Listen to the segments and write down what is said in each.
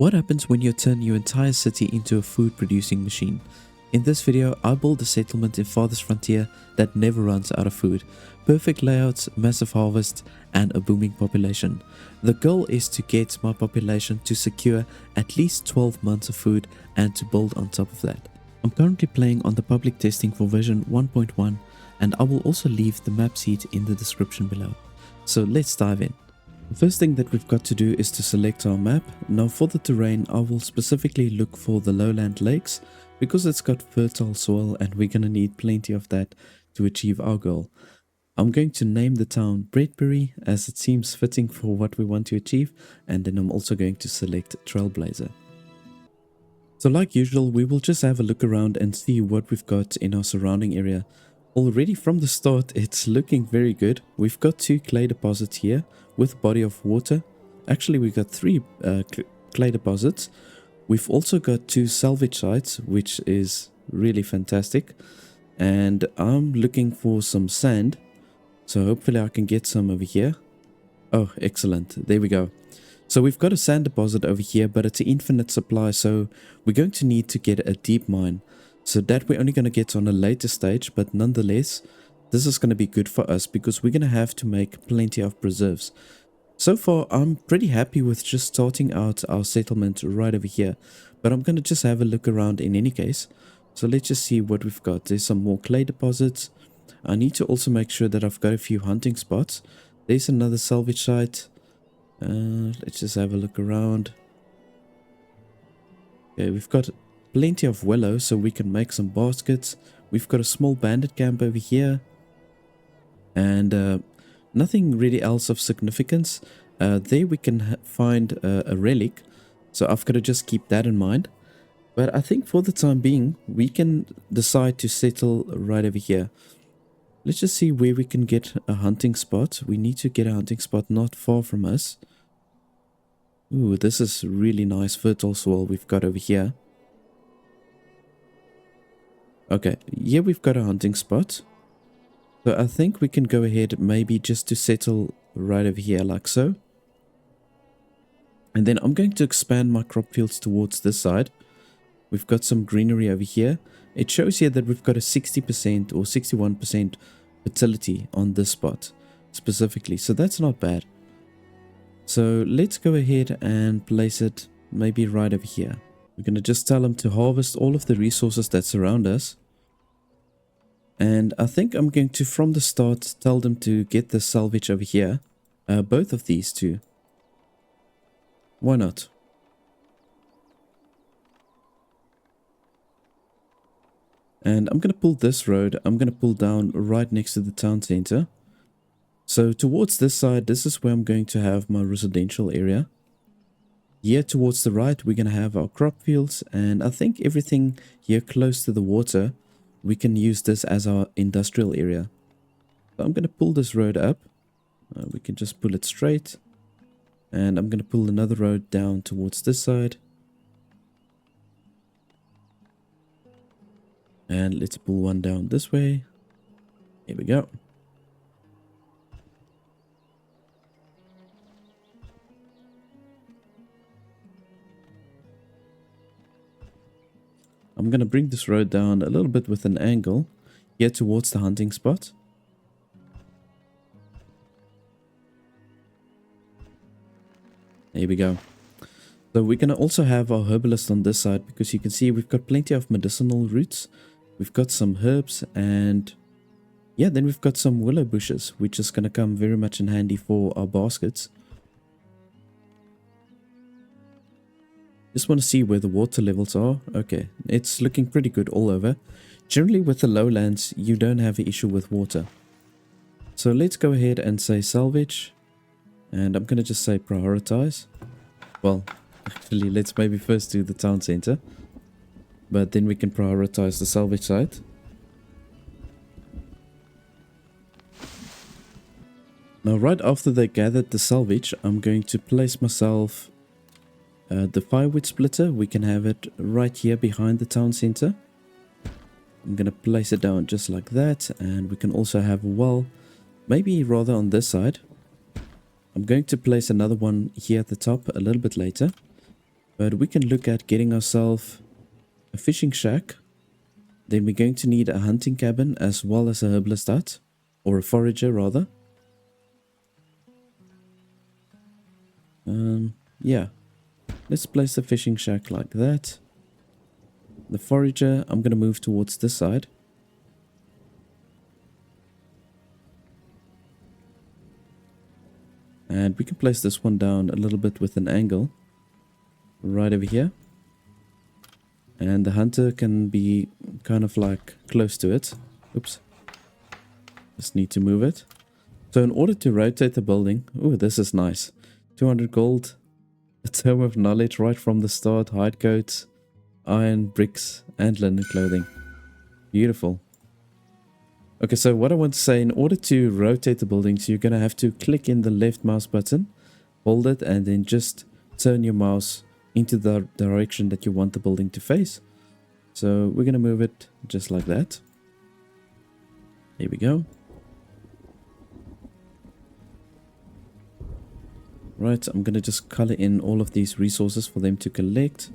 What happens when you turn your entire city into a food producing machine? In this video, I build a settlement in Farthest Frontier that never runs out of food. Perfect layouts, massive harvest, and a booming population. The goal is to get my population to secure at least 12 months of food and to build on top of that. I'm currently playing on the public testing for version 1.1 and I will also leave the map seed in the description below. So let's dive in. The first thing that we've got to do is to select our map. Now for the terrain, I will specifically look for the lowland lakes because it's got fertile soil and we're going to need plenty of that to achieve our goal. I'm going to name the town Bredbury as it seems fitting for what we want to achieve, and then I'm also going to select Trailblazer. So like usual, we will just have a look around and see what we've got in our surrounding area. Already from the start, it's looking very good. We've got 2 clay deposits here with body of water. Actually, we've got 3 clay deposits. We've also got 2 salvage sites, which is really fantastic. And I'm looking for some sand. So hopefully I can get some over here. Oh, excellent. There we go. So we've got a sand deposit over here, but it's an infinite supply. So we're going to need to get a deep mine. So that we're only going to get on a later stage, but nonetheless, this is going to be good for us because we're going to have to make plenty of preserves. So far, I'm pretty happy with just starting out our settlement right over here, but I'm going to just have a look around in any case. So let's just see what we've got. There's some more clay deposits. I need to also make sure that I've got a few hunting spots. There's another salvage site. Let's just have a look around. Okay, we've got plenty of willow so we can make some baskets. We've got a small bandit camp over here. And nothing really else of significance. There we can find a relic. So I've got to just keep that in mind. But I think for the time being, we can decide to settle right over here. Let's just see where we can get a hunting spot. We need to get a hunting spot not far from us. Ooh, this is really nice fertile soil we've got over here. Okay, here we've got a hunting spot. So I think we can go ahead maybe just to settle right over here like so. And then I'm going to expand my crop fields towards this side. We've got some greenery over here. It shows here that we've got a 60% or 61% fertility on this spot specifically. So that's not bad. So let's go ahead and place it maybe right over here. We're going to just tell them to harvest all of the resources that surround us. And I think I'm going to, from the start, tell them to get the salvage over here. Both of these two. Why not? And I'm going to pull this road. I'm going to pull down right next to the town center. So towards this side, this is where I'm going to have my residential area. Here towards the right, we're going to have our crop fields. And I think everything here close to the water, we can use this as our industrial area. So I'm going to pull this road up. We can just pull it straight. And I'm going to pull another road down towards this side. And let's pull one down this way. Here we go. I'm going to bring this road down a little bit with an angle here towards the hunting spot. There we go. So we're going to also have our herbalist on this side because you can see we've got plenty of medicinal roots. We've got some herbs and yeah, then we've got some willow bushes, which is going to come very much in handy for our baskets. Just want to see where the water levels are. Okay, it's looking pretty good all over. Generally with the lowlands, you don't have an issue with water. So let's go ahead and say salvage. And I'm going to just say prioritize. Well, actually, let's maybe first do the town center. But then we can prioritize the salvage site. Now, right after they gathered the salvage, I'm going to place myself the firewood splitter. We can have it right here behind the town center. I'm going to place it down just like that. And we can also have a well, maybe rather on this side. I'm going to place another one here at the top a little bit later. But we can look at getting ourselves a fishing shack. Then we're going to need a hunting cabin as well as a herbalist hut, or a forager rather. Yeah, let's place the fishing shack like that. The forager, I'm going to move towards this side. And we can place this one down a little bit with an angle. Right over here. And the hunter can be kind of like close to it. Oops. Just need to move it. So in order to rotate the building... Oh, this is nice. 200 gold. A tome of knowledge right from the start. Hide coats, iron, bricks, and linen clothing. Beautiful. Okay, so what I want to say, in order to rotate the buildings, you're going to have to click in the left mouse button, hold it, and then just turn your mouse into the direction that you want the building to face. So we're going to move it just like that. Here we go. Right, I'm going to just color in all of these resources for them to collect.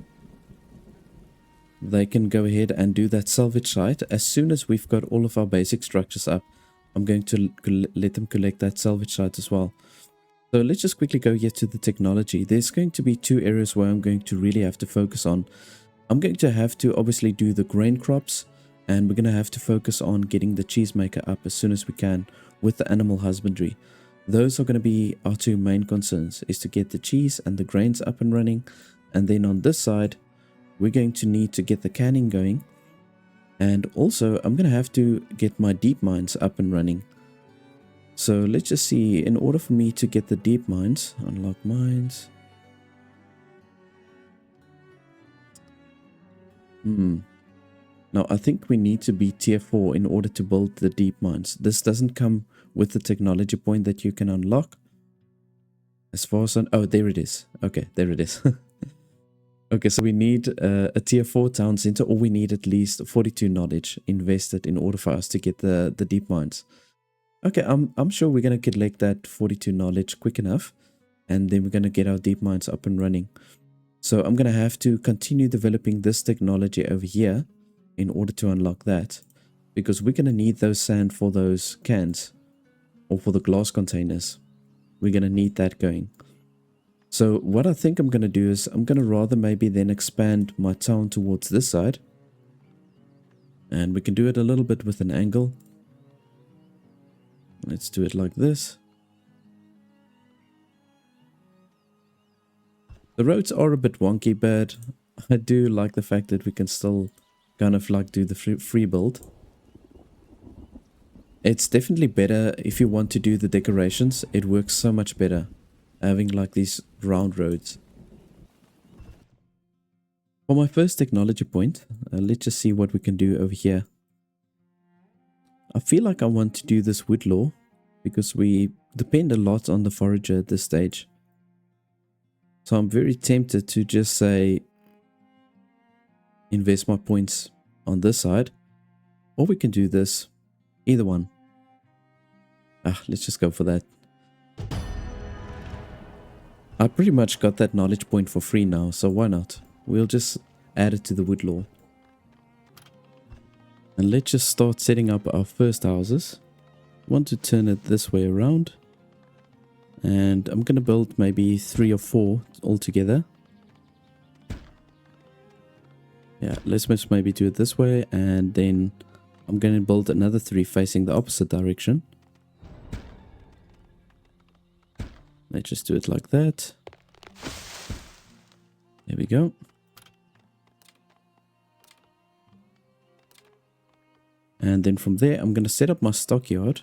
They can go ahead and do that salvage site. As soon as we've got all of our basic structures up, I'm going to let them collect that salvage site as well. So let's just quickly go here to the technology. There's going to be two areas where I'm going to really have to focus on. I'm going to have to obviously do the grain crops, and we're going to have to focus on getting the cheesemaker up as soon as we can with the animal husbandry. Those are going to be our two main concerns, is to get the cheese and the grains up and running. And then on this side, we're going to need to get the canning going. And also, I'm going to have to get my deep mines up and running. So let's just see, in order for me to get the deep mines, unlock mines. Now, I think we need to be tier 4 in order to build the deep mines. This doesn't come with the technology point that you can unlock. As far as... Oh, there it is. Okay, there it is. Okay, so we need a tier 4 town center, or we need at least 42 knowledge invested in order for us to get the deep mines. Okay, I'm sure we're going to collect that 42 knowledge quick enough, and then we're going to get our deep mines up and running. So I'm going to have to continue developing this technology over here in order to unlock that, because we're going to need those sand for those cans, or for the glass containers. We're going to need that going. So what I think I'm going to do is I'm going to rather maybe then expand my town towards this side. And we can do it a little bit with an angle. Let's do it like this. The roads are a bit wonky, but I do like the fact that we can still kind of like do the free build. It's definitely better if you want to do the decorations. It works so much better having like these round roads. For my first technology point, let's just see what we can do over here. I feel like I want to do this wood law because we depend a lot on the forager at this stage. So I'm very tempted to just say invest my points on this side, or we can do this. Either one. Let's just go for that. I pretty much got that knowledge point for free now, so why not? We'll just add it to the wood law. And let's just start setting up our first houses. I want to turn it this way around. And I'm going to build maybe 3 or 4 altogether. Yeah, let's just maybe do it this way, and then I'm going to build another 3 facing the opposite direction. Let's just do it like that. There we go. And then from there, I'm going to set up my stockyard.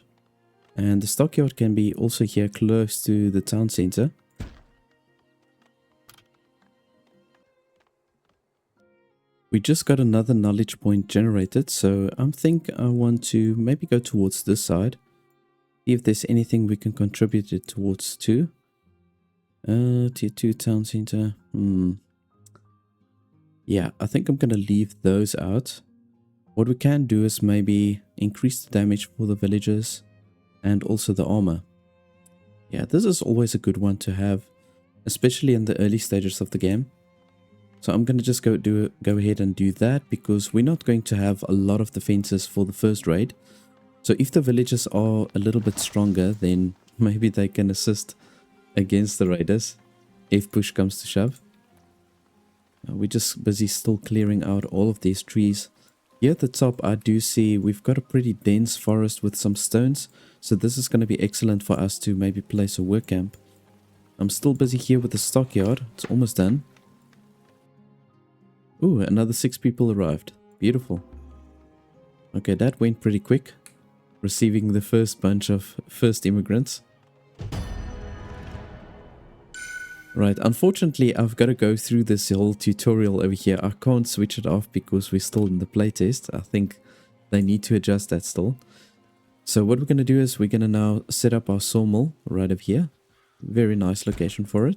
And the stockyard can be also here close to the town center. We just got another knowledge point generated, so I think I want to maybe go towards this side. See if there's anything we can contribute it towards too. Tier 2 town center. Yeah, I think I'm going to leave those out. What we can do is maybe increase the damage for the villagers and also the armor. Yeah, this is always a good one to have, especially in the early stages of the game. So I'm going to just go ahead and do that, because we're not going to have a lot of defenses for the first raid. So if the villagers are a little bit stronger, then maybe they can assist against the raiders if push comes to shove. We're just busy still clearing out all of these trees. Here at the top, I do see we've got a pretty dense forest with some stones. So this is going to be excellent for us to maybe place a work camp. I'm still busy here with the stockyard. It's almost done. Ooh, another 6 people arrived. Beautiful. Okay, that went pretty quick. Receiving the first bunch of first immigrants. Right, unfortunately, I've got to go through this whole tutorial over here. I can't switch it off because we're still in the playtest. I think they need to adjust that still. So what we're going to do is we're going to now set up our sawmill right over here. Very nice location for it.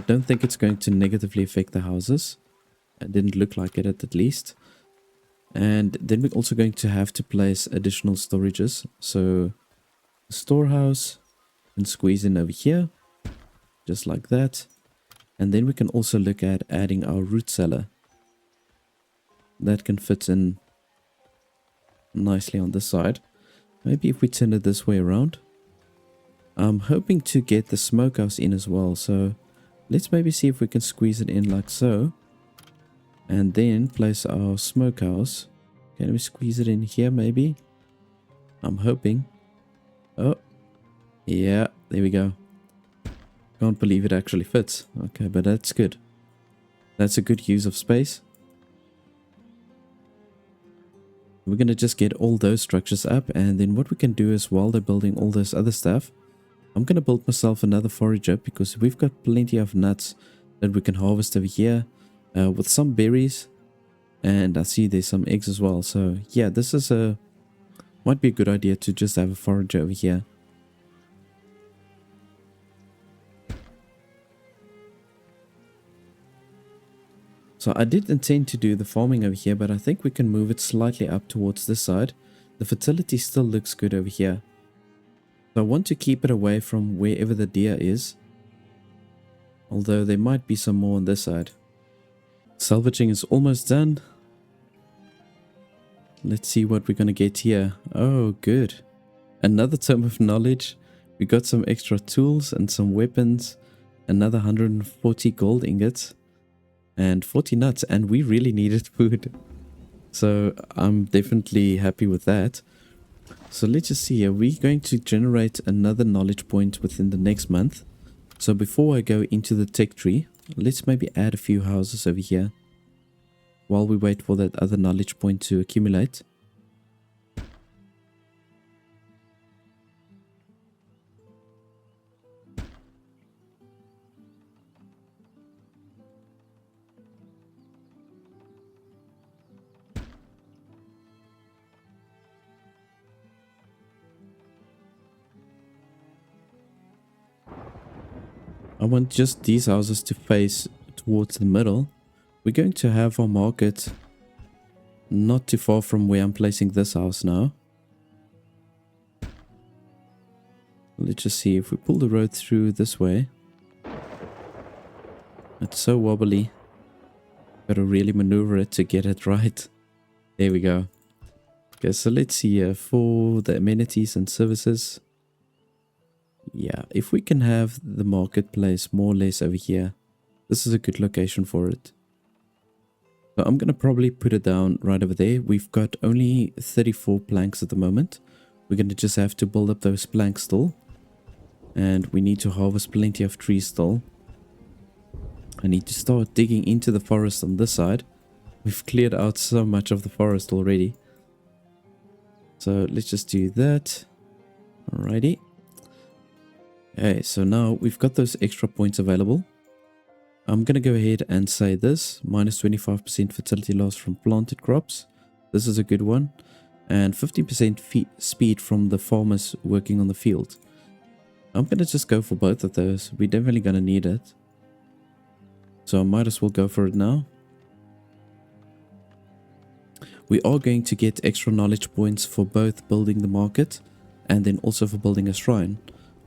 Don't think it's going to negatively affect the houses. It didn't look like it at least. And then we're also going to have to place additional storages. So the storehouse and squeeze in over here. Just like that. And then we can also look at adding our root cellar. That can fit in nicely on this side. Maybe if we turn it this way around. I'm hoping to get the smokehouse in as well. So let's maybe see if we can squeeze it in like so. And then place our smokehouse. Can we squeeze it in here maybe? I'm hoping. Oh, yeah, there we go. Can't believe it actually fits. Okay, but that's good. That's a good use of space. We're going to just get all those structures up. And then what we can do is while they're building all this other stuff, I'm going to build myself another forager because we've got plenty of nuts that we can harvest over here with some berries. And I see there's some eggs as well. So yeah, this is might be a good idea to just have a forager over here. So I did intend to do the farming over here, but I think we can move it slightly up towards this side. The fertility still looks good over here. So I want to keep it away from wherever the deer is. Although there might be some more on this side. Salvaging is almost done. Let's see what we're going to get here. Oh, good. Another tome of knowledge. We got some extra tools and some weapons. Another 140 gold ingots. And 40 nuts, and we really needed food. So I'm definitely happy with that. So let's just see, are we going to generate another knowledge point within the next month? So before I go into the tech tree, let's maybe add a few houses over here while we wait for that other knowledge point to accumulate. I want just these houses to face towards the middle. We're going to have our market not too far from where I'm placing this house now. Let's just see if we pull the road through this way. It's so wobbly. Gotta really maneuver it to get it right. There we go. Okay, so let's see here for the amenities and services. Yeah, if we can have the marketplace more or less over here, this is a good location for it. So I'm going to probably put it down right over there. We've got only 34 planks at the moment. We're going to just have to build up those planks still. And we need to harvest plenty of trees still. I need to start digging into the forest on this side. We've cleared out so much of the forest already. So let's just do that. Alrighty. Okay, so now we've got those extra points available. I'm going to go ahead and say this. Minus 25% fertility loss from planted crops. This is a good one. And 15% speed from the farmers working on the field. I'm going to just go for both of those. We're definitely going to need it. So I might as well go for it now. We are going to get extra knowledge points for both building the market and then also for building a shrine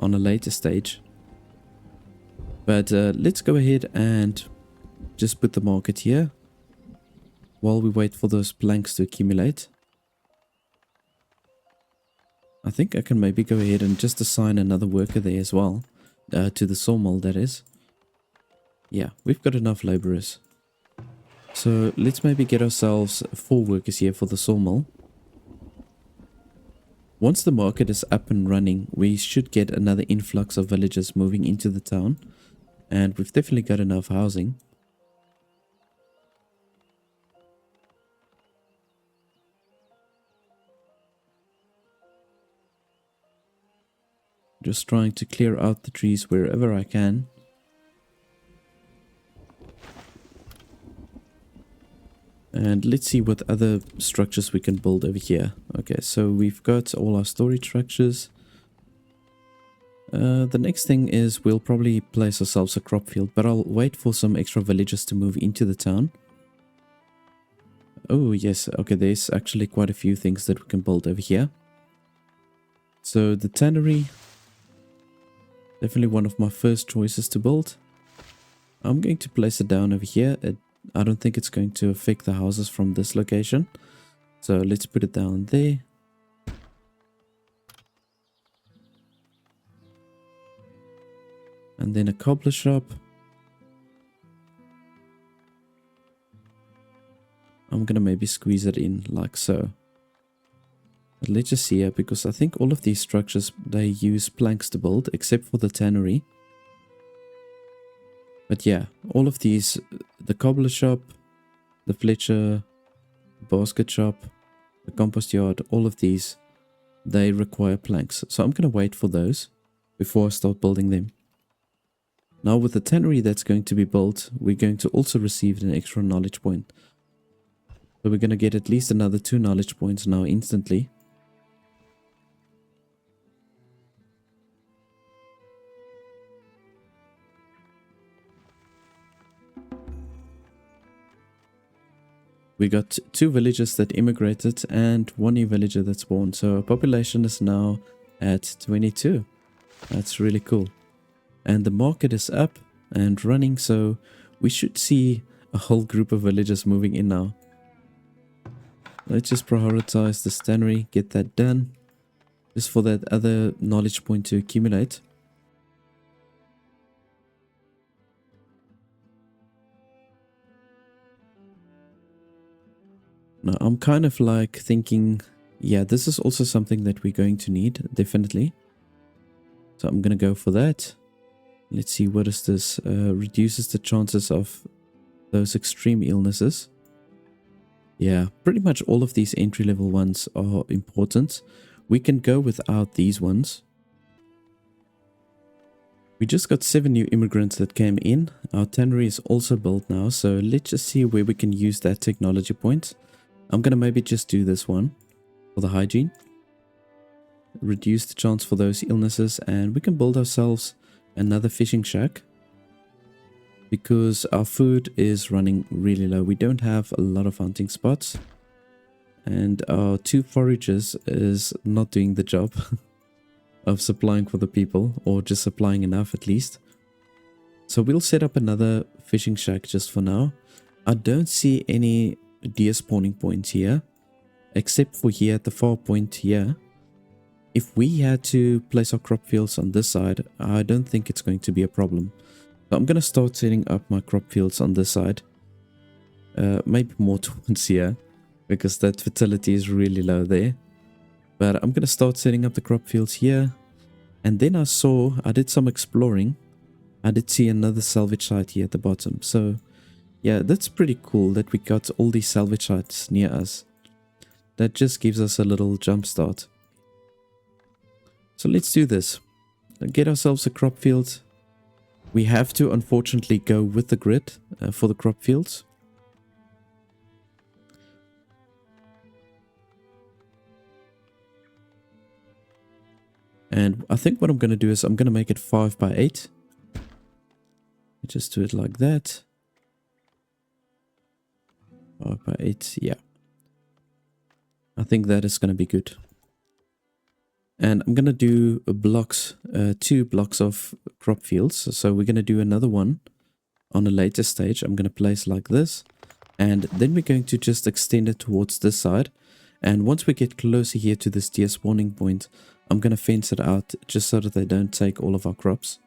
on a later stage. But let's go ahead and just put the market here while we wait for those planks to accumulate. I think I can maybe go ahead and just assign another worker there as well, to the sawmill, that is. Yeah, we've got enough laborers. So let's maybe get ourselves 4 workers here for the sawmill. Once the market is up and running, we should get another influx of villagers moving into the town. And we've definitely got enough housing. Just trying to clear out the trees wherever I can. And let's see what other structures we can build over here. Okay, so we've got all our storage structures. The next thing is we'll probably place ourselves a crop field, but I'll wait for some extra villagers to move into the town. Oh yes, okay, there's actually quite a few things that we can build over here. So the tannery, definitely one of my first choices to build. I'm going to place it down over here. I don't think it's going to affect the houses from this location. So let's put it down there. And then a cobbler shop. I'm gonna maybe squeeze it in like so. But let's just see here, because I think all of these structures, they use planks to build, except for the tannery. But yeah, all of these, the cobbler shop, the Fletcher, the basket shop, the compost yard, all of these, they require planks. So I'm gonna wait for those before I start building them. Now with the tannery that's going to be built, we're going to also receive an extra knowledge point. So we're going to get at least another 2 knowledge points now instantly. We got 2 villagers that immigrated and 1 new villager that's born. So our population is now at 22. That's really cool. And the market is up and running, so we should see a whole group of villagers moving in now. Let's just prioritize the tannery, get that done, just for that other knowledge point to accumulate. Now I'm kind of like thinking, yeah, this is also something that we're going to need, definitely. So I'm going to go for that. Let's see, what is this? Reduces the chances of those extreme illnesses. Yeah, pretty much all of these entry-level ones are important. We can go without these ones. We just got 7 new immigrants that came in. Our tannery is also built now, so let's just see where we can use that technology point. I'm going to maybe just do this one for the hygiene. Reduce the chance for those illnesses, and we can build ourselves another fishing shack, because our food is running really low. We don't have a lot of hunting spots, and our 2 foragers is not doing the job of supplying for the people, or just supplying enough at least. So we'll set up another fishing shack just for now. I don't see any deer spawning points here, except for here at the far point here. If we had to place our crop fields on this side, I don't think it's going to be a problem. So I'm going to start setting up my crop fields on this side. Maybe more towards here, because that fertility is really low there. But I'm going to start setting up the crop fields here. And then I did some exploring. I did see another salvage site here at the bottom. So yeah, that's pretty cool that we got all these salvage sites near us. That just gives us a little jump start. So let's do this. Get ourselves a crop field. We have to unfortunately go with the grid for the crop fields. And I think what I'm going to do is I'm going to make it 5 by 8. Just do it like that. 5 by 8, yeah. I think that is going to be good. And I'm going to do blocks, 2 blocks of crop fields. So we're going to do another one on a later stage, I'm going to place like this. And then we're going to just extend it towards this side. And once we get closer here to this deer spawning point, I'm going to fence it out just so that they don't take all of our crops.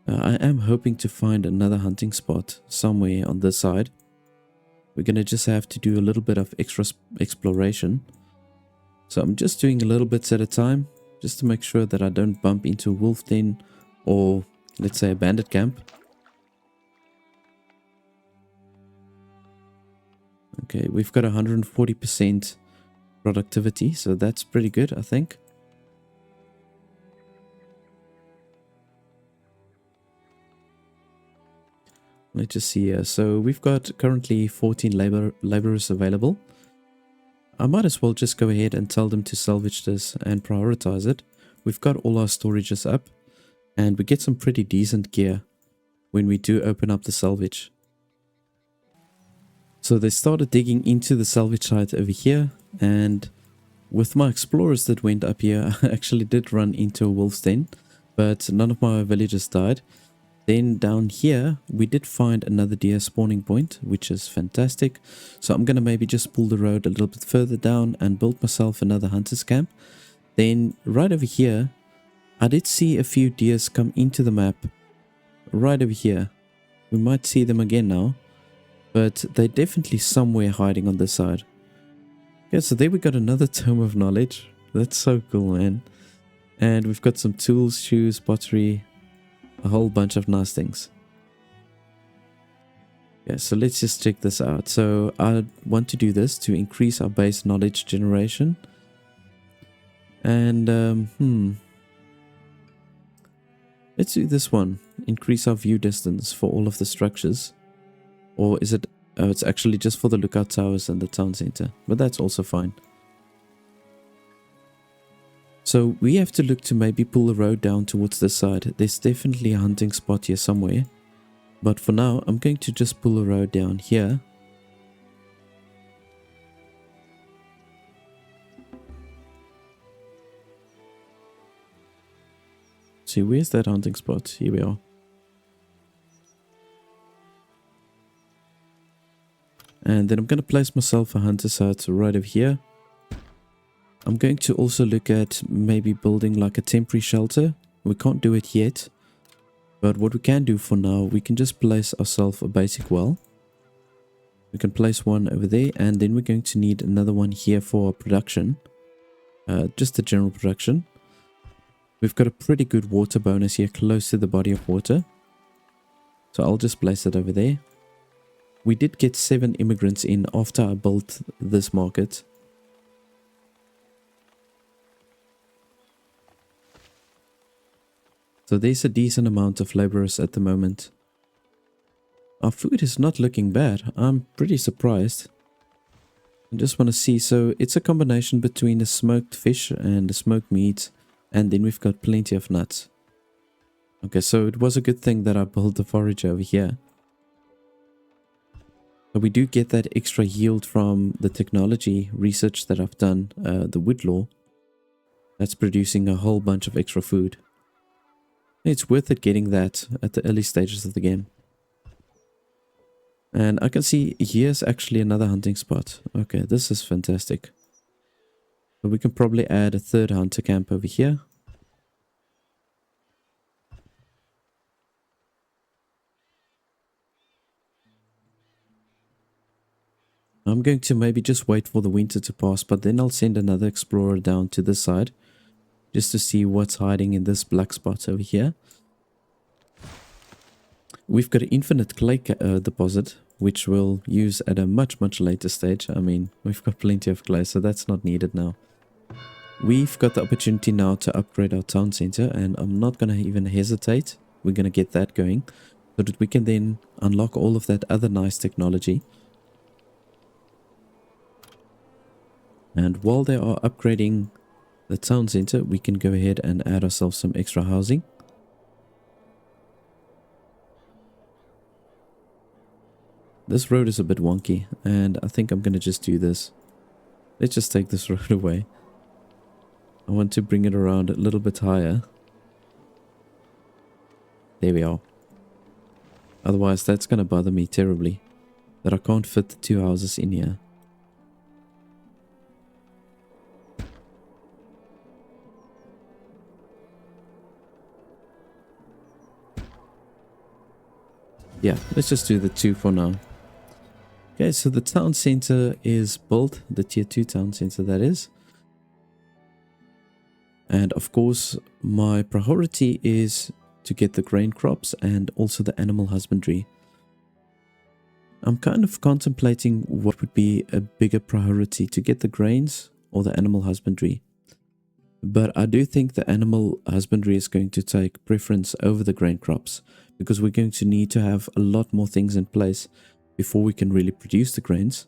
I am hoping to find another hunting spot somewhere on this side. We're going to just have to do a little bit of extra exploration. So I'm just doing a little bits at a time, just to make sure that I don't bump into a wolf den or, let's say, a bandit camp. Okay, we've got 140% productivity, so that's pretty good, I think. Let's just see here. So we've got currently 14 laborers available. I might as well just go ahead and tell them to salvage this and prioritize it. We've got all our storages up, and we get some pretty decent gear when we do open up the salvage. So they started digging into the salvage site over here, and with my explorers that went up here, I actually did run into a wolf's den, but none of my villagers died. Then down here, we did find another deer spawning point, which is fantastic. So I'm going to maybe just pull the road a little bit further down and build myself another hunter's camp. Then right over here, I did see a few deers come into the map right over here. We might see them again now, but they're definitely somewhere hiding on this side. Okay, so there we got another tome of knowledge. That's so cool, man. And we've got some tools, shoes, pottery, a whole bunch of nice things. Yeah, so let's just check this out. So I want to do this to increase our base knowledge generation. And let's do this one. Increase our view distance for all of the structures. Or is it... Oh, it's actually just for the lookout towers and the town center. But that's also fine. So we have to look to maybe pull the road down towards this side. There's definitely a hunting spot here somewhere. But for now, I'm going to just pull the road down here. See, where's that hunting spot? Here we are. And then I'm going to place myself a hunter's hut right over here. I'm going to also look at maybe building like a temporary shelter. We can't do it yet. But what we can do for now, we can just place ourselves a basic well. We can place one over there, and then we're going to need another one here for our production. Just the general production. We've got a pretty good water bonus here close to the body of water. So I'll just place it over there. We did get 7 immigrants in after I built this market. So there's a decent amount of laborers at the moment. Our food is not looking bad. I'm pretty surprised. I just want to see. So it's a combination between a smoked fish and a smoked meat. And then we've got plenty of nuts. Okay, so it was a good thing that I built the forage over here. So we do get that extra yield from the technology research that I've done, the woodlaw. That's producing a whole bunch of extra food. It's worth it getting that at the early stages of the game. And I can see here's actually another hunting spot. Okay, this is fantastic. So we can probably add a third hunter camp over here. I'm going to maybe just wait for the winter to pass, but then I'll send another explorer down to this side. Just to see what's hiding in this black spot over here. We've got an infinite clay deposit, which we'll use at a much later stage. I mean, we've got plenty of clay, so that's not needed now. We've got the opportunity now to upgrade our town center, and I'm not going to even hesitate. We're going to get that going, so that we can then unlock all of that other nice technology. And while they are upgrading the town center, we can go ahead and add ourselves some extra housing. This road is a bit wonky, and I think I'm going to just do this. Let's just take this road away. I want to bring it around a little bit higher. There we are. Otherwise, that's going to bother me terribly. That I can't fit the 2 houses in here. Yeah, let's just do the 2 for now. Okay, so the town center is built. The tier 2 town center, that is. And of course, my priority is to get the grain crops and also the animal husbandry. I'm kind of contemplating what would be a bigger priority, to get the grains or the animal husbandry. But I do think the animal husbandry is going to take preference over the grain crops, because we're going to need to have a lot more things in place before we can really produce the grains.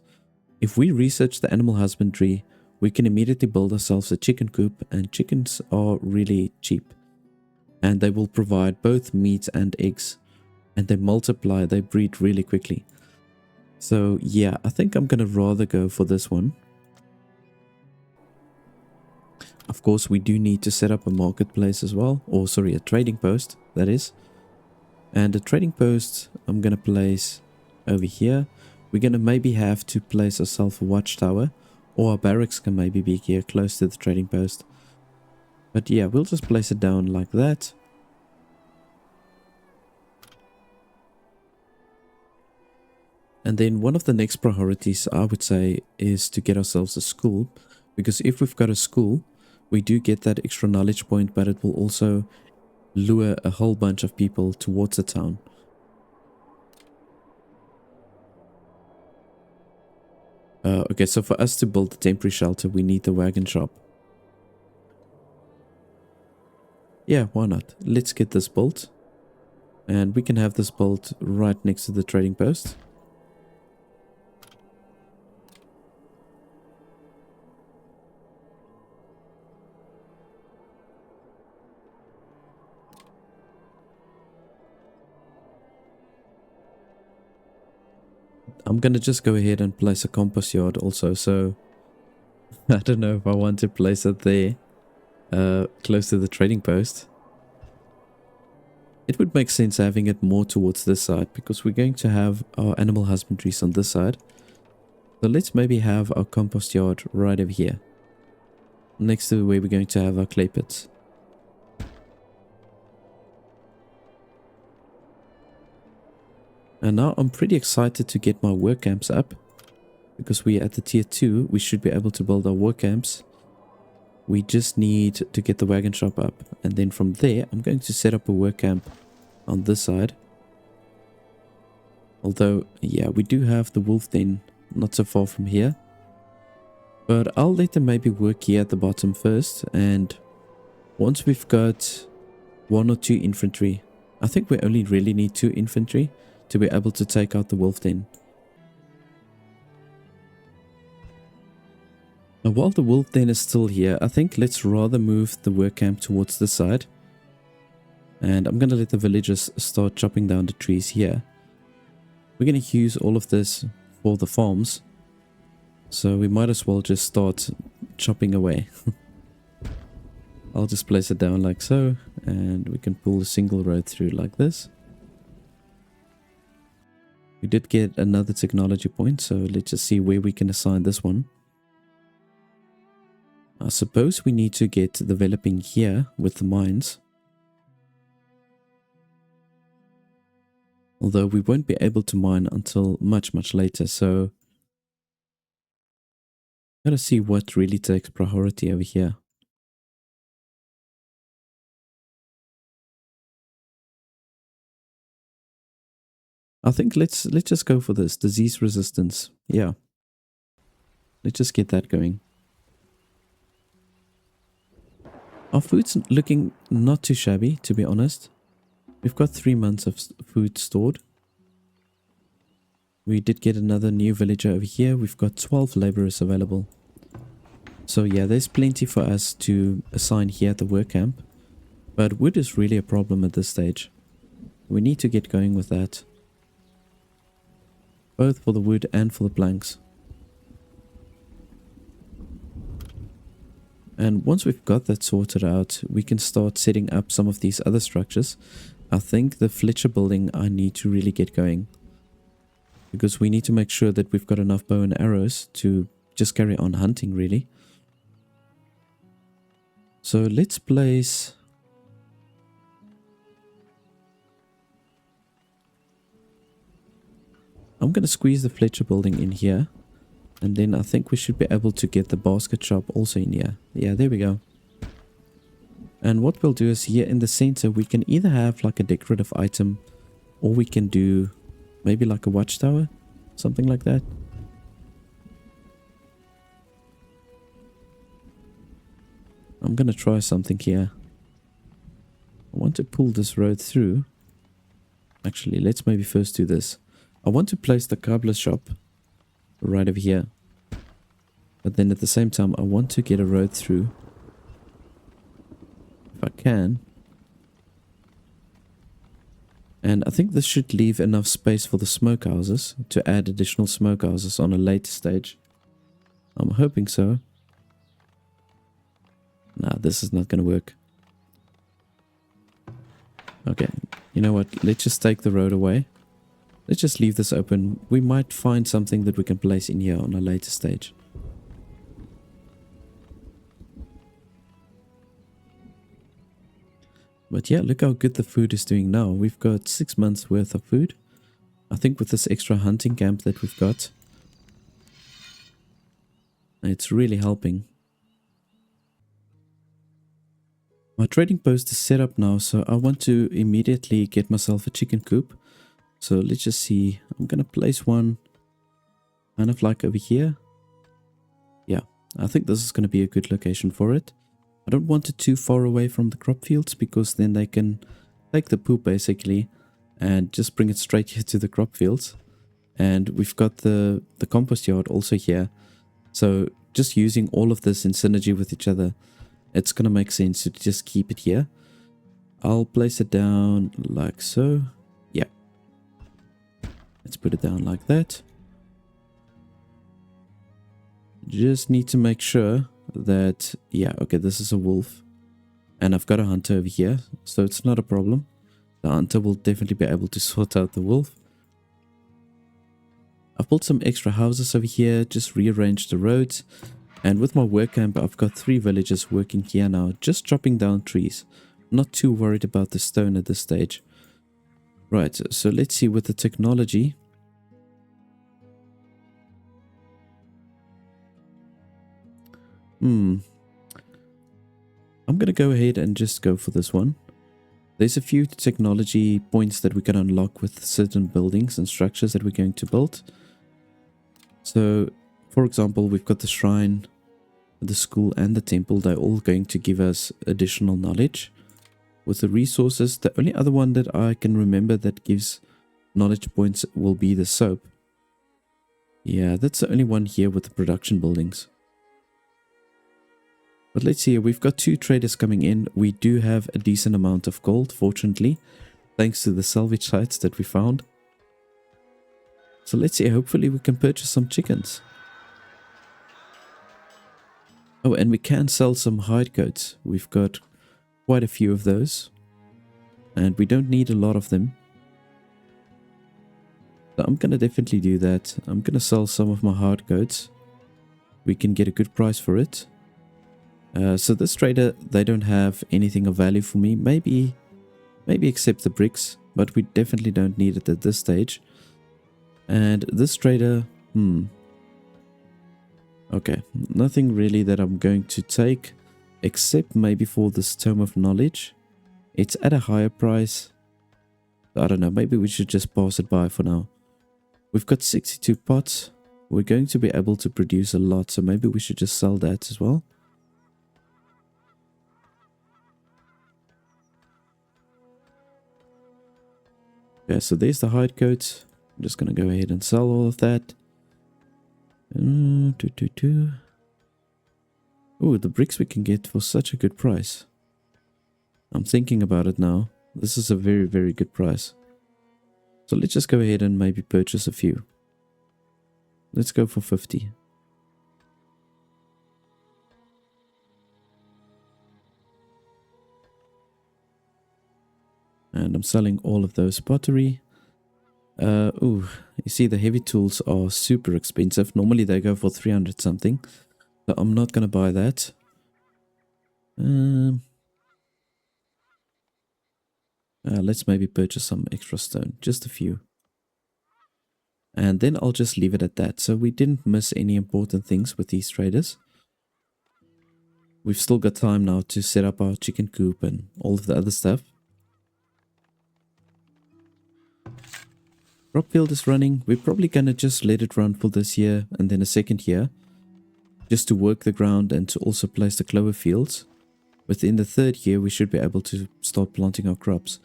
If we research the animal husbandry, we can immediately build ourselves a chicken coop, and chickens are really cheap. And they will provide both meat and eggs. And they multiply, they breed really quickly. So yeah, I think I'm going to rather go for this one. Of course, we do need to set up a marketplace as well. Or sorry, a trading post, that is. And a trading post I'm going to place over here. We're going to maybe have to place ourselves a watchtower. Or our barracks can maybe be here close to the trading post. But yeah, we'll just place it down like that. And then one of the next priorities, I would say, is to get ourselves a school. Because if we've got a school, we do get that extra knowledge point, but it will also lure a whole bunch of people towards the town. Okay, so for us to build the temporary shelter, we need the wagon shop. Yeah, why not? Let's get this built. And we can have this built right next to the trading post. I'm gonna just go ahead and place a compost yard also, so I don't know if I want to place it there, close to the trading post. It would make sense having it more towards this side, because we're going to have our animal husbandries on this side. So let's maybe have our compost yard right over here, next to where we're going to have our clay pits. And now I'm pretty excited to get my work camps up, because we are at the tier 2, we should be able to build our work camps. We just need to get the wagon shop up, and then from there I'm going to set up a work camp on this side. Although, yeah, we do have the wolf den not so far from here. But I'll let them maybe work here at the bottom first, and once we've got 1 or 2 infantry, I think we only really need 2 infantry to be able to take out the wolf den. Now while the wolf den is still here, I think let's rather move the work camp towards this side. And I'm going to let the villagers start chopping down the trees here. We're going to use all of this for the farms, so we might as well just start chopping away. I'll just place it down like so, and we can pull a single road through like this. We did get another technology point, so let's just see where we can assign this one. I suppose we need to get developing here with the mines. Although we won't be able to mine until much later, so gotta see what really takes priority over here. I think let's just go for this disease resistance. Yeah, let's just get that going. Our food's looking not too shabby, to be honest. We've got 3 months of food stored. We did get another new villager over here. We've got 12 laborers available. So yeah, there's plenty for us to assign here at the work camp. But wood is really a problem at this stage. We need to get going with that. Both for the wood and for the planks. And once we've got that sorted out, we can start setting up some of these other structures. I think the Fletcher building I need to really get going. Because we need to make sure that we've got enough bow and arrows to just carry on hunting, really. So let's place... I'm going to squeeze the Fletcher building in here. And then I think we should be able to get the basket shop also in here. Yeah, there we go. And what we'll do is here in the center, we can either have like a decorative item, or we can do maybe like a watchtower, something like that. I'm going to try something here. I want to pull this road through. Actually, let's maybe first do this. I want to place the cobbler shop right over here. But then at the same time, I want to get a road through. If I can. And I think this should leave enough space for the smokehouses to add additional smokehouses on a later stage. I'm hoping so. Nah, this is not going to work. Okay, you know what? Let's just take the road away. Let's just leave this open. We might find something that we can place in here on a later stage. But yeah, look how good the food is doing now. We've got 6 months worth of food. I think with this extra hunting camp that we've got, it's really helping. My trading post is set up now, so I want to immediately get myself a chicken coop. So let's just see. I'm going to place one kind of like over here. Yeah, I think this is going to be a good location for it. I don't want it too far away from the crop fields, because then they can take the poop basically and just bring it straight here to the crop fields. And we've got the compost yard also here. So just using all of this in synergy with each other, it's going to make sense to just keep it here. I'll place it down like so. Yeah. Let's put it down like that. Just need to make sure that, yeah, okay, this is a wolf. And I've got a hunter over here, so it's not a problem. The hunter will definitely be able to sort out the wolf. I've built some extra houses over here, just rearranged the roads. And with my work camp, I've got 3 villagers working here now, just chopping down trees. Not too worried about the stone at this stage. Right, so let's see with the technology. I'm going to go ahead and just go for this one. There's a few technology points that we can unlock with certain buildings and structures that we're going to build. So, for example, we've got the shrine, the school and the temple. They're all going to give us additional knowledge. With the resources, the only other one that I can remember that gives knowledge points will be the soap. Yeah, that's the only one here with the production buildings. But let's see, we've got 2 traders coming in. We do have a decent amount of gold, fortunately, thanks to the salvage sites that we found. So let's see, hopefully we can purchase some chickens. Oh, and we can sell some hide coats. We've got quite a few of those. And we don't need a lot of them. So I'm going to definitely do that. I'm going to sell some of my hide coats. We can get a good price for it. So this trader, they don't have anything of value for me. Maybe except the bricks, but we definitely don't need it at this stage. And this trader, okay, nothing really that I'm going to take, except maybe for this Tome of Knowledge. It's at a higher price. I don't know, maybe we should just pass it by for now. We've got 62 pots. We're going to be able to produce a lot, so maybe we should just sell that as well. Okay, so there's the hide coats. I'm just going to go ahead and sell all of that. Oh, the bricks we can get for such a good price. I'm thinking about it now. This is a very, very good price. So let's just go ahead and maybe purchase a few. Let's go for 50. And And I'm selling all of those pottery. Ooh, you see the heavy tools are super expensive. Normally they go for 300 something. So I'm not going to buy that. Let's maybe purchase some extra stone. Just a few. And then I'll just leave it at that. So we didn't miss any important things with these traders. We've still got time now to set up our chicken coop and all of the other stuff. Crop field is running. We're probably going to just let it run for this year and then a second year. Just to work the ground and to also place the clover fields. Within the third year, we should be able to start planting our crops.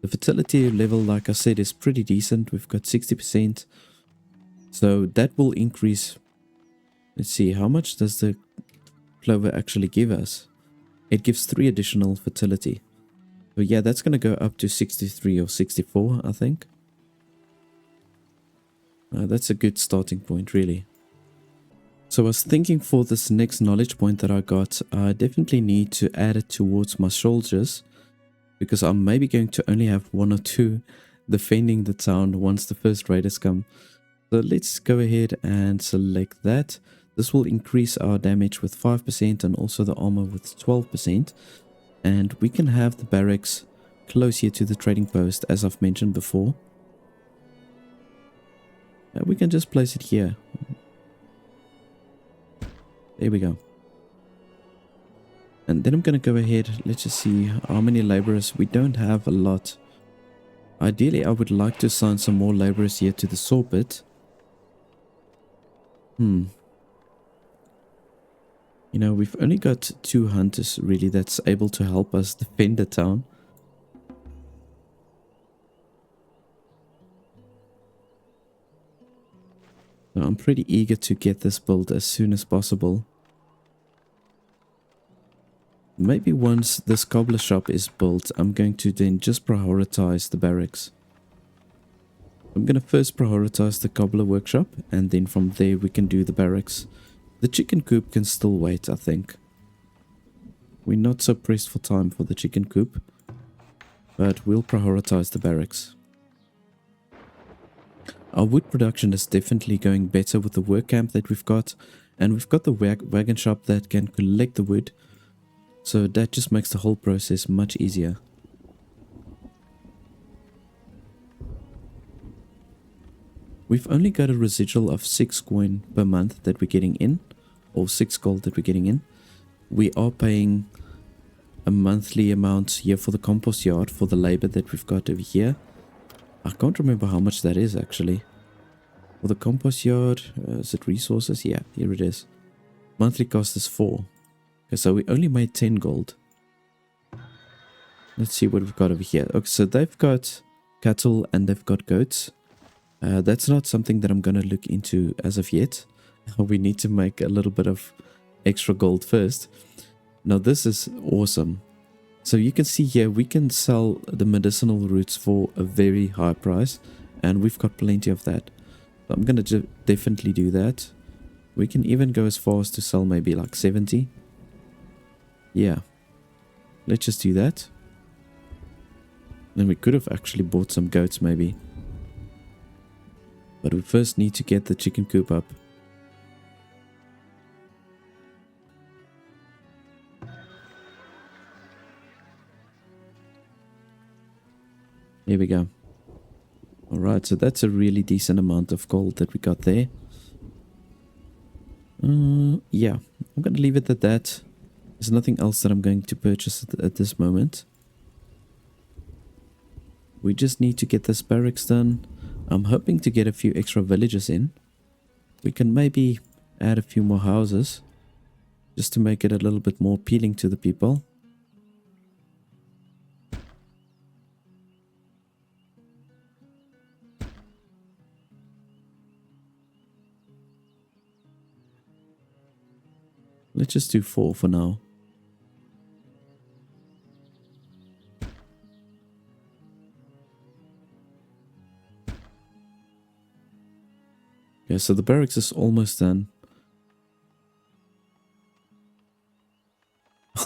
The fertility level, like I said, is pretty decent. We've got 60%. So that will increase. Let's see, how much does the clover actually give us? It gives 3 additional fertility. So yeah, that's going to go up to 63 or 64, I think. That's a good starting point, really. So I was thinking for this next knowledge point that I got, I definitely need to add it towards my soldiers. Because I'm maybe going to only have 1 or 2 defending the town once the first raiders come. So let's go ahead and select that. This will increase our damage with 5% and also the armor with 12%. And we can have the barracks close here to the trading post, as I've mentioned before. We can just place it here. There we go. And then I'm going to go ahead. Let's just see how many laborers. We don't have a lot. Ideally, I would like to assign some more laborers here to the saw pit. You know, we've only got 2 hunters really that's able to help us defend the town. So I'm pretty eager to get this built as soon as possible. Maybe once this cobbler shop is built, I'm going to then just prioritize the barracks. I'm going to first prioritize the cobbler workshop, and then from there we can do the barracks. The chicken coop can still wait, I think. We're not so pressed for time for the chicken coop, but we'll prioritize the barracks. Our wood production is definitely going better with the work camp that we've got, and we've got the wagon shop that can collect the wood, so that just makes the whole process much easier. We've only got a residual of 6 coin per month that we're getting in, or 6 gold that we're getting in. We are paying a monthly amount here for the compost yard for the labor that we've got over here. I can't remember how much that is actually. For the compost yard, is it resources? Yeah, here it is. Monthly cost is 4. Okay, so we only made 10 gold. Let's see what we've got over here. Okay, so they've got cattle and they've got goats. That's not something that I'm going to look into as of yet. We need to make a little bit of extra gold first. Now this is awesome. So you can see here we can sell the medicinal roots for a very high price, and we've got plenty of that. So I'm going to definitely do that. We can even go as far as to sell maybe like 70. Yeah. Let's just do that. Then we could have actually bought some goats maybe. But we first need to get the chicken coop up. Here we go. Alright, so that's a really decent amount of gold that we got there. Yeah, I'm going to leave it at that. There's nothing else that I'm going to purchase at this moment. We just need to get this barracks done. I'm hoping to get a few extra villages in. We can maybe add a few more houses, just to make it a little bit more appealing to the people. Let's just do 4 for now. Okay, so the barracks is almost done.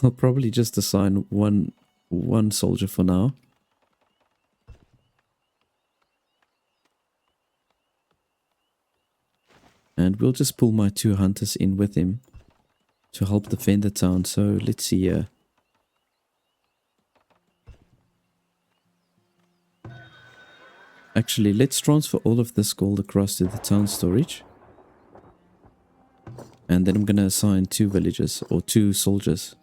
I'll probably just assign one soldier for now. And we'll just pull my 2 hunters in with him to help defend the town. So let's see here. Actually, let's transfer all of this gold across to the town storage. And then I'm going to assign 2 villagers or 2 soldiers.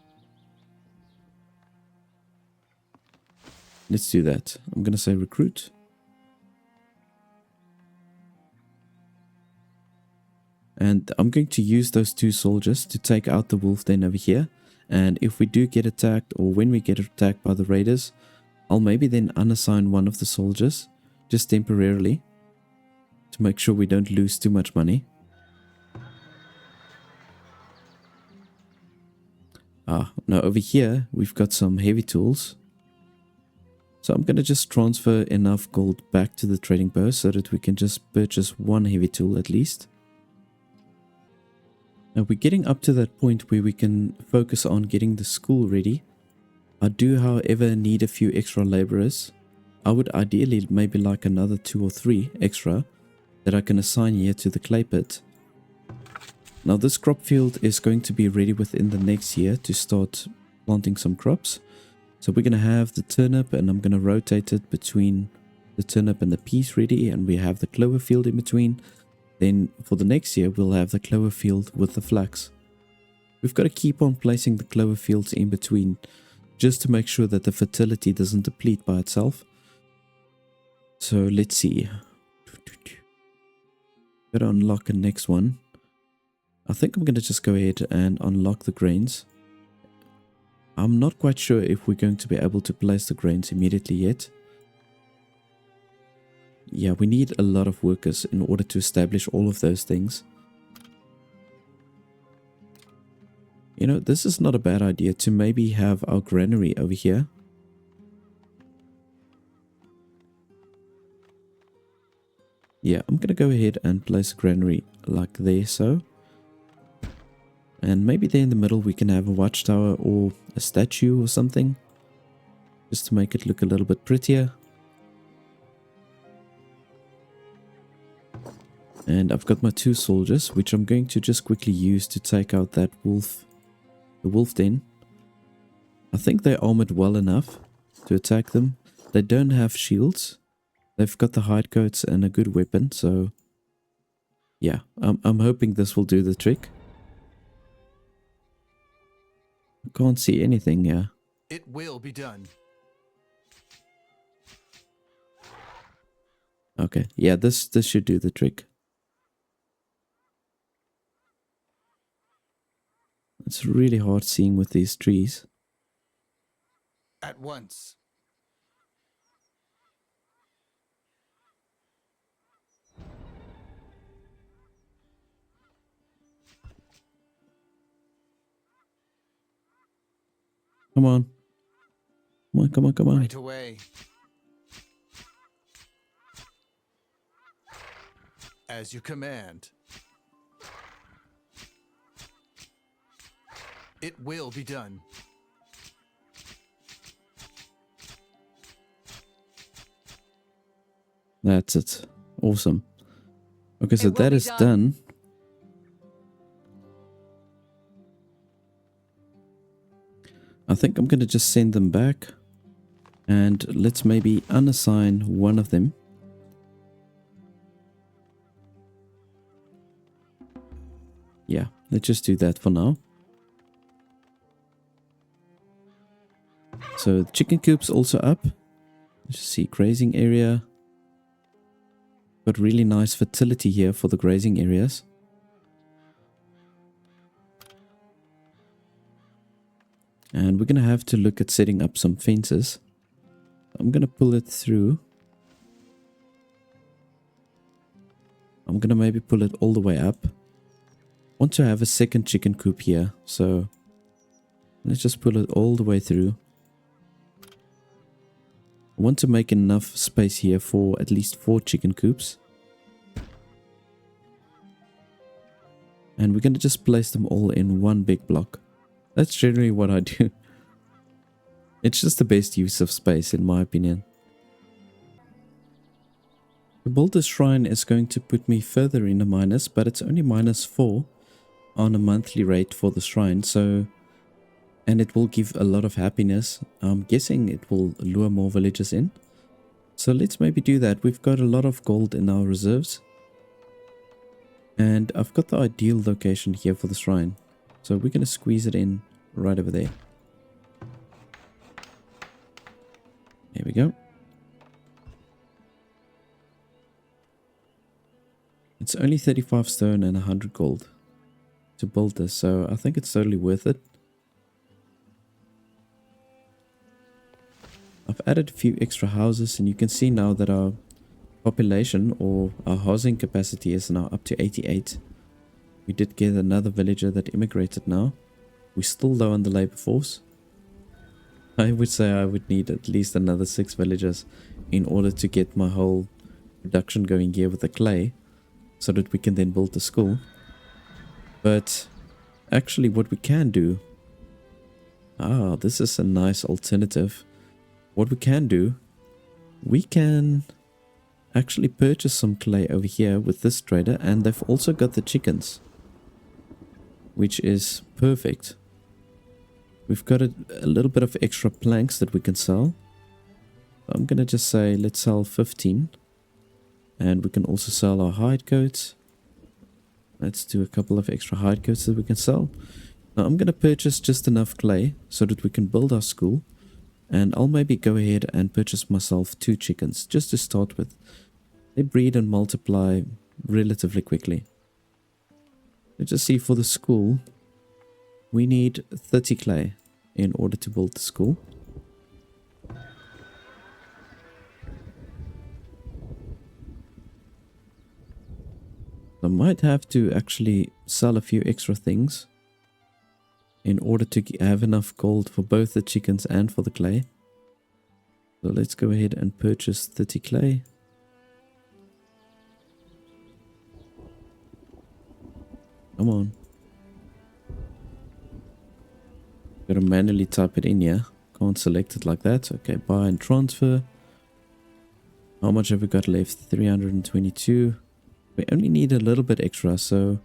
Let's do that. I'm going to say recruit. And I'm going to use those 2 soldiers to take out the wolf den over here. And if we do get attacked, or when we get attacked by the raiders, I'll maybe then unassign one of the soldiers, just temporarily, to make sure we don't lose too much money. Now over here, we've got some heavy tools. So I'm going to just transfer enough gold back to the trading post so that we can just purchase 1 heavy tool at least. Now we're getting up to that point where we can focus on getting the school ready. I do, however, need a few extra laborers. I would ideally maybe like another 2 or 3 extra that I can assign here to the clay pit. Now this crop field is going to be ready within the next year to start planting some crops. So we're going to have the turnip, and I'm going to rotate it between the turnip and the peas ready, and we have the clover field in between. Then for the next year we'll have the clover field with the flax. We've got to keep on placing the clover fields in between just to make sure that the fertility doesn't deplete by itself. So let's see. Got to unlock the next one. I think I'm going to just go ahead and unlock the grains. I'm not quite sure if we're going to be able to place the grains immediately yet. Yeah, we need a lot of workers in order to establish all of those things. You know, this is not a bad idea to maybe have our granary over here. Yeah, I'm going to go ahead and place a granary like there, so. And maybe there in the middle we can have a watchtower or a statue or something. Just to make it look a little bit prettier. And I've got my 2 soldiers, which I'm going to just quickly use to take out that wolf. The wolf den. I think they're armored well enough to attack them. They don't have shields. They've got the hide coats and a good weapon, so yeah, I'm hoping this will do the trick. I can't see anything here. It will be done. Okay, yeah, this should do the trick. It's really hard seeing with these trees. At once. Come on. Come on, come on, come on. Right away. As you command. It will be done. That's it. Awesome. Okay, so that is done. I think I'm going to just send them back. And let's maybe unassign one of them. Yeah, let's just do that for now. So the chicken coop's also up. Let's just see, grazing area. Got really nice fertility here for the grazing areas. And we're going to have to look at setting up some fences. I'm going to pull it through. I'm going to maybe pull it all the way up. Want to have a second chicken coop here, so let's just pull it all the way through. I want to make enough space here for at least 4 chicken coops. And we're going to just place them all in one big block. That's generally what I do. It's just the best use of space in my opinion. To build this shrine is going to put me further in a minus, but it's only -4 on a monthly rate for the shrine, so, and it will give a lot of happiness. I'm guessing it will lure more villagers in. So let's maybe do that. We've got a lot of gold in our reserves. And I've got the ideal location here for the shrine. So we're going to squeeze it in right over there. There we go. It's only 35 stone and 100 gold to build this, so I think it's totally worth it. I've added a few extra houses, and you can see now that our population or our housing capacity is now up to 88. We did get another villager that immigrated now. We're still low on the labor force. I would say I would need at least another 6 villagers in order to get my whole production going here with the clay, so that we can then build the school. But actually what we can do, this is a nice alternative. What we can do, we can actually purchase some clay over here with this trader, and they've also got the chickens, which is perfect. We've got a little bit of extra planks that we can sell. I'm gonna just say let's sell 15. And we can also sell our hide coats. Let's do a couple of extra hide coats that we can sell. Now I'm going to purchase just enough clay so that we can build our school. And I'll maybe go ahead and purchase myself 2 chickens just to start with. They breed and multiply relatively quickly. Let's just see, for the school, we need 30 clay in order to build the school. I might have to actually sell a few extra things in order to have enough gold for both the chickens and for the clay. So let's go ahead and purchase 30 clay. Come on. Gotta manually type it in here. Can't select it like that. Okay, buy and transfer. How much have we got left? 322. We only need a little bit extra, so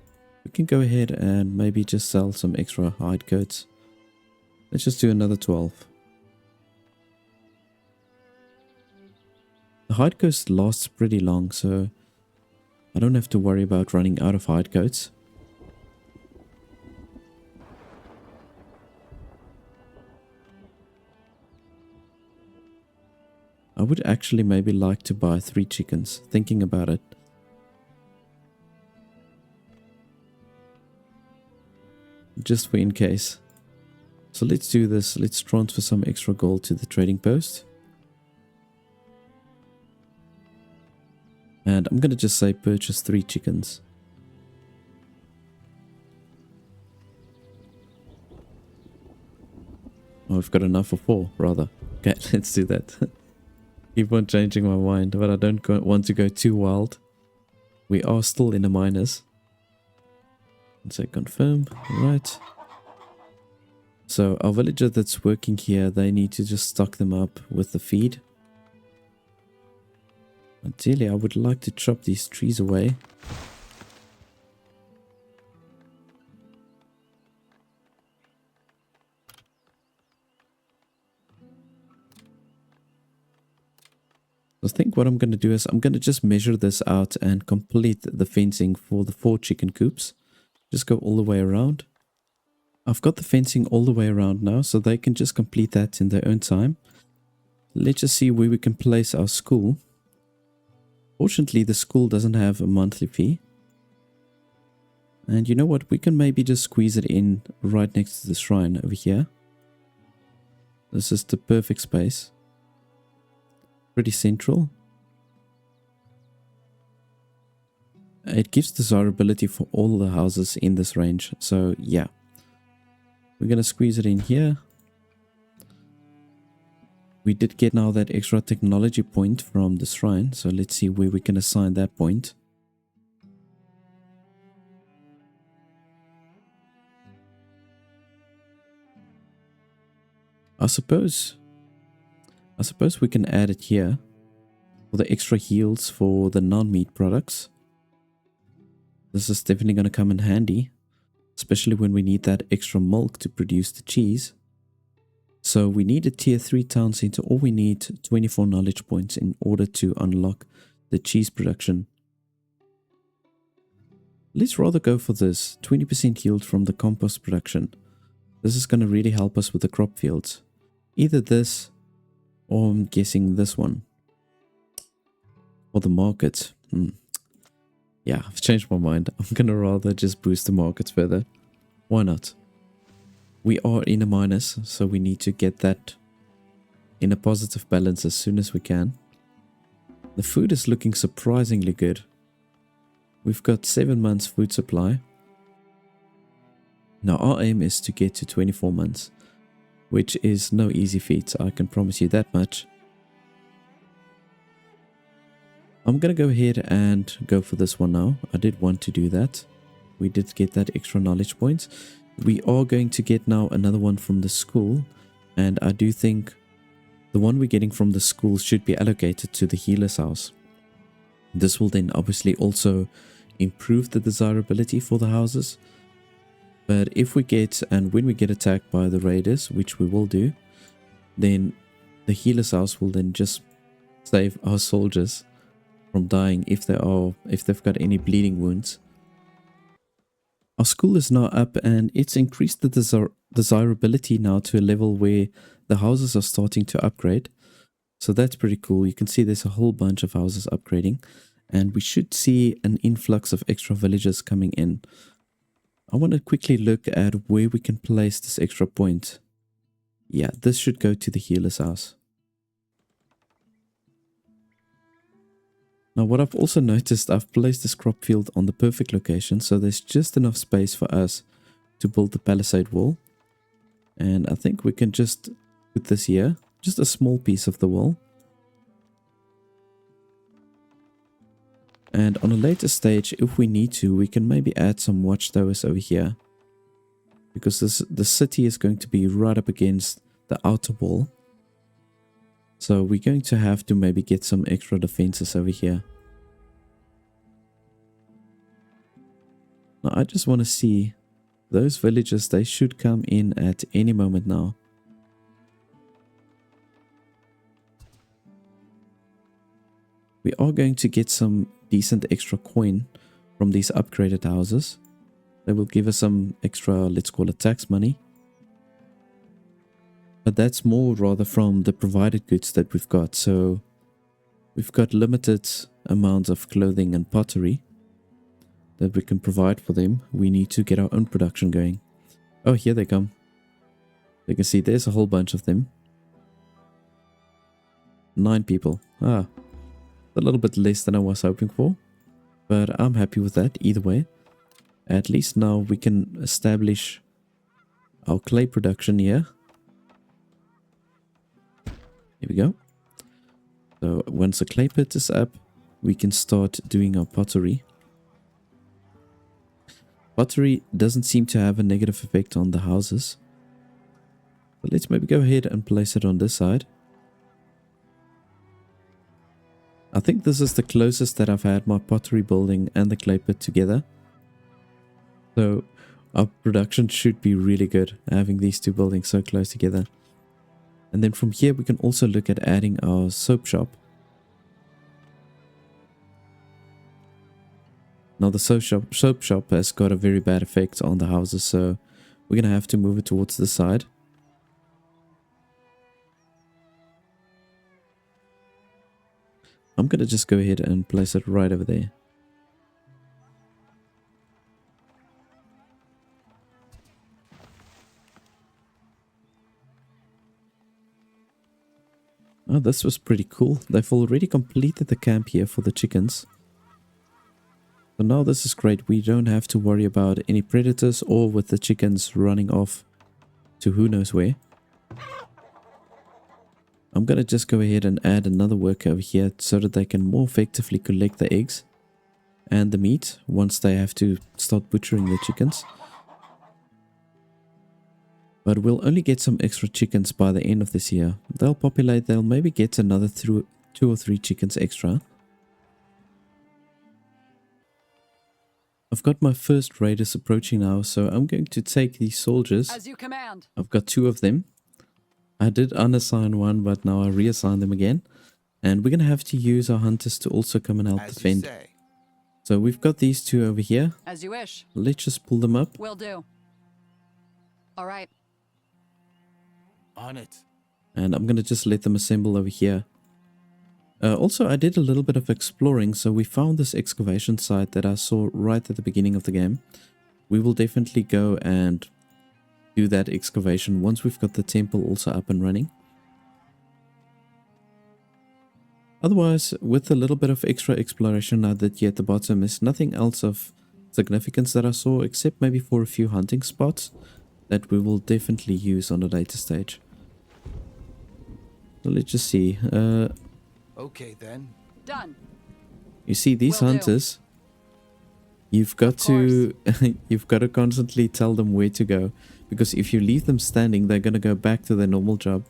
we can go ahead and maybe just sell some extra hide coats. Let's just do another 12. The hide coat lasts pretty long, so I don't have to worry about running out of hide coats. I would actually maybe like to buy 3 chickens, thinking about it. Just for in case. So let's do this. Let's transfer some extra gold to the trading post. And I'm going to just say purchase 3 chickens. Oh, I've got enough for 4, rather. Okay, let's do that. Keep on changing my mind, but I don't want to go too wild. We are still in a minus. Let's say confirm. Right. So our villager that's working here, they need to just stock them up with the feed. Ideally, I would like to chop these trees away. I think what I'm going to do is I'm going to just measure this out and complete the fencing for the 4 chicken coops. Just go all the way around. I've got the fencing all the way around now, so they can just complete that in their own time. Let's just see where we can place our school. Fortunately, the school doesn't have a monthly fee. And you know what? We can maybe just squeeze it in right next to the shrine over here. This is the perfect space. Pretty central. It gives desirability for all the houses in this range. So yeah. We're going to squeeze it in here. We did get now that extra technology point from the shrine. So let's see where we can assign that point. I suppose we can add it here for the extra yields for the non-meat products. This is definitely going to come in handy, especially when we need that extra milk to produce the cheese. So we need a tier 3 town center, or we need 24 knowledge points in order to unlock the cheese production. Let's rather go for this 20% yield from the compost production. This is going to really help us with the crop fields. Either this, or I'm guessing this one. Or the market. Yeah, I've changed my mind. I'm going to rather just boost the markets further. Why not? We are in a minus, so we need to get that in a positive balance as soon as we can. The food is looking surprisingly good. We've got 7 months food supply. Now our aim is to get to 24 months, which is no easy feat, I can promise you that much. I'm going to go ahead and go for this one now. I did want to do that. We did get that extra knowledge points. We are going to get now another one from the school, and I do think the one we're getting from the school should be allocated to the healer's house. This will then obviously also improve the desirability for the houses. But if we get, and when we get attacked by the raiders, which we will do, then the healer's house will then just save our soldiers from dying if they've got any bleeding wounds. Our school is now up, and it's increased the desirability now to a level where the houses are starting to upgrade. So that's pretty cool. You can see there's a whole bunch of houses upgrading, and we should see an influx of extra villagers coming in. I want to quickly look at where we can place this extra point. Yeah, this should go to the healer's house. Now what I've also noticed, I've placed this crop field on the perfect location, so there's just enough space for us to build the palisade wall. And I think we can just put this here, just a small piece of the wall. And on a later stage, if we need to, we can maybe add some watchtowers over here. Because the city is going to be right up against the outer wall. So we're going to have to maybe get some extra defenses over here. Now I just want to see those villagers. They should come in at any moment now. We are going to get some decent extra coin from these upgraded houses. They will give us some extra, let's call it tax money. But that's more rather from the provided goods that we've got. So we've got limited amounts of clothing and pottery that we can provide for them. We need to get our own production going. Oh, here they come. You can see there's a whole bunch of them. 9 people. A little bit less than I was hoping for. But I'm happy with that either way. At least now we can establish our clay production here. Here we go. So once the clay pit is up, we can start doing our pottery. Pottery doesn't seem to have a negative effect on the houses. But let's maybe go ahead and place it on this side. I think this is the closest that I've had my pottery building and the clay pit together. So our production should be really good, having these two buildings so close together. And then from here we can also look at adding our soap shop. Now the soap shop has got a very bad effect on the houses, so we're going to have to move it towards the side. I'm going to just go ahead and place it right over there. Oh, this was pretty cool. They've already completed the camp here for the chickens. So now this is great. We don't have to worry about any predators or with the chickens running off to who knows where. I'm going to just go ahead and add another worker over here so that they can more effectively collect the eggs and the meat once they have to start butchering the chickens. But we'll only get some extra chickens by the end of this year. They'll populate, they'll maybe get another 2 or 3 chickens extra. I've got my first raiders approaching now, so I'm going to take these soldiers. As you command. I've got 2 of them. I did unassign one, but now I reassign them again. And we're going to have to use our hunters to also come and help As you defend. say. So we've got these 2 over here. As you wish. Let's just pull them up. Will do. All right. On it. And I'm going to just let them assemble over here. Also, I did a little bit of exploring, so we found this excavation site that I saw right at the beginning of the game. We will definitely go and do that excavation once we've got the temple also up and running. Otherwise, with a little bit of extra exploration now that you're at the bottom, there's nothing else of significance that I saw, except maybe for a few hunting spots that we will definitely use on a later stage. So let's just see. Okay then. Done. You see, these Will do. hunters, you've got to you've got to constantly tell them where to go, because if you leave them standing, they're going to go back to their normal job.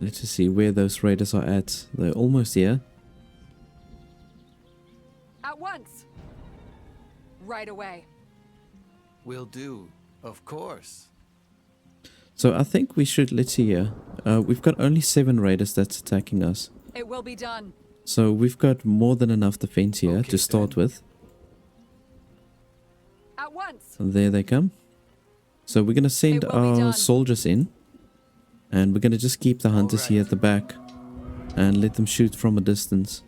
Let's just see where those raiders are at. They're almost here. At once. Right away. Will do. Of course. So I think we should, let's see here. We've got only 7 raiders that's attacking us. It will be done. So we've got more than enough defense here Okay, to start then. with. At once. There they come. So we're going to send It will be our done. soldiers in. And we're going to just keep the hunters here at the back. And let them shoot from a distance.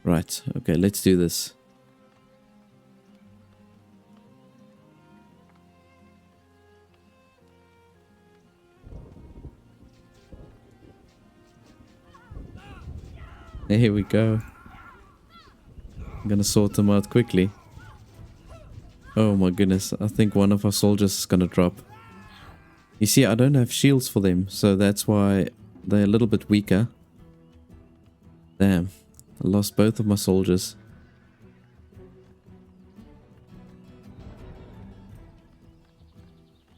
Right, okay, let's do this. Here we go. I'm gonna sort them out quickly. Oh my goodness, I think one of our soldiers is gonna drop. You see, I don't have shields for them, so that's why they're a little bit weaker. Damn. I lost both of my soldiers.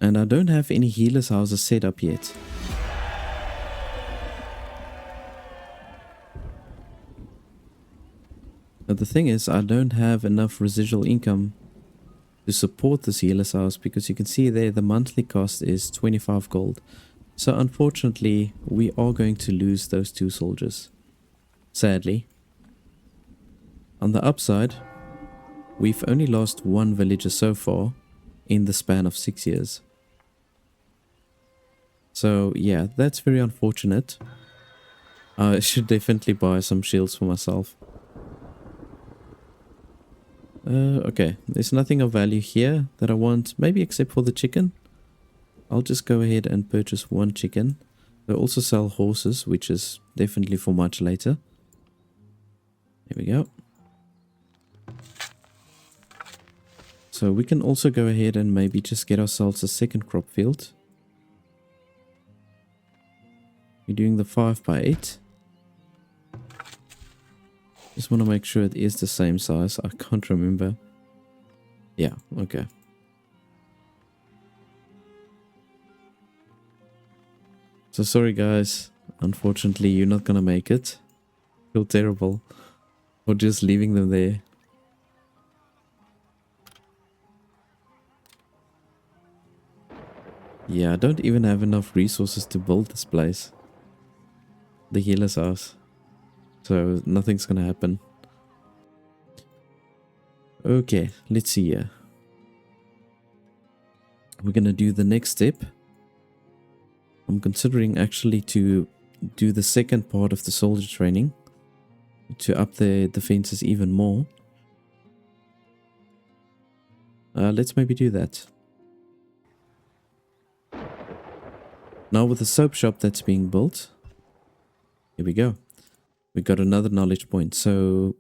And I don't have any healers' houses set up yet. But the thing is, I don't have enough residual income to support this healer's house, because you can see there the monthly cost is 25 gold. So unfortunately, we are going to lose those 2 soldiers. Sadly. On the upside, we've only lost 1 villager so far in the span of 6 years. So yeah, that's very unfortunate. I should definitely buy some shields for myself. Okay, there's nothing of value here that I want, maybe except for the chicken. I'll just go ahead and purchase 1 chicken. They also sell horses, which is definitely for much later. Here we go. So we can also go ahead and maybe just get ourselves a second crop field. We're doing the 5x8. Just want to make sure it is the same size. I can't remember. Yeah, okay. So sorry guys, unfortunately you're not gonna make it. Feel terrible for just leaving them there. Yeah, I don't even have enough resources to build this place. The healer's house. So nothing's gonna happen. Okay, let's see here. We're gonna do the next step. I'm considering actually to do the second part of the soldier training to up the defenses even more. Let's maybe do that. Now with the soap shop that's being built, here we go. We got another knowledge point, so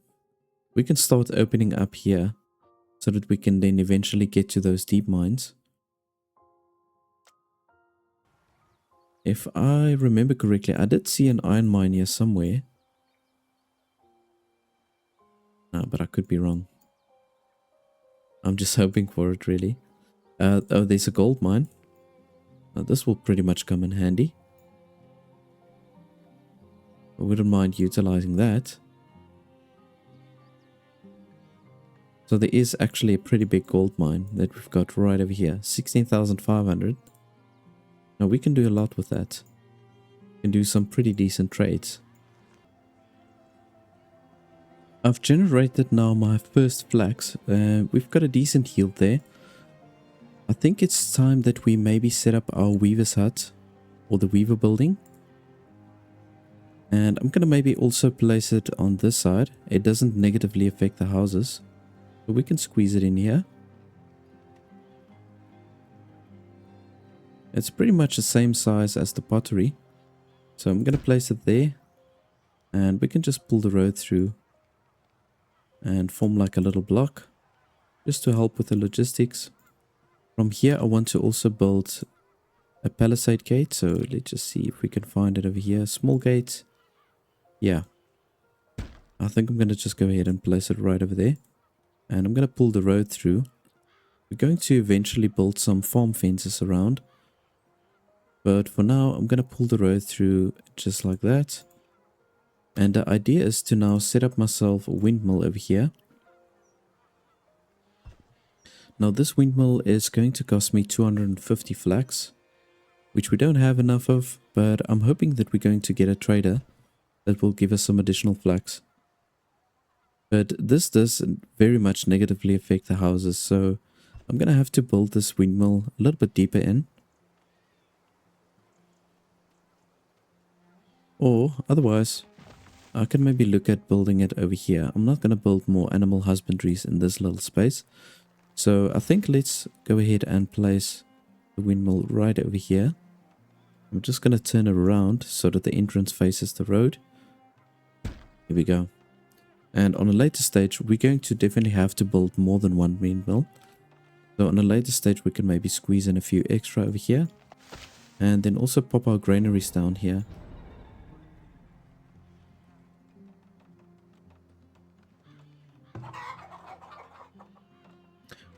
we can start opening up here so that we can then eventually get to those deep mines. If I remember correctly, I did see an iron mine here somewhere. No, but I could be wrong. I'm just hoping for it, really. Oh, there's a gold mine. This will pretty much come in handy. I wouldn't mind utilizing that. So there is actually a pretty big gold mine that we've got right over here. 16,500. Now we can do a lot with that. We can do some pretty decent trades. I've generated now my first flax. We've got a decent yield there. I think it's time that we maybe set up our weaver's hut or the weaver building. And I'm going to maybe also place it on this side. It doesn't negatively affect the houses. So we can squeeze it in here. It's pretty much the same size as the pottery. So I'm going to place it there. And we can just pull the road through and form like a little block just to help with the logistics. From here I want to also build a palisade gate, so let's just see if we can find it over here. Small gate. Yeah, I think I'm going to just go ahead and place it right over there, and I'm going to pull the road through. We're going to eventually build some farm fences around, but for now I'm going to pull the road through just like that. And the idea is to now set up myself a windmill over here. Now this windmill is going to cost me 250 flax, which we don't have enough of, but I'm hoping that we're going to get a trader that will give us some additional flax. But this does very much negatively affect the houses, so I'm going to have to build this windmill a little bit deeper in. Or otherwise, I can maybe look at building it over here. I'm not going to build more animal husbandries in this little space. So I think let's go ahead and place the windmill right over here. I'm just going to turn it around so that the entrance faces the road. Here we go. And on a later stage, we're going to definitely have to build more than one windmill. So on a later stage, we can maybe squeeze in a few extra over here. And then also pop our granaries down here.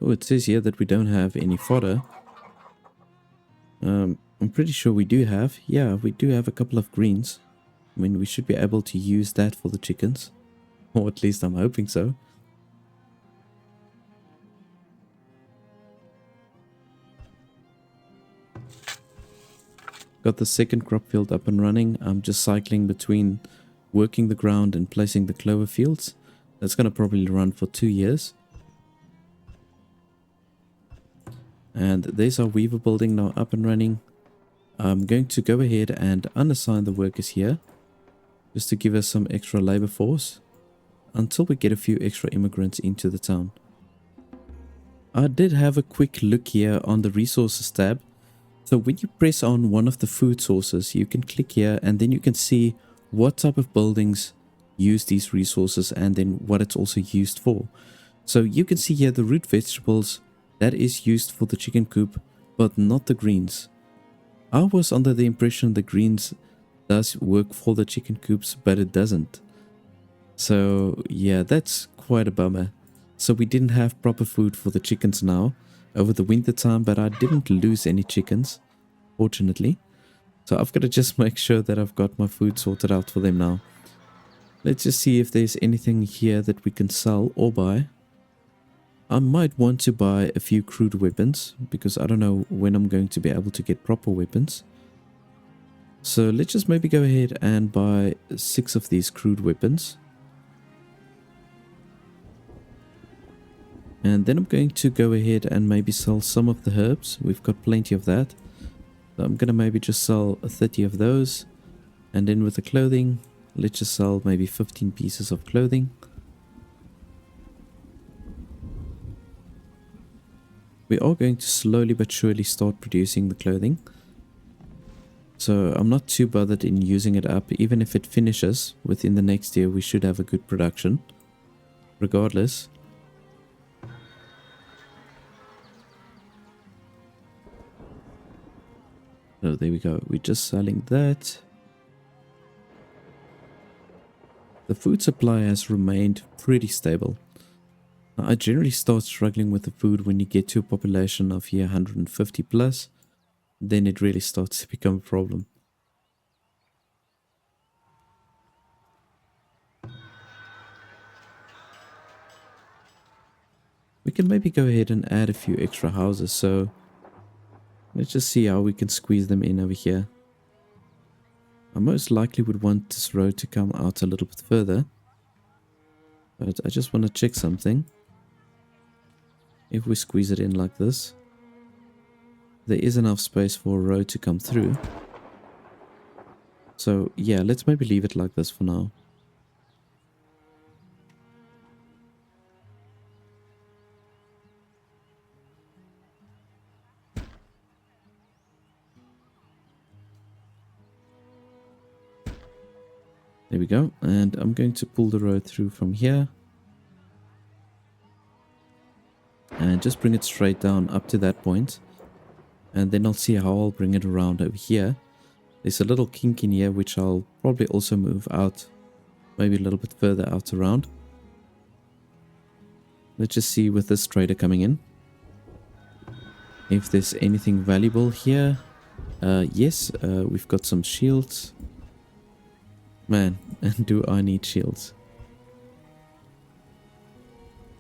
Oh, it says here that we don't have any fodder. I'm pretty sure we do have. Yeah, we do have a couple of greens. I mean, we should be able to use that for the chickens. Or at least I'm hoping so. Got the second crop field up and running. I'm just cycling between working the ground and placing the clover fields. That's going to probably run for 2 years. And there's our weaver building now up and running. I'm going to go ahead and unassign the workers here, just to give us some extra labor force, until we get a few extra immigrants into the town. I did have a quick look here on the resources tab. So when you press on one of the food sources, you can click here and then you can see what type of buildings use these resources and then what it's also used for. So you can see here the root vegetables, that is used for the chicken coop, but not the greens. I was under the impression the greens does work for the chicken coops, but it doesn't. So yeah, that's quite a bummer. So we didn't have proper food for the chickens now over the winter time, but I didn't lose any chickens, fortunately. So I've got to just make sure that I've got my food sorted out for them now. Let's just see if there's anything here that we can sell or buy. I might want to buy a few crude weapons, because I don't know when I'm going to be able to get proper weapons. So let's just maybe go ahead and buy 6 of these crude weapons. And then I'm going to go ahead and maybe sell some of the herbs. We've got plenty of that. So I'm going to maybe just sell 30 of those. And then with the clothing, let's just sell maybe 15 pieces of clothing. We are going to slowly but surely start producing the clothing. So I'm not too bothered in using it up. Even if it finishes within the next year, we should have a good production. Regardless. Oh, there we go. We're just selling that. The food supply has remained pretty stable. I generally start struggling with the food when you get to a population of here 150 plus. Then it really starts to become a problem. We can maybe go ahead and add a few extra houses, so let's just see how we can squeeze them in over here. I most likely would want this road to come out a little bit further, but I just want to check something. If we squeeze it in like this, there is enough space for a road to come through. So yeah, let's maybe leave it like this for now. There we go, and I'm going to pull the road through from here. And just bring it straight down up to that point. And then I'll see how I'll bring it around over here. There's a little kink in here which I'll probably also move out. Maybe a little bit further out around. Let's just see with this trader coming in if there's anything valuable here. Yes, we've got some shields. Man, and do I need shields.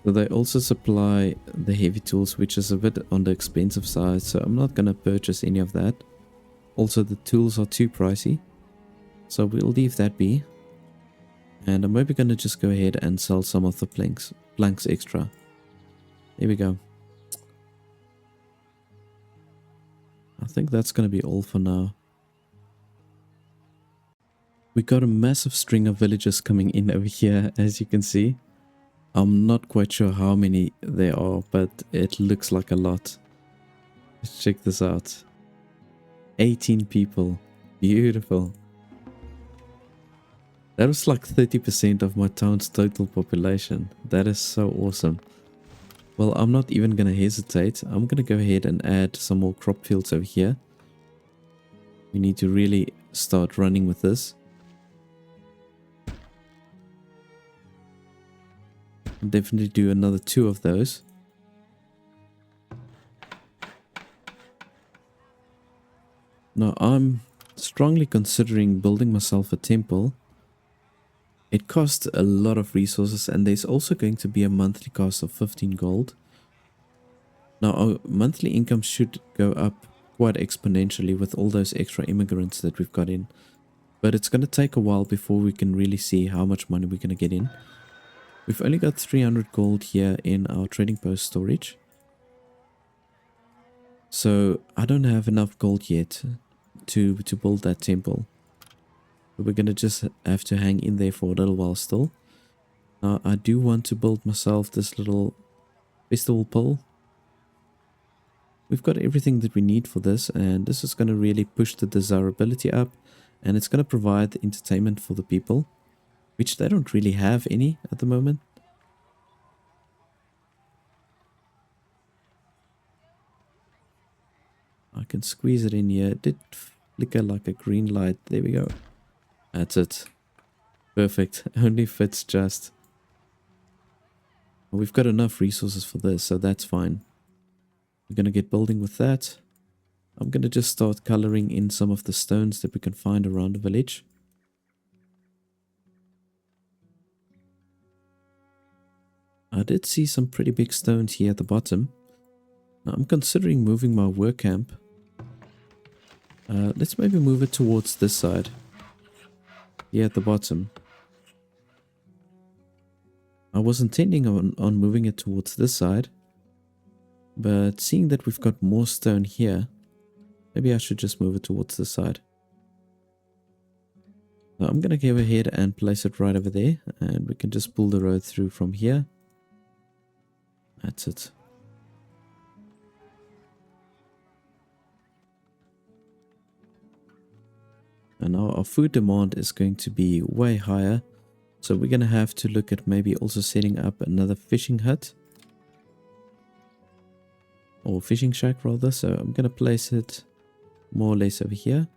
So they also supply the heavy tools, which is a bit on the expensive side, so I'm not going to purchase any of that. Also, the tools are too pricey, so we'll leave that be. And I'm maybe going to just go ahead and sell some of the planks extra. Here we go. I think that's going to be all for now. We got a massive string of villagers coming in over here, as you can see. I'm not quite sure how many there are, but it looks like a lot. Let's check this out. 18 people. Beautiful. That was like 30% of my town's total population. That is so awesome. Well, I'm not even going to hesitate. I'm going to go ahead and add some more crop fields over here. We need to really start running with this. Definitely do another 2 of those. Now I'm strongly considering building myself a temple. It costs a lot of resources, and there's also going to be a monthly cost of 15 gold. Now our monthly income should go up quite exponentially with all those extra immigrants that we've got in. But it's going to take a while before we can really see how much money we're going to get in. We've only got 300 gold here in our trading post storage. So I don't have enough gold yet to build that temple. But we're going to just have to hang in there for a little while still. Now I do want to build myself this little festival pole. We've got everything that we need for this, and this is going to really push the desirability up, and it's going to provide entertainment for the people, which they don't really have any at the moment. I can squeeze it in here. It did flicker like a green light. There we go. That's it. Perfect. Only fits just. We've got enough resources for this, so that's fine. We're going to get building with that. I'm going to just start coloring in some of the stones that we can find around the village. I did see some pretty big stones here at the bottom. Now I'm considering moving my work camp. Let's maybe move it towards this side. Here at the bottom. I was intending on moving it towards this side. But seeing that we've got more stone here, maybe I should just move it towards this side. Now I'm going to go ahead and place it right over there. And we can just pull the road through from here. That's it. And now our food demand is going to be way higher. So we're going to have to look at maybe also setting up another fishing hut. Or fishing shack rather. So I'm going to place it more or less over here.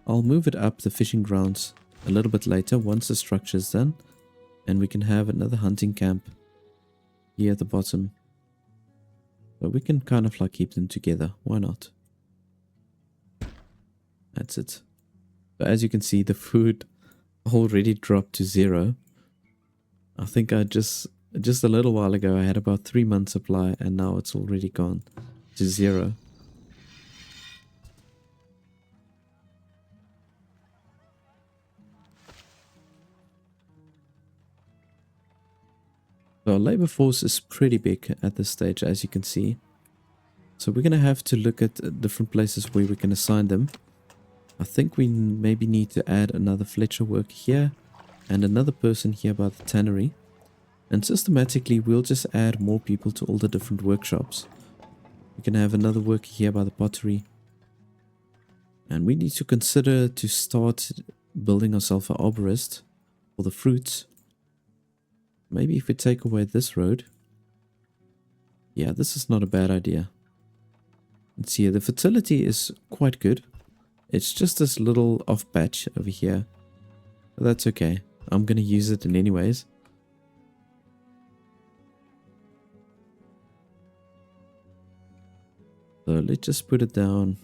I'll move it up the fishing grounds a little bit later once the structure is done. And we can have another hunting camp here at the bottom. So we can kind of like keep them together. Why not? That's it. So as you can see, the food already dropped to 0. I think I just a little while ago I had about 3 months supply, and now it's already gone to 0. So our labor force is pretty big at this stage, as you can see. So we're going to have to look at different places where we can assign them. I think we maybe need to add another Fletcher worker here and another person here by the tannery. And systematically we'll just add more people to all the different workshops. We can have another worker here by the pottery. And we need to consider to start building ourselves an arborist for the fruits. Maybe if we take away this road. Yeah, this is not a bad idea. Let's see here, the fertility is quite good. It's just this little off patch over here. But that's okay. I'm going to use it in anyways. So let's just put it down.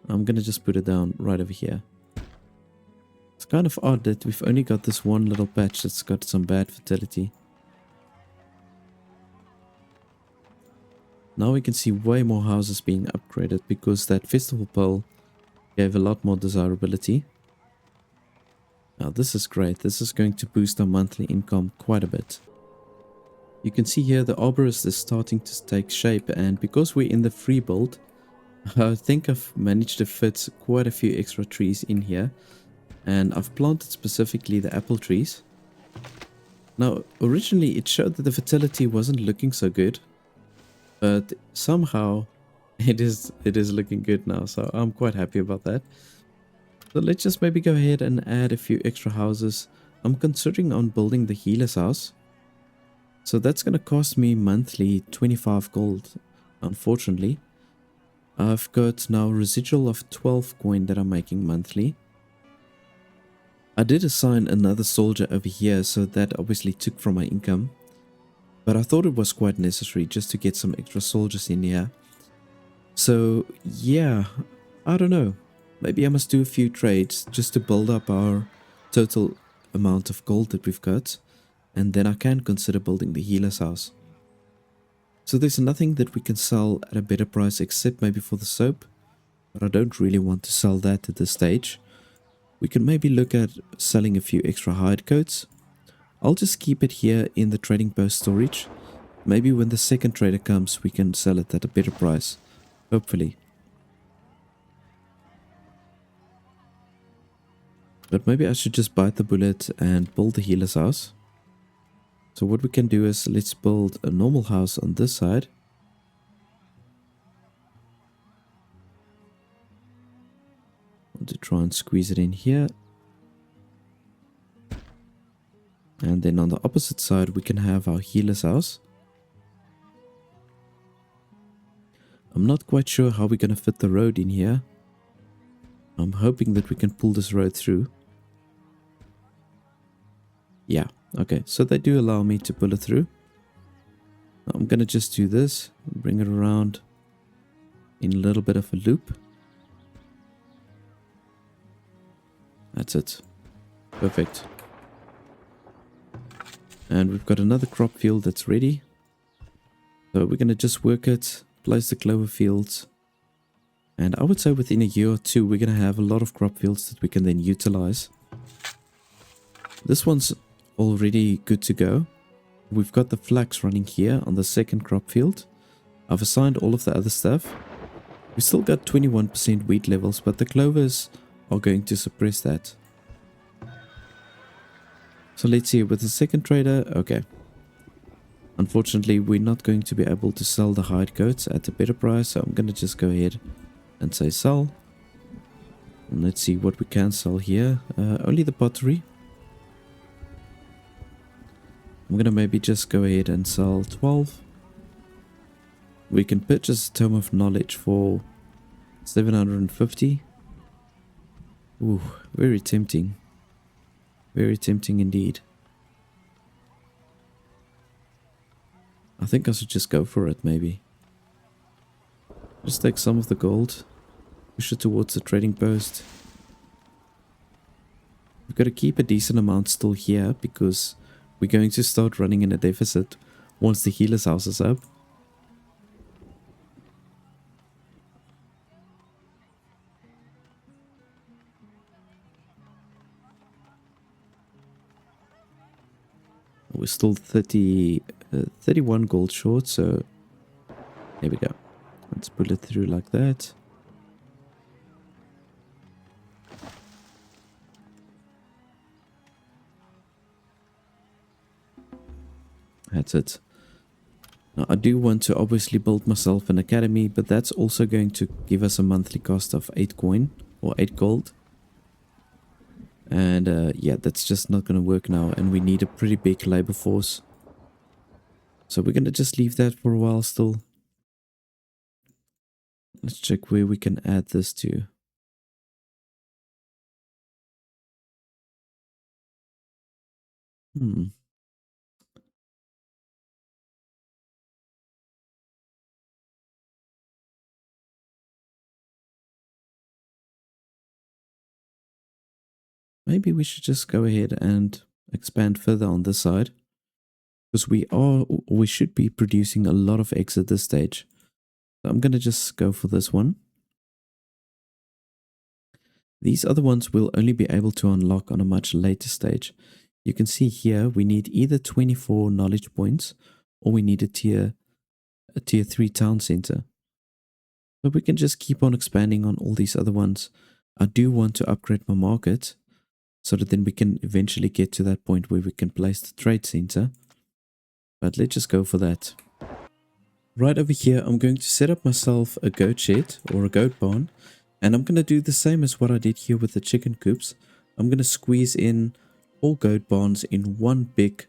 I'm going to just put it down right over here. It's kind of odd that we've only got this one little patch that's got some bad fertility. Now we can see way more houses being upgraded because that festival pole gave a lot more desirability. Now this is great. This is going to boost our monthly income quite a bit. You can see here the arborist is starting to take shape, and because we're in the free build, I think I've managed to fit quite a few extra trees in here. And I've planted specifically the apple trees. Now originally it showed that the fertility wasn't looking so good. But somehow it is looking good now, so I'm quite happy about that. So let's just maybe go ahead and add a few extra houses. I'm considering on building the healer's house. So that's going to cost me monthly 25 gold, unfortunately. I've got now a residual of 12 coin that I'm making monthly. I did assign another soldier over here, so that obviously took from my income. But I thought it was quite necessary just to get some extra soldiers in here. So yeah, I don't know. Maybe I must do a few trades just to build up our total amount of gold that we've got. And then I can consider building the healer's house. So there's nothing that we can sell at a better price except maybe for the soap. But I don't really want to sell that at this stage. We can maybe look at selling a few extra hide coats. I'll just keep it here in the trading post storage. Maybe when the second trader comes, we can sell it at a better price. Hopefully. But maybe I should just bite the bullet and build the healer's house. So what we can do is let's build a normal house on this side. Want to try and squeeze it in here. And then on the opposite side we can have our healer's house. I'm not quite sure how we're going to fit the road in here. I'm hoping that we can pull this road through. Yeah, okay, so they do allow me to pull it through. I'm going to just do this, bring it around in a little bit of a loop. That's it. Perfect. And we've got another crop field that's ready. So we're going to just work it, place the clover fields. And I would say within a year or two, we're going to have a lot of crop fields that we can then utilize. This one's already good to go. We've got the flax running here on the second crop field. I've assigned all of the other stuff. We still got 21% wheat levels, but the clovers are going to suppress that. So let's see, with the second trader, okay. Unfortunately, we're not going to be able to sell the hide coats at a better price, so I'm going to just go ahead and say sell. And let's see what we can sell here. Only the pottery. I'm going to maybe just go ahead and sell 12. We can purchase a Tome of Knowledge for 750. Ooh, very tempting. Very tempting indeed. I think I should just go for it, maybe. Just take some of the gold, push it towards the trading post. We've got to keep a decent amount still here because we're going to start running in a deficit once the healer's house is up. We're still 31 gold short, so there we go. Let's pull it through like that. That's it. Now, I do want to obviously build myself an academy, but that's also going to give us a monthly cost of 8 coin or 8 gold. And yeah, that's just not going to work now, and we need a pretty big labor force. So we're going to just leave that for a while still. Let's check where we can add this to. Maybe we should just go ahead and expand further on this side. Because we should be producing a lot of eggs at this stage. So I'm going to just go for this one. These other ones we'll only be able to unlock on a much later stage. You can see here we need either 24 knowledge points or we need a tier 3 town center. But we can just keep on expanding on all these other ones. I do want to upgrade my market so that then we can eventually get to that point where we can place the trade center. But let's just go for that. Right over here, I'm going to set up myself a goat shed or a goat barn. And I'm going to do the same as what I did here with the chicken coops. I'm going to squeeze in 4 goat barns in one big,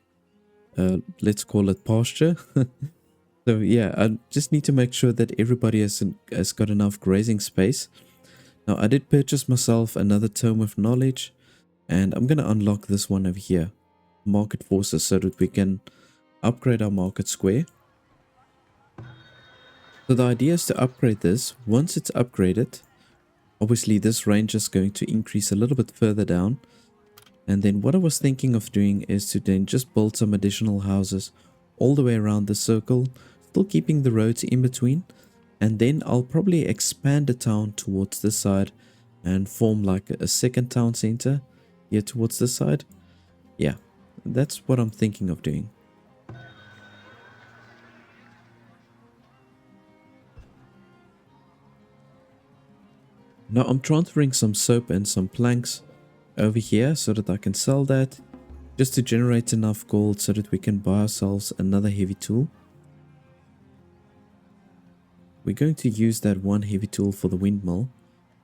let's call it pasture. So yeah, I just need to make sure that everybody has got enough grazing space. Now I did purchase myself another tome of knowledge. And I'm going to unlock this one over here. Market forces, so that we can upgrade our market square. So the idea is to upgrade this. Once it's upgraded, obviously this range is going to increase a little bit further down. And then what I was thinking of doing is to then just build some additional houses all the way around the circle, still keeping the roads in between. And then I'll probably expand the town towards this side and form like a second town center here towards this side. Yeah, that's what I'm thinking of doing. Now I'm transferring some soap and some planks over here so that I can sell that, just to generate enough gold so that we can buy ourselves another heavy tool. We're going to use that one heavy tool for the windmill.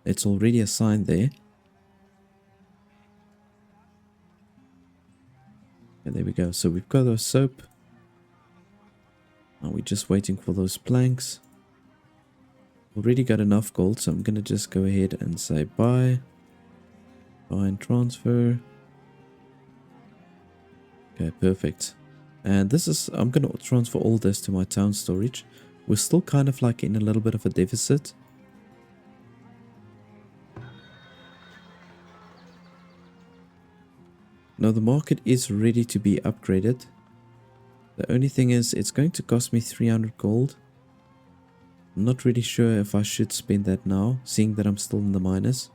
It's already assigned there. And there we go. So we've got our soap. Now we're just waiting for those planks. Already got enough gold, so I'm going to just go ahead and say buy. Buy and transfer. Okay, perfect. And this is, I'm going to transfer all this to my town storage. We're still kind of like in a little bit of a deficit. Now the market is ready to be upgraded. The only thing is it's going to cost me 300 gold. I'm not really sure if I should spend that now, seeing that I'm still in the minus.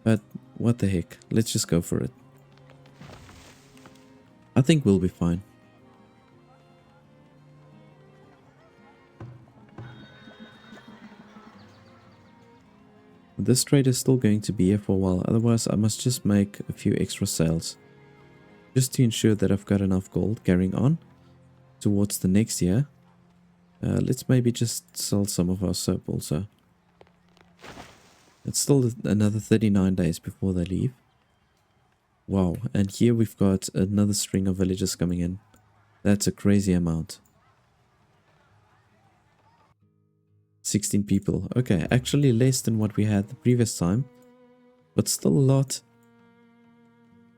But what the heck, let's just go for it. I think we'll be fine. This trade is still going to be here for a while, otherwise I must just make a few extra sales. Just to ensure that I've got enough gold carrying on towards the next year. Let's maybe just sell some of our soap also. It's still another 39 days before they leave. Wow, and here we've got another string of villagers coming in. That's a crazy amount. 16 people. Okay, actually less than what we had the previous time, but still a lot.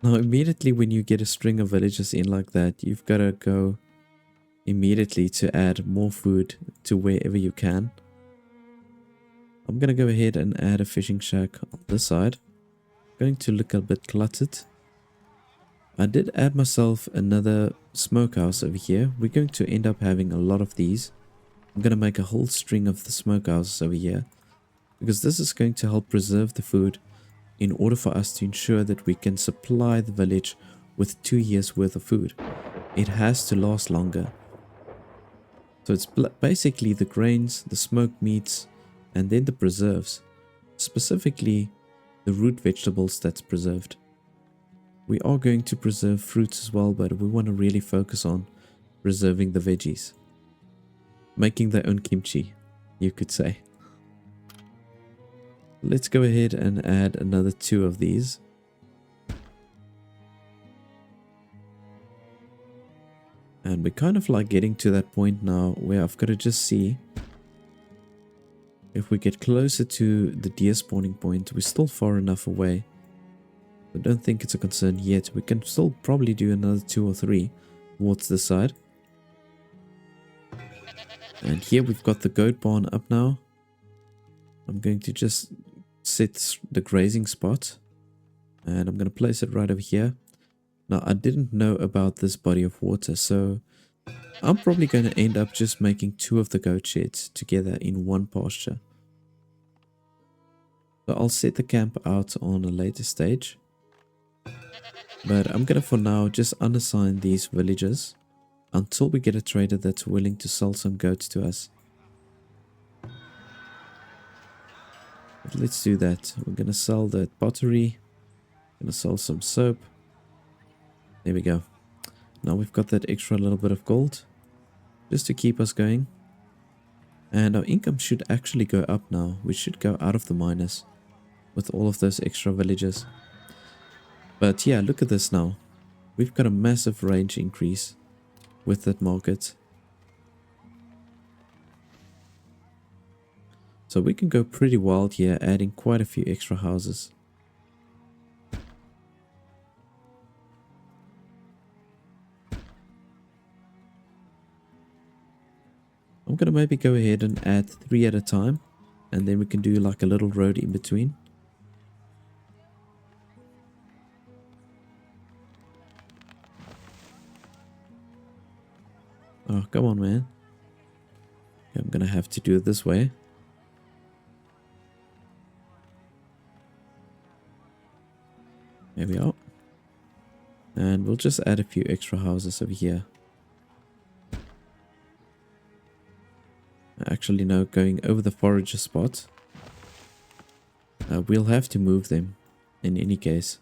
Now immediately when you get a string of villagers in like that, you've got to go immediately to add more food to wherever you can. I'm going to go ahead and add a fishing shack on this side. Going to look a bit cluttered. I did add myself another smokehouse over here. We're going to end up having a lot of these. I'm going to make a whole string of the smokehouses over here, because this is going to help preserve the food in order for us to ensure that we can supply the village with 2 years worth of food. It has to last longer. So it's basically the grains, the smoked meats, and then the preserves. Specifically the root vegetables that's preserved. We are going to preserve fruits as well, but we want to really focus on preserving the veggies. Making their own kimchi, you could say. Let's go ahead and add another 2 of these. And we're kind of like getting to that point now where I've got to just see if we get closer to the deer spawning point. We're still far enough away. I don't think it's a concern yet. We can still probably do another 2 or 3 towards this side. And here we've got the goat barn up now. I'm going to just set the grazing spot. And I'm going to place it right over here. Now, I didn't know about this body of water, so I'm probably going to end up just making 2 of the goat sheds together in one pasture. So I'll set the camp out on a later stage. But I'm going to for now just unassign these villagers until we get a trader that's willing to sell some goats to us. But let's do that. We're going to sell that pottery. Going to sell some soap. There we go. Now we've got that extra little bit of gold just to keep us going. And our income should actually go up now. We should go out of the minus with all of those extra villagers. But yeah, look at this now. We've got a massive range increase with that market. So we can go pretty wild here, adding quite a few extra houses. I'm going to maybe go ahead and add 3 at a time, and then we can do like a little road in between. Oh, come on, man. I'm going to have to do it this way. There we are. And we'll just add a few extra houses over here. Actually, no, going over the forager spot. We'll have to move them in any case.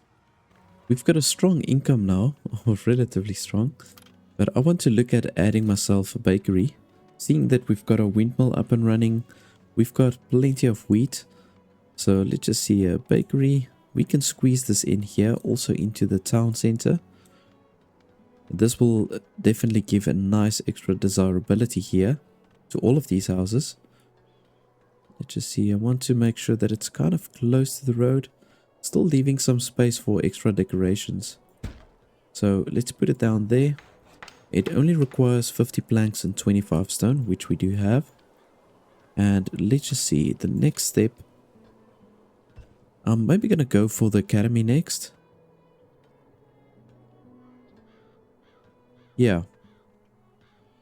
We've got a strong income now, or relatively strong. But I want to look at adding myself a bakery. Seeing that we've got a windmill up and running. We've got plenty of wheat. So let's just see a bakery. We can squeeze this in here, also into the town center. This will definitely give a nice extra desirability here to all of these houses. Let's just see. I want to make sure that it's kind of close to the road, still leaving some space for extra decorations. So let's put it down there. It only requires 50 planks and 25 stone, which we do have. And let's just see the next step. I'm maybe going to go for the academy next. Yeah.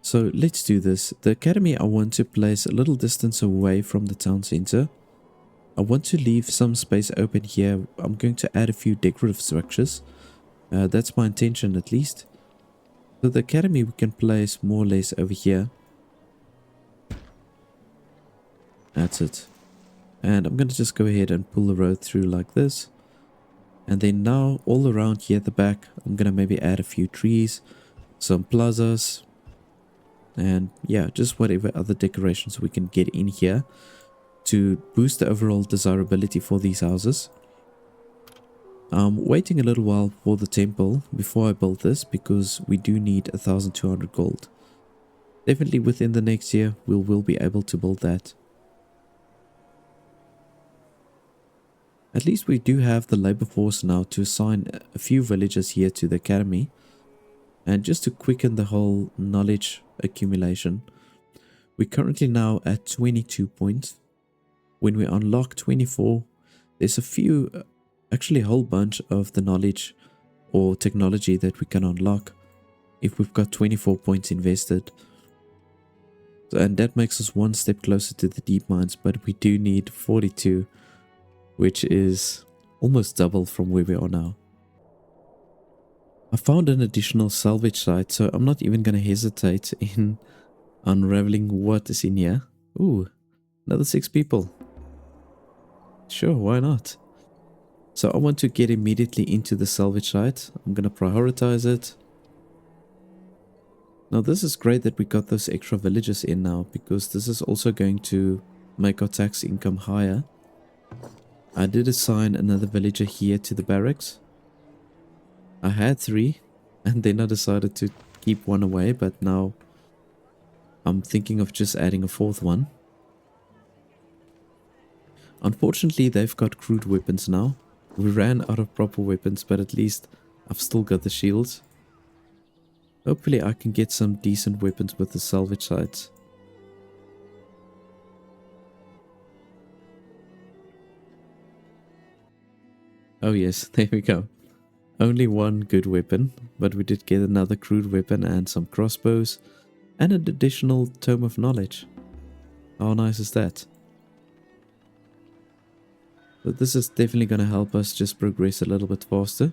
So let's do this. The academy I want to place a little distance away from the town center. I want to leave some space open here. I'm going to add a few decorative structures. That's my intention at least. So the academy we can place more or less over here. That's it. And I'm going to just go ahead and pull the road through like this. And then now all around here at the back, I'm going to maybe add a few trees, some plazas. And yeah, just whatever other decorations we can get in here to boost the overall desirability for these houses. I'm waiting a little while for the temple before I build this because we do need 1,200 gold. Definitely within the next year we will be able to build that. At least we do have the labor force now to assign a few villagers here to the academy. And just to quicken the whole knowledge accumulation. We're currently now at 22 points. When we unlock 24, there's a few, actually a whole bunch of the knowledge or technology that we can unlock if we've got 24 points invested. And that makes us one step closer to the deep mines, but we do need 42, which is almost double from where we are now. I found an additional salvage site, so I'm not even going to hesitate in unraveling what is in here. Ooh, another 6 people. Sure, why not? So I want to get immediately into the salvage site. I'm going to prioritize it. Now this is great that we got those extra villages in now, because this is also going to make our tax income higher. I did assign another villager here to the barracks. I had 3 and then I decided to keep one away, but now I'm thinking of just adding a 4th one. Unfortunately, they've got crude weapons now. We ran out of proper weapons, but at least I've still got the shields. Hopefully I can get some decent weapons with the salvage sites. Oh yes, there we go. Only one good weapon, but we did get another crude weapon and some crossbows and an additional tome of knowledge. How nice is that? But this is definitely going to help us just progress a little bit faster.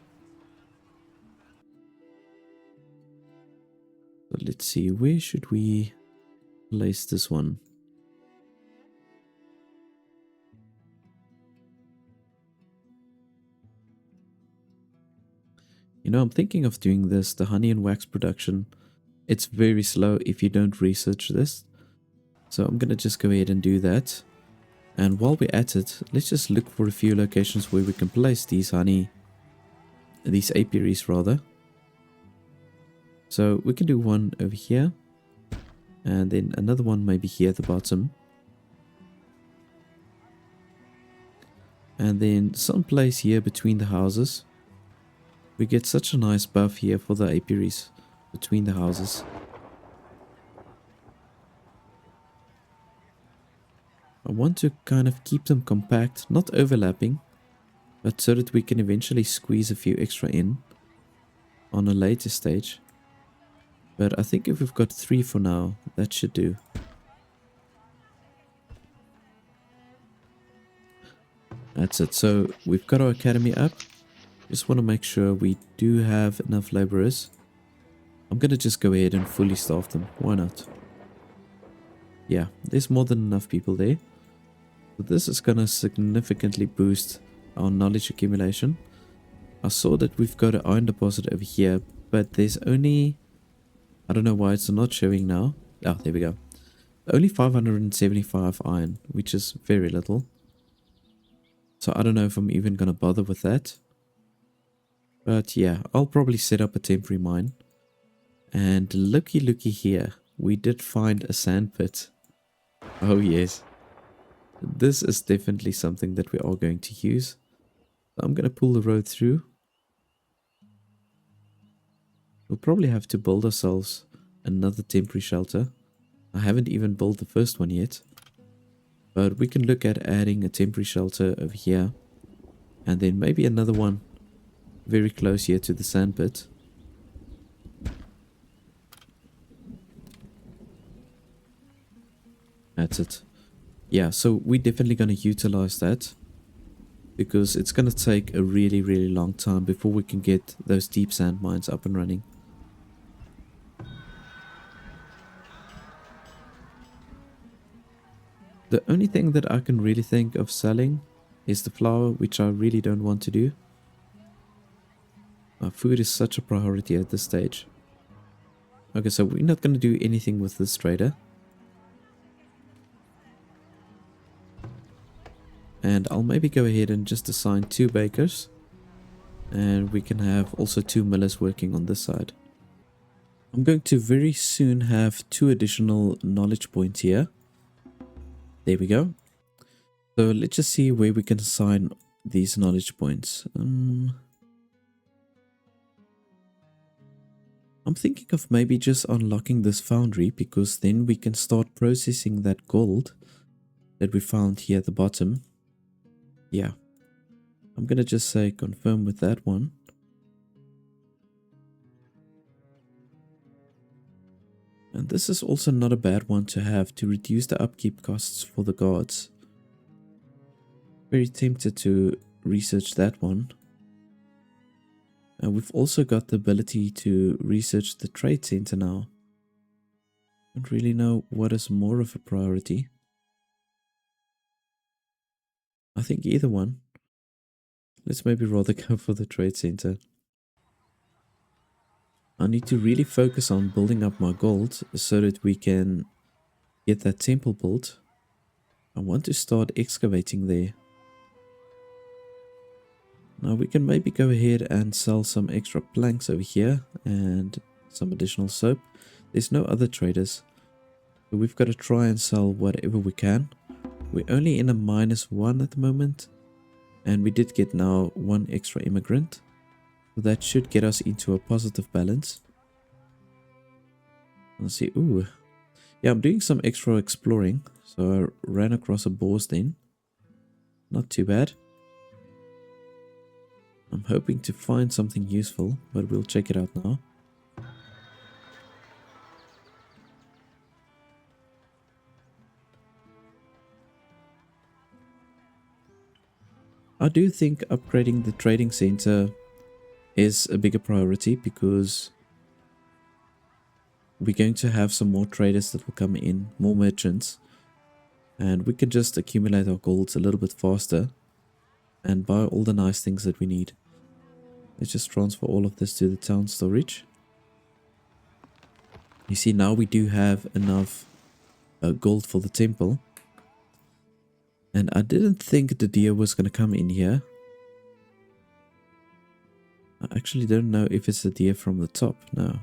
So let's see, where should we place this one? You know, I'm thinking of doing this, the honey and wax production. It's very slow if you don't research this. So I'm going to just go ahead and do that. And while we're at it, let's just look for a few locations where we can place these apiaries rather. So we can do one over here. And then another one maybe here at the bottom. And then some place here between the houses. We get such a nice buff here for the apiaries between the houses. I want to kind of keep them compact, not overlapping, but so that we can eventually squeeze a few extra in on a later stage. But I think if we've got 3 for now, that should do. That's it. So we've got our academy up. Just want to make sure we do have enough laborers. I'm going to just go ahead and fully staff them. Why not? Yeah, there's more than enough people there. So this is going to significantly boost our knowledge accumulation. I saw that we've got an iron deposit over here, but there's only... I don't know why it's not showing now. Oh, there we go. Only 575 iron, which is very little. So I don't know if I'm even going to bother with that. But yeah, I'll probably set up a temporary mine. And looky here, we did find a sand pit. Oh yes. This is definitely something that we are going to use. I'm going to pull the road through. We'll probably have to build ourselves another temporary shelter. I haven't even built the first one yet. But we can look at adding a temporary shelter over here. And then maybe another one very close here to the sand pit. That's it. Yeah, so we're definitely going to utilize that. Because it's going to take a really long time before we can get those deep sand mines up and running. The only thing that I can really think of selling is the flour, which I really don't want to do. Our food is such a priority at this stage. Okay, so we're not going to do anything with this trader. And I'll maybe go ahead and just assign 2 bakers. And we can have also 2 millers working on this side. I'm going to very soon have 2 additional knowledge points here. There we go. So let's just see where we can assign these knowledge points. I'm thinking of maybe just unlocking this foundry, because then we can start processing that gold that we found here at the bottom. Yeah, I'm gonna just say confirm with that one. And this is also not a bad one to have to reduce the upkeep costs for the guards. Very tempted to research that one. And we've also got the ability to research the trade center now. Don't really know what is more of a priority. I think either one. Let's maybe rather go for the trade center. I need to really focus on building up my gold so that we can get that temple built. I want to start excavating there. Now we can maybe go ahead and sell some extra planks over here and some additional soap. There's no other traders, so we've got to try and sell whatever we can. We're only in a -1 at the moment, and we did get now 1 extra immigrant, so that should get us into a positive balance. Let's see. Ooh, yeah, I'm doing some extra exploring, so I ran across a boars then. Not too bad. I'm hoping to find something useful, but we'll check it out now. I do think upgrading the trading center is a bigger priority, because we're going to have some more traders that will come in, more merchants, and we can just accumulate our golds a little bit faster and buy all the nice things that we need. Let's just transfer all of this to the town storage. You see, now we do have enough gold for the temple. And I didn't think the deer was going to come in here. I actually don't know if it's the deer from the top. No,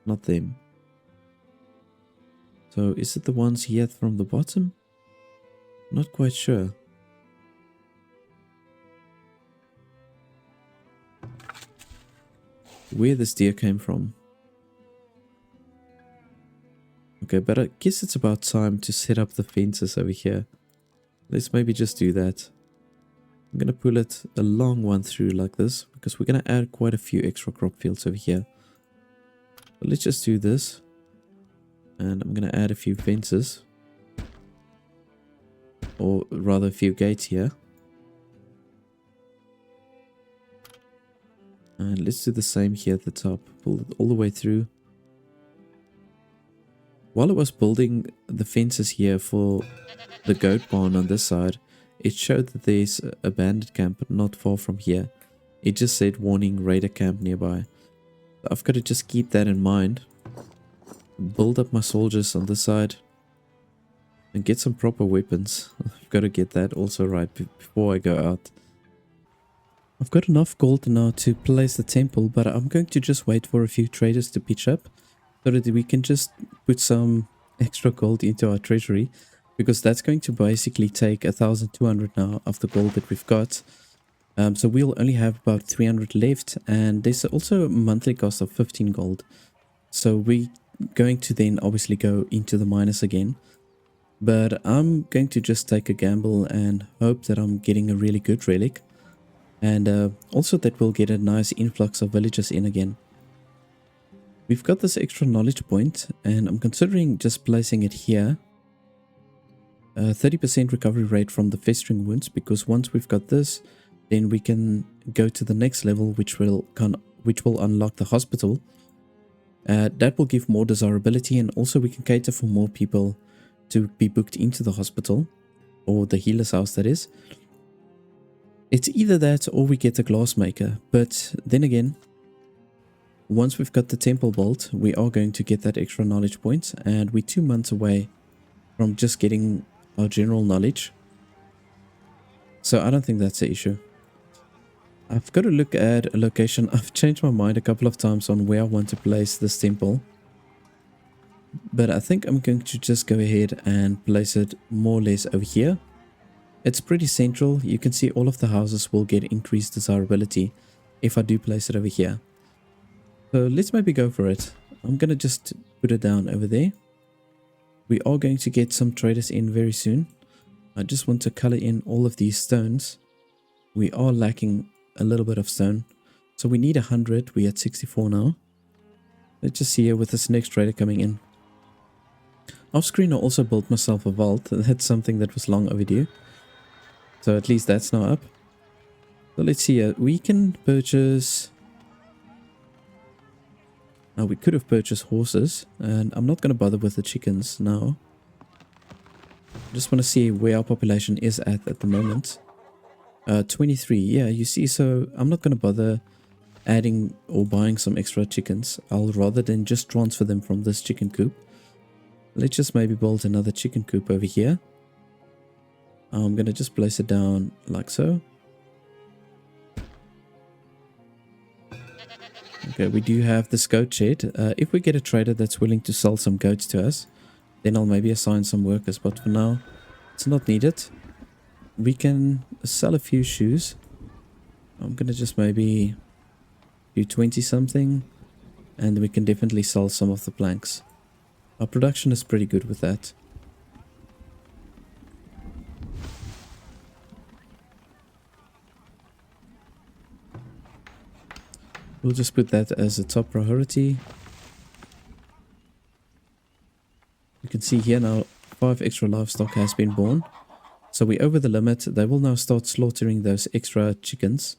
not them. So is it the ones here from the bottom? Not quite sure. Where this deer came from. Okay, but I guess it's about time to set up the fences over here. Let's maybe just do that. I'm going to pull it a long one through like this, because we're going to add quite a few extra crop fields over here. But let's just do this. And I'm going to add a few fences. Or rather a few gates here. And let's do the same here at the top. Pull it all the way through. While I was building the fences here for the goat barn on this side, it showed that there's a bandit camp not far from here. It just said warning, raider camp nearby. So I've got to just keep that in mind. Build up my soldiers on this side. And get some proper weapons. I've got to get that also right before I go out. I've got enough gold now to place the temple, but I'm going to just wait for a few traders to pitch up, so that we can just put some extra gold into our treasury, because that's going to basically take 1,200 now of the gold that we've got. So we'll only have about 300 left, and there's also a monthly cost of 15 gold. So we're going to then obviously go into the minus again. But I'm going to just take a gamble and hope that I'm getting a really good relic. And also that we'll get a nice influx of villagers in again. We've got this extra knowledge point, and I'm considering just placing it here. 30% recovery rate from the festering wounds, because once we've got this, then we can go to the next level, which will unlock the hospital. That will give more desirability, and also we can cater for more people to be booked into the hospital, or the healer's house, that is. It's either that or we get a glassmaker, but then again, once we've got the temple built, we are going to get that extra knowledge point, and we're 2 months away from just getting our general knowledge. So I don't think that's the issue. I've got to look at a location. I've changed my mind a couple of times on where I want to place this temple. But I think I'm going to just go ahead and place it more or less over here. It's pretty central. You can see all of the houses will get increased desirability if I do place it over here. So let's maybe go for it. I'm gonna just put it down over there. We are going to get some traders in very soon. I just want to color in all of these stones. We are lacking a little bit of stone. So we need 100. We're at 64 now. Let's just see here with this next trader coming in. Off screen I also built myself a vault. That's something that was long overdue. So at least that's now up. So let's see here. We can purchase... Now we could have purchased horses. And I'm not going to bother with the chickens now. I just want to see where our population is at the moment. 23. Yeah, you see, so I'm not going to bother adding or buying some extra chickens. I'll rather than just transfer them from this chicken coop. Let's just maybe build another chicken coop over here. I'm going to just place it down like so. Okay, we do have this goat shed. If we get a trader that's willing to sell some goats to us, then I'll maybe assign some workers. But for now, it's not needed. We can sell a few shoes. I'm going to just maybe do 20 something. And we can definitely sell some of the planks. Our production is pretty good with that. We'll just put that as a top priority. You can see here now 5 extra livestock has been born. So we're over the limit. They will now start slaughtering those extra chickens.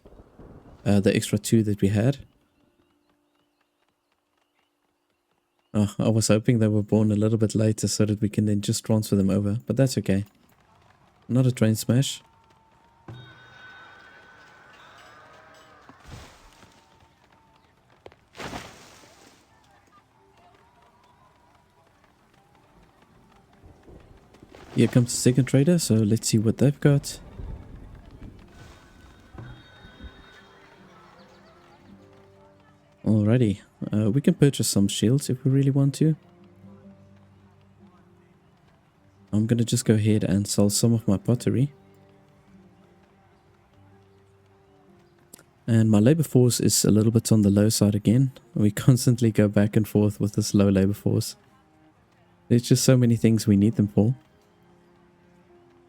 The extra 2 that we had. Oh, I was hoping they were born a little bit later so that we can then just transfer them over. But that's okay. Not a train smash. Here comes the second trader, so let's see what they've got. Alrighty, we can purchase some shields if we really want to. I'm gonna just go ahead and sell some of my pottery. And my labor force is a little bit on the low side again. We constantly go back and forth with this low labor force. There's just so many things we need them for.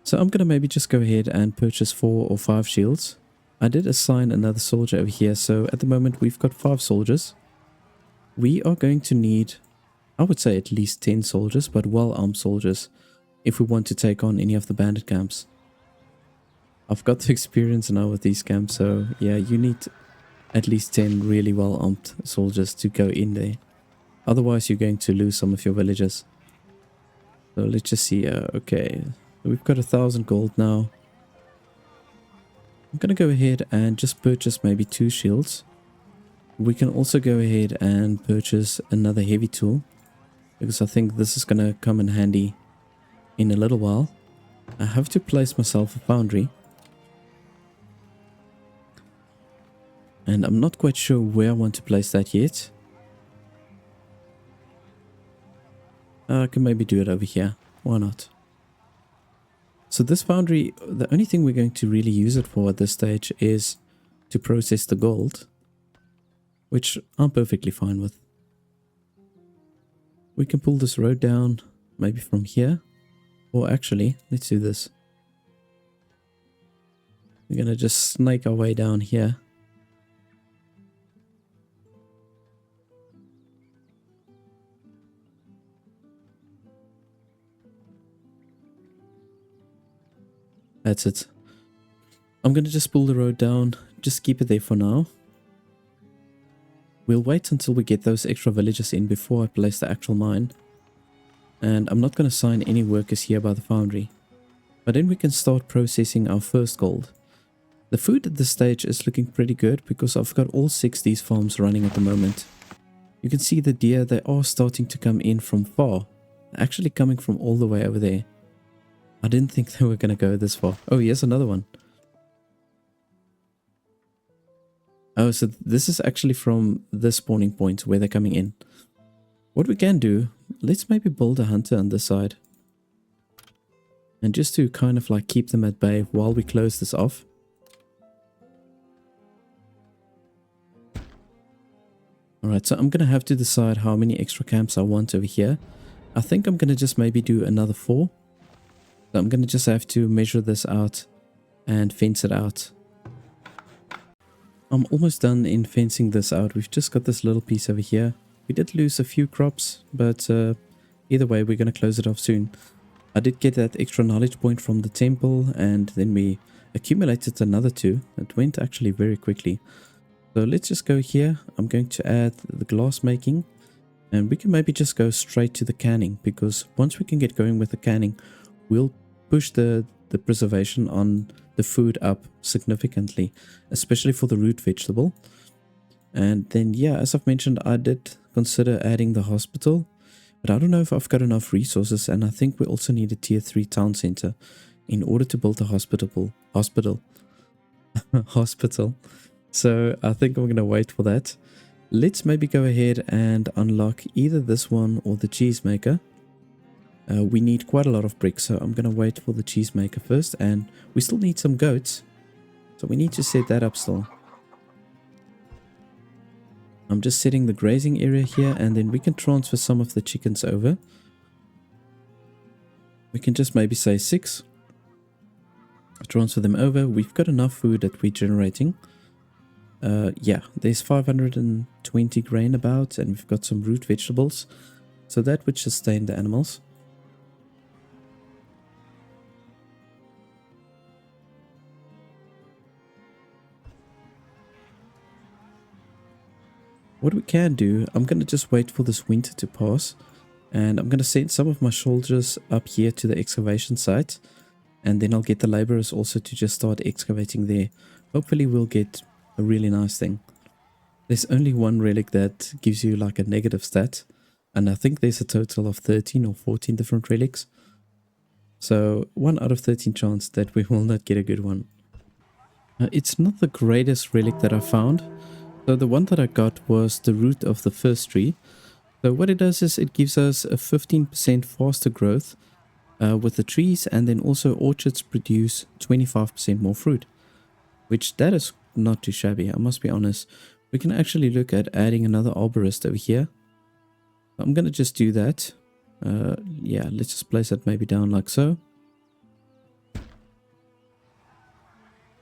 So I'm going to maybe just go ahead and purchase 4 or 5 shields. I did assign another soldier over here, so at the moment we've got 5 soldiers. We are going to need, I would say at least 10 soldiers, but well-armed soldiers, if we want to take on any of the bandit camps. I've got the experience now with these camps, so yeah, you need at least 10 really well-armed soldiers to go in there. Otherwise you're going to lose some of your villagers. So let's just see, okay. We've got 1,000 gold now. I'm going to go ahead and just purchase maybe 2 shields. We can also go ahead and purchase another heavy tool, because I think this is going to come in handy in a little while. I have to place myself a foundry. And I'm not quite sure where I want to place that yet. I can maybe do it over here. Why not? So this foundry, the only thing we're going to really use it for at this stage is to process the gold, which I'm perfectly fine with. We can pull this road down, maybe from here, or actually, let's do this. We're going to just snake our way down here. That's it. I'm going to just pull the road down, just keep it there for now. We'll wait until we get those extra villagers in before I place the actual mine. And I'm not going to assign any workers here by the foundry. But then we can start processing our first gold. The food at this stage is looking pretty good because I've got all 6 of these farms running at the moment. You can see the deer, they are starting to come in from far. Actually coming from all the way over there. I didn't think they were going to go this far. Oh, here's another one. Oh, so this is actually from this spawning point where they're coming in. What we can do, let's maybe build a hunter on this side. And just to kind of like keep them at bay while we close this off. Alright, so I'm going to have to decide how many extra camps I want over here. I think I'm going to just maybe do another 4. So I'm going to just have to measure this out and fence it out. I'm almost done in fencing this out. We've just got this little piece over here. We did lose a few crops, but either way, we're going to close it off soon. I did get that extra knowledge point from the temple, and then we accumulated another 2. It went actually very quickly. So let's just go here. I'm going to add the glass making, and we can maybe just go straight to the canning, because once we can get going with the canning, we'll push the preservation on the food up significantly, especially for the root vegetable. And then, yeah, as I've mentioned, I did consider adding the hospital, but I don't know if I've got enough resources, and I think we also need a tier 3 town center in order to build a hospital. So I think I'm going to wait for that. Let's maybe go ahead and unlock either this one or the cheese maker. We need quite a lot of bricks, so I'm going to wait for the cheese maker first, and we still need some goats, so we need to set that up still. I'm just setting the grazing area here, and then we can transfer some of the chickens over. We can just maybe say 6. Transfer them over. We've got enough food that we're generating. Yeah, there's 520 grain about, and we've got some root vegetables, so that would sustain the animals. What we can do, I'm going to just wait for this winter to pass, and I'm going to send some of my soldiers up here to the excavation site, and then I'll get the laborers also to just start excavating there. Hopefully we'll get a really nice thing. There's only one relic that gives you like a negative stat, and I think there's a total of 13 or 14 different relics. So 1 out of 13 chance that we will not get a good one. It's not the greatest relic that I found. So the one that I got was the root of the first tree. So what it does is it gives us a 15% faster growth with the trees, and then also orchards produce 25% more fruit, which that is not too shabby, I must be honest. We can actually look at adding another arborist over here. I'm going to just do that. Yeah, let's just place it maybe down like so.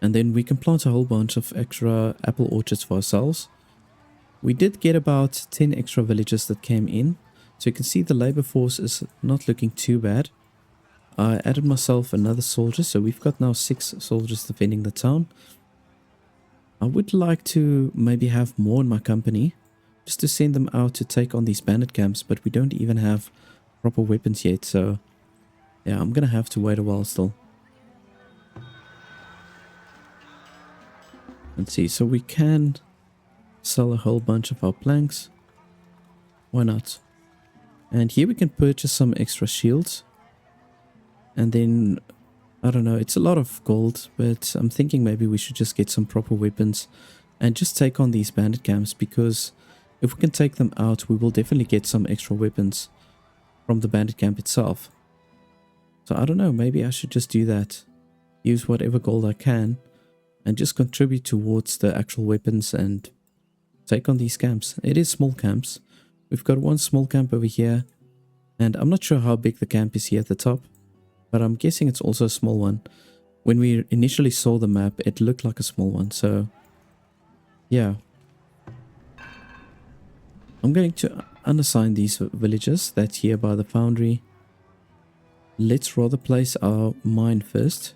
And then we can plant a whole bunch of extra apple orchards for ourselves. We did get about 10 extra villages that came in. So you can see the labor force is not looking too bad. I added myself another soldier, so we've got now 6 soldiers defending the town. I would like to maybe have more in my company, just to send them out to take on these bandit camps, but we don't even have proper weapons yet, so yeah, I'm gonna have to wait a while still. Let's see, so we can sell a whole bunch of our planks. Why not? And here we can purchase some extra shields. And then, I don't know, it's a lot of gold, but I'm thinking maybe we should just get some proper weapons and just take on these bandit camps, because if we can take them out, we will definitely get some extra weapons from the bandit camp itself. So I don't know, maybe I should just do that. Use whatever gold I can and just contribute towards the actual weapons and take on these camps. It is small camps. We've got one small camp over here, and I'm not sure how big the camp is here at the top, but I'm guessing it's also a small one. When we initially saw the map, it looked like a small one, so yeah. I'm going to unassign these villages that's here by the foundry. Let's rather place our mine first.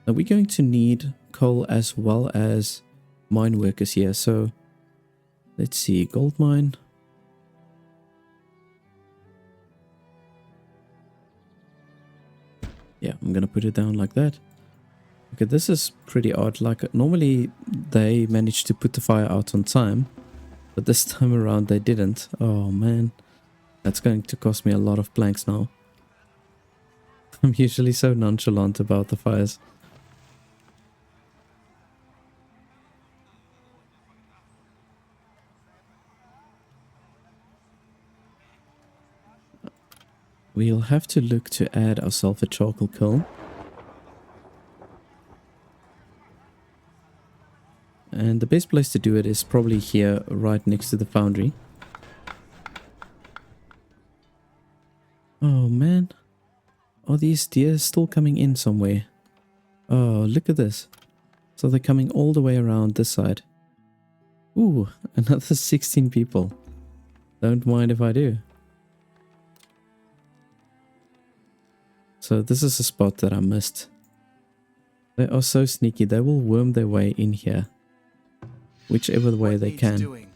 Now we're going to need coal as well as mine workers here, so let's see, gold mine. Yeah, I'm gonna put it down like that. Okay, this is pretty odd. Like, normally they manage to put the fire out on time, but this time around they didn't. Oh man, that's going to cost me a lot of planks now. I'm usually so nonchalant about the fires. We'll have to look to add ourselves a charcoal kiln. And the best place to do it is probably here, right next to the foundry. Oh man. Are these deer still coming in somewhere? Oh, look at this. So they're coming all the way around this side. Ooh, another 16 people. Don't mind if I do. So this is a spot that I missed. They are so sneaky. They will worm their way in here. Whichever way What they needs can. doing?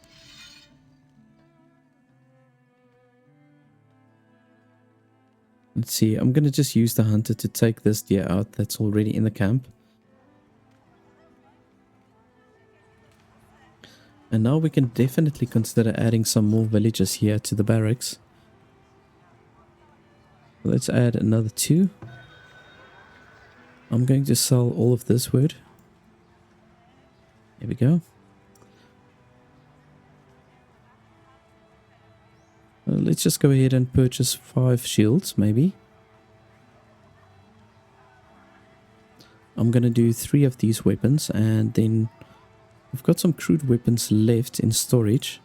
Let's see. I'm going to just use the hunter to take this deer out that's already in the camp. And now we can definitely consider adding some more villages here to the barracks. Let's add another 2. I'm going to sell all of this wood. Here we go. Let's just go ahead and purchase 5 shields, maybe. I'm going to do 3 of these weapons, and then we've got some crude weapons left in storage.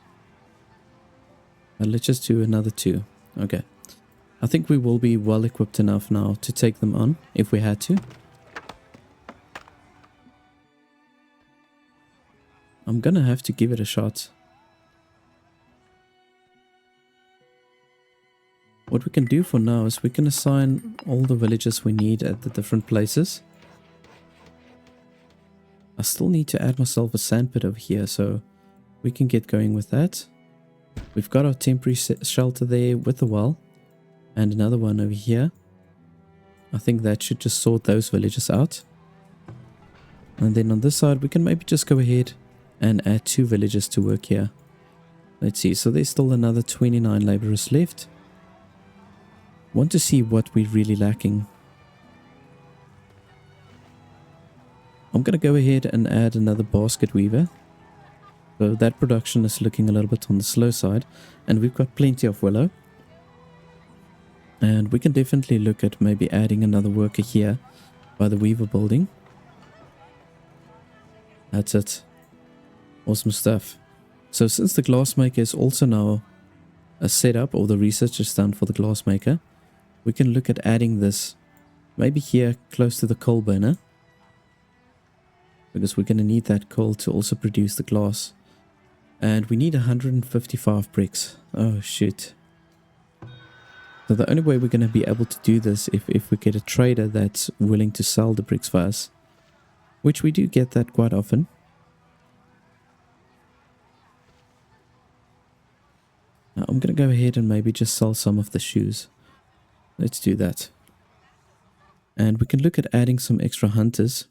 Let's just do another 2. Okay. I think we will be well equipped enough now to take them on if we had to. I'm gonna have to give it a shot. What we can do for now is we can assign all the villages we need at the different places. I still need to add myself a sandpit over here, so we can get going with that. We've got our temporary shelter there with the well. And another one over here. I think that should just sort those villages out. And then on this side, we can maybe just go ahead and add 2 villages to work here. Let's see. So there's still another 29 laborers left. Want to see what we're really lacking. I'm going to go ahead and add another basket weaver. So that production is looking a little bit on the slow side. And we've got plenty of willow. And we can definitely look at maybe adding another worker here by the weaver building. That's it. Awesome stuff. So since the glassmaker is also now a setup, or the research is done for the glassmaker, we can look at adding this maybe here close to the coal burner. Because we're going to need that coal to also produce the glass. And we need 155 bricks. Oh shoot. So the only way we're going to be able to do this if we get a trader that's willing to sell the bricks for us. Which we do get that quite often. Now I'm going to go ahead and maybe just sell some of the shoes. Let's do that. And we can look at adding some extra hunters.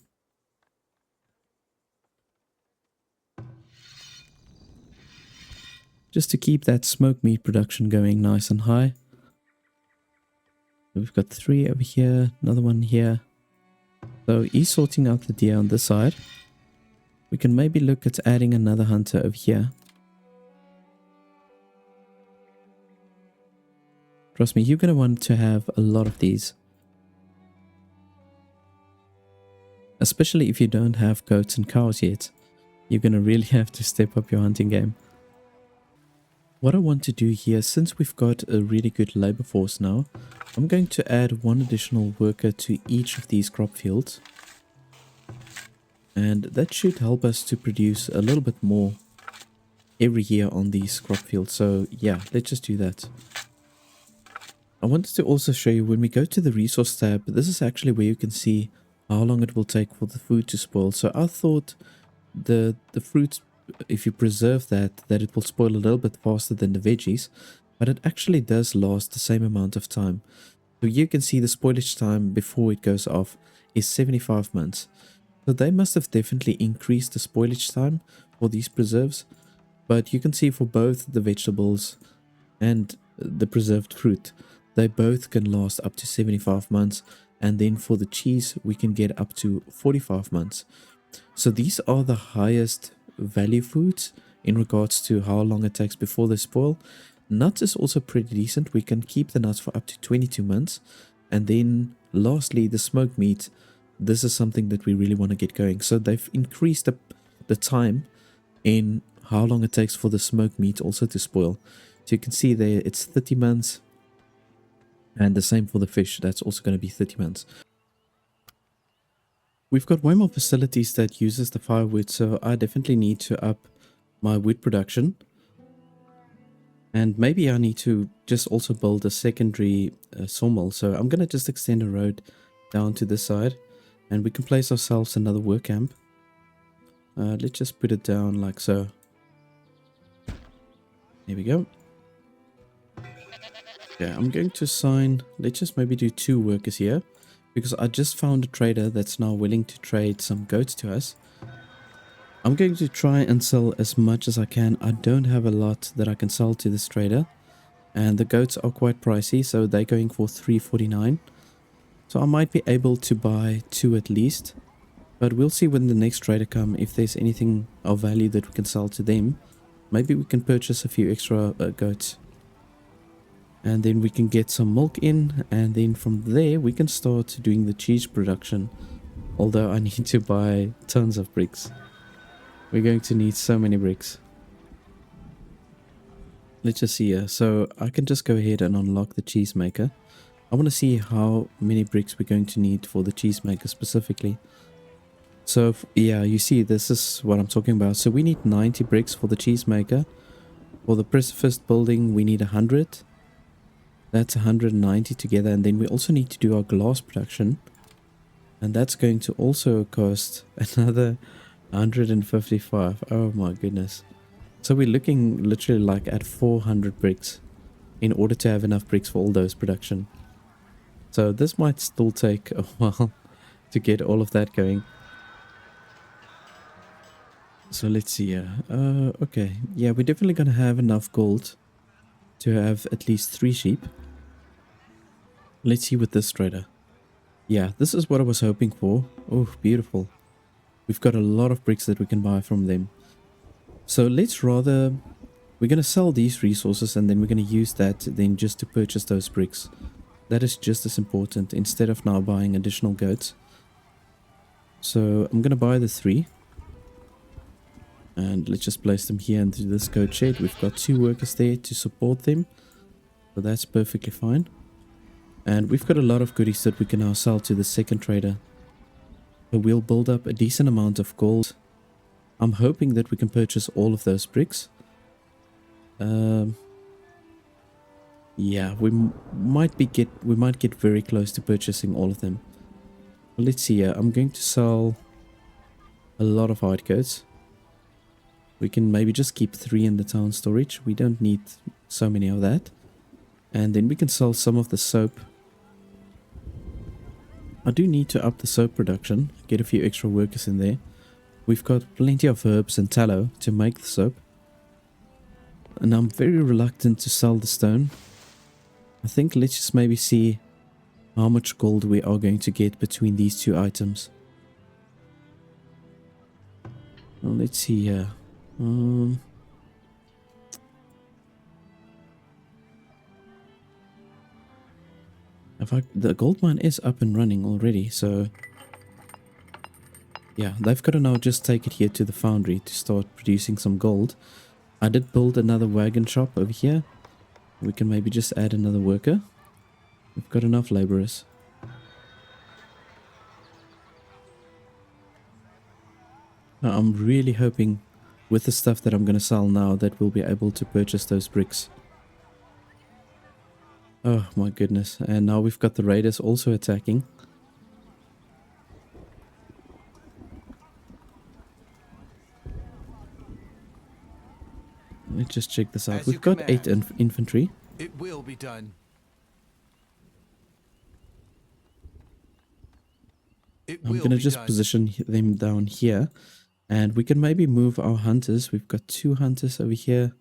Just to keep that smoked meat production going nice and high. We've got 3 over here, another one here. So he's sorting out the deer on this side. We can maybe look at adding another hunter over here. Trust me, you're going to want to have a lot of these. Especially if you don't have goats and cows yet. You're going to really have to step up your hunting game. What I want to do here, since we've got a really good labor force now, I'm going to add 1 additional worker to each of these crop fields. And that should help us to produce a little bit more every year on these crop fields. So yeah, let's just do that. I wanted to also show you when we go to the resource tab, this is actually where you can see how long it will take for the food to spoil. So I thought the fruits, if you preserve that it will spoil a little bit faster than the veggies, but it actually does last the same amount of time. So you can see the spoilage time before it goes off is 75 months. So they must have definitely increased the spoilage time for these preserves, but you can see for both the vegetables and the preserved fruit, they both can last up to 75 months, and then for the cheese we can get up to 45 months. So these are the highest value foods in regards to how long it takes before they spoil. Nuts is also pretty decent. We can keep the nuts for up to 22 months. And then lastly, the smoked meat. This is something that we really want to get going. So they've increased the the time in how long it takes for the smoked meat also to spoil. So you can see there it's 30 months, and the same for the fish, that's also going to be 30 months. We've got way more facilities that uses the firewood, so I definitely need to up my wood production. And maybe I need to just also build a secondary sawmill. So I'm going to just extend a road down to this side, and we can place ourselves another work camp. Let's just put it down like so. Here we go. Yeah, I'm going to assign, let's just maybe do 2 workers here, because I just found a trader that's now willing to trade some goats to us. I'm going to try and sell as much as I can. I don't have a lot that I can sell to this trader, and the goats are quite pricey, so they're going for 349. So I might be able to buy 2 at least, but we'll see when the next trader comes if there's anything of value that we can sell to them. Maybe we can purchase a few extra goats, and then we can get some milk in, and then from there we can start doing the cheese production. Although I need to buy tons of bricks. We're going to need so many bricks. Let's just see here. So I can just go ahead and unlock the cheese maker. I want to see how many bricks we're going to need for the cheese maker specifically. So yeah, you see, this is what I'm talking about. So we need 90 bricks for the cheese maker. For the precifist building we need 100. That's 190 together, and then we also need to do our glass production, and that's going to also cost another 155. Oh my goodness. So we're looking literally like at 400 bricks in order to have enough bricks for all those production. So this might still take a while to get all of that going. So let's see here. Okay, yeah, we're definitely gonna have enough gold to have at least 3 sheep. Let's see with this trader. Yeah, this is what I was hoping for. Oh, beautiful. We've got a lot of bricks that we can buy from them. So let's rather, we're going to sell these resources, and then we're going to use that then just to purchase those bricks. That is just as important instead of now buying additional goats. So I'm going to buy the 3. And let's just place them here into this goat shed. We've got 2 workers there to support them. So that's perfectly fine. And we've got a lot of goodies that we can now sell to the second trader. So we'll build up a decent amount of gold. I'm hoping that we can purchase all of those bricks. Yeah, we might get very close to purchasing all of them. Well, let's see here. I'm going to sell a lot of hide coats. We can maybe just keep 3 in the town storage. We don't need so many of that. And then we can sell some of the soap. I do need to up the soap production, get a few extra workers in there. We've got plenty of herbs and tallow to make the soap. And I'm very reluctant to sell the stone. I think let's just maybe see how much gold we are going to get between these 2 items. Well, let's see here. The gold mine is up and running already, so yeah, they've got to now just take it here to the foundry to start producing some gold. I did build another wagon shop over here. We can maybe just add another worker. We've got enough laborers. Now, I'm really hoping with the stuff that I'm going to sell now that we'll be able to purchase those bricks. Oh my goodness. And now we've got the raiders also attacking. Let's just check this out. We've got 8 infantry. It will be done. I'm going to just position them down here. And we can maybe move our hunters. We've got 2 hunters over here.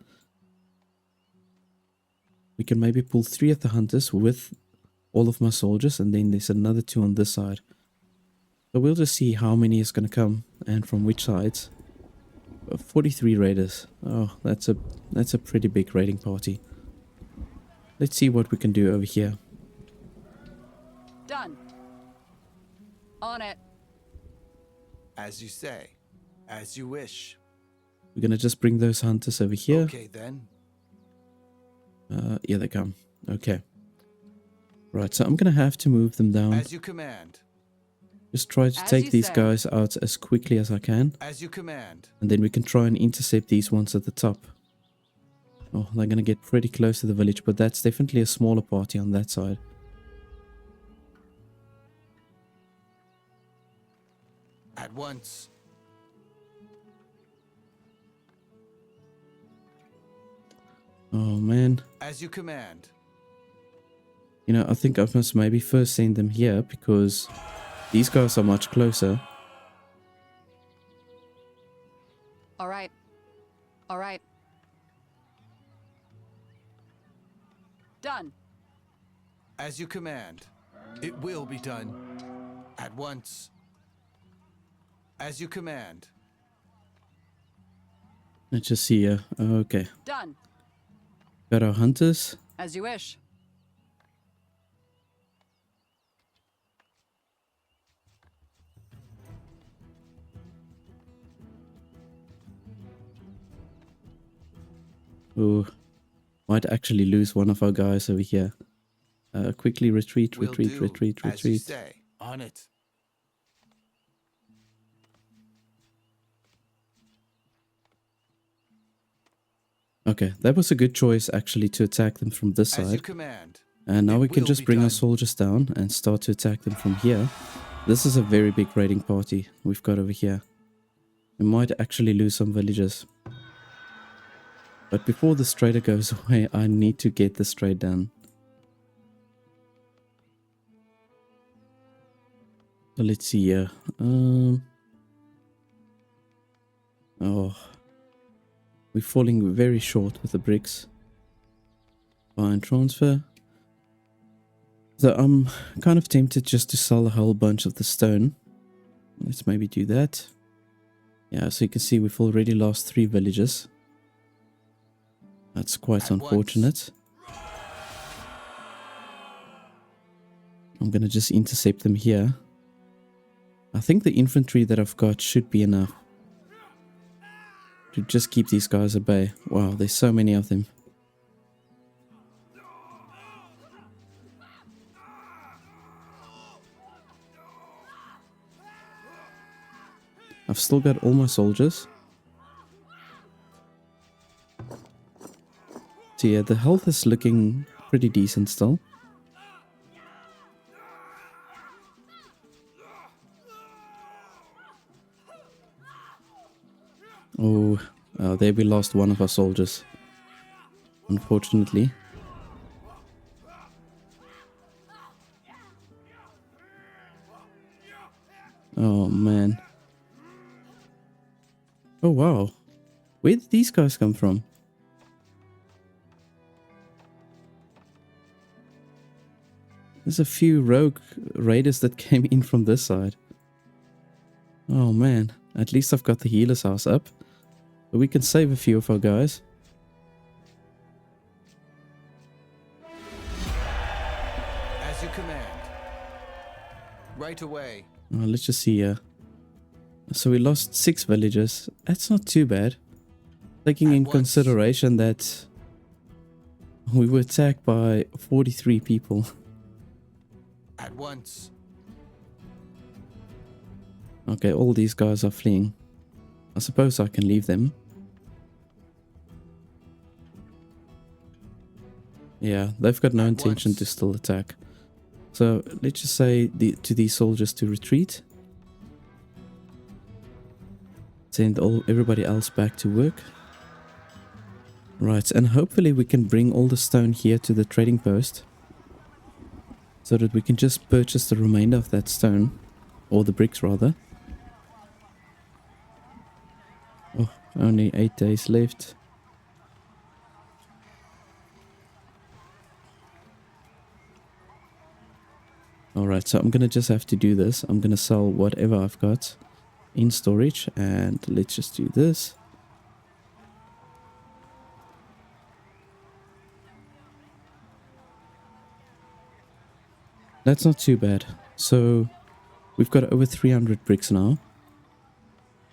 We can maybe pull 3 of the hunters with all of my soldiers, and then there's another 2 on this side. So we'll just see how many is going to come and from which sides. 43 raiders. Oh, that's a pretty big raiding party. Let's see what we can do over here. Done. On it. As you say. As you wish. We're gonna just bring those hunters over here. Okay then. Here they come. Okay. Right, so I'm gonna have to move them down. As you command. Just try to As take you these say. guys out as quickly as I can. As you command. And then we can try and intercept these ones at the top. Oh, they're gonna get pretty close to the village, but that's definitely a smaller party on that side. At once. Oh man. As you command. You know, I think I must maybe first send them here because these guys are much closer. All right. All right. Done. As you command. It will be done. At once. As you command. Let's just see here. Okay. Done. Got our hunters. As you wish. Oh, might actually lose one of our guys over here. Quickly retreat, Will retreat, do, retreat, as you retreat. say. On it. Okay, that was a good choice actually to attack them from this As you side. command. And now It we can will just be bring our done. soldiers down and start to attack them from here. This is a very big raiding party we've got over here. We might actually lose some villagers. But before this trader goes away, I need to get this trade done. So let's see here. Oh, we're falling very short with the bricks. Buy and transfer. So I'm kind of tempted just to sell a whole bunch of the stone. Let's maybe do that. Yeah, so you can see we've already lost 3 villages. That's quite At unfortunate. I'm gonna just intercept them here. I think the infantry that I've got should be enough to just keep these guys at bay. Wow, there's so many of them. I've still got all my soldiers. So yeah, the health is looking pretty decent still. Oh, there we lost one of our soldiers, unfortunately. Oh man. Oh wow. Where did these guys come from? There's a few rogue raiders that came in from this side. Oh man. At least I've got the healer's house up. But we can save a few of our guys. As you command. Right away. Let's just see here. So we lost 6 villagers. That's not too bad. Taking At in once. consideration that we were attacked by 43 people. At once. Okay, all these guys are fleeing. I suppose I can leave them. Yeah, they've got no At intention once. to still attack. So let's just say to these soldiers to retreat. Send everybody else back to work. Right, and hopefully we can bring all the stone here to the trading post. So that we can just purchase the remainder of that stone. Or the bricks rather. Oh, only 8 days left. Alright, so I'm gonna just have to do this. I'm gonna sell whatever I've got in storage, and let's just do this. That's not too bad. So we've got over 300 bricks now.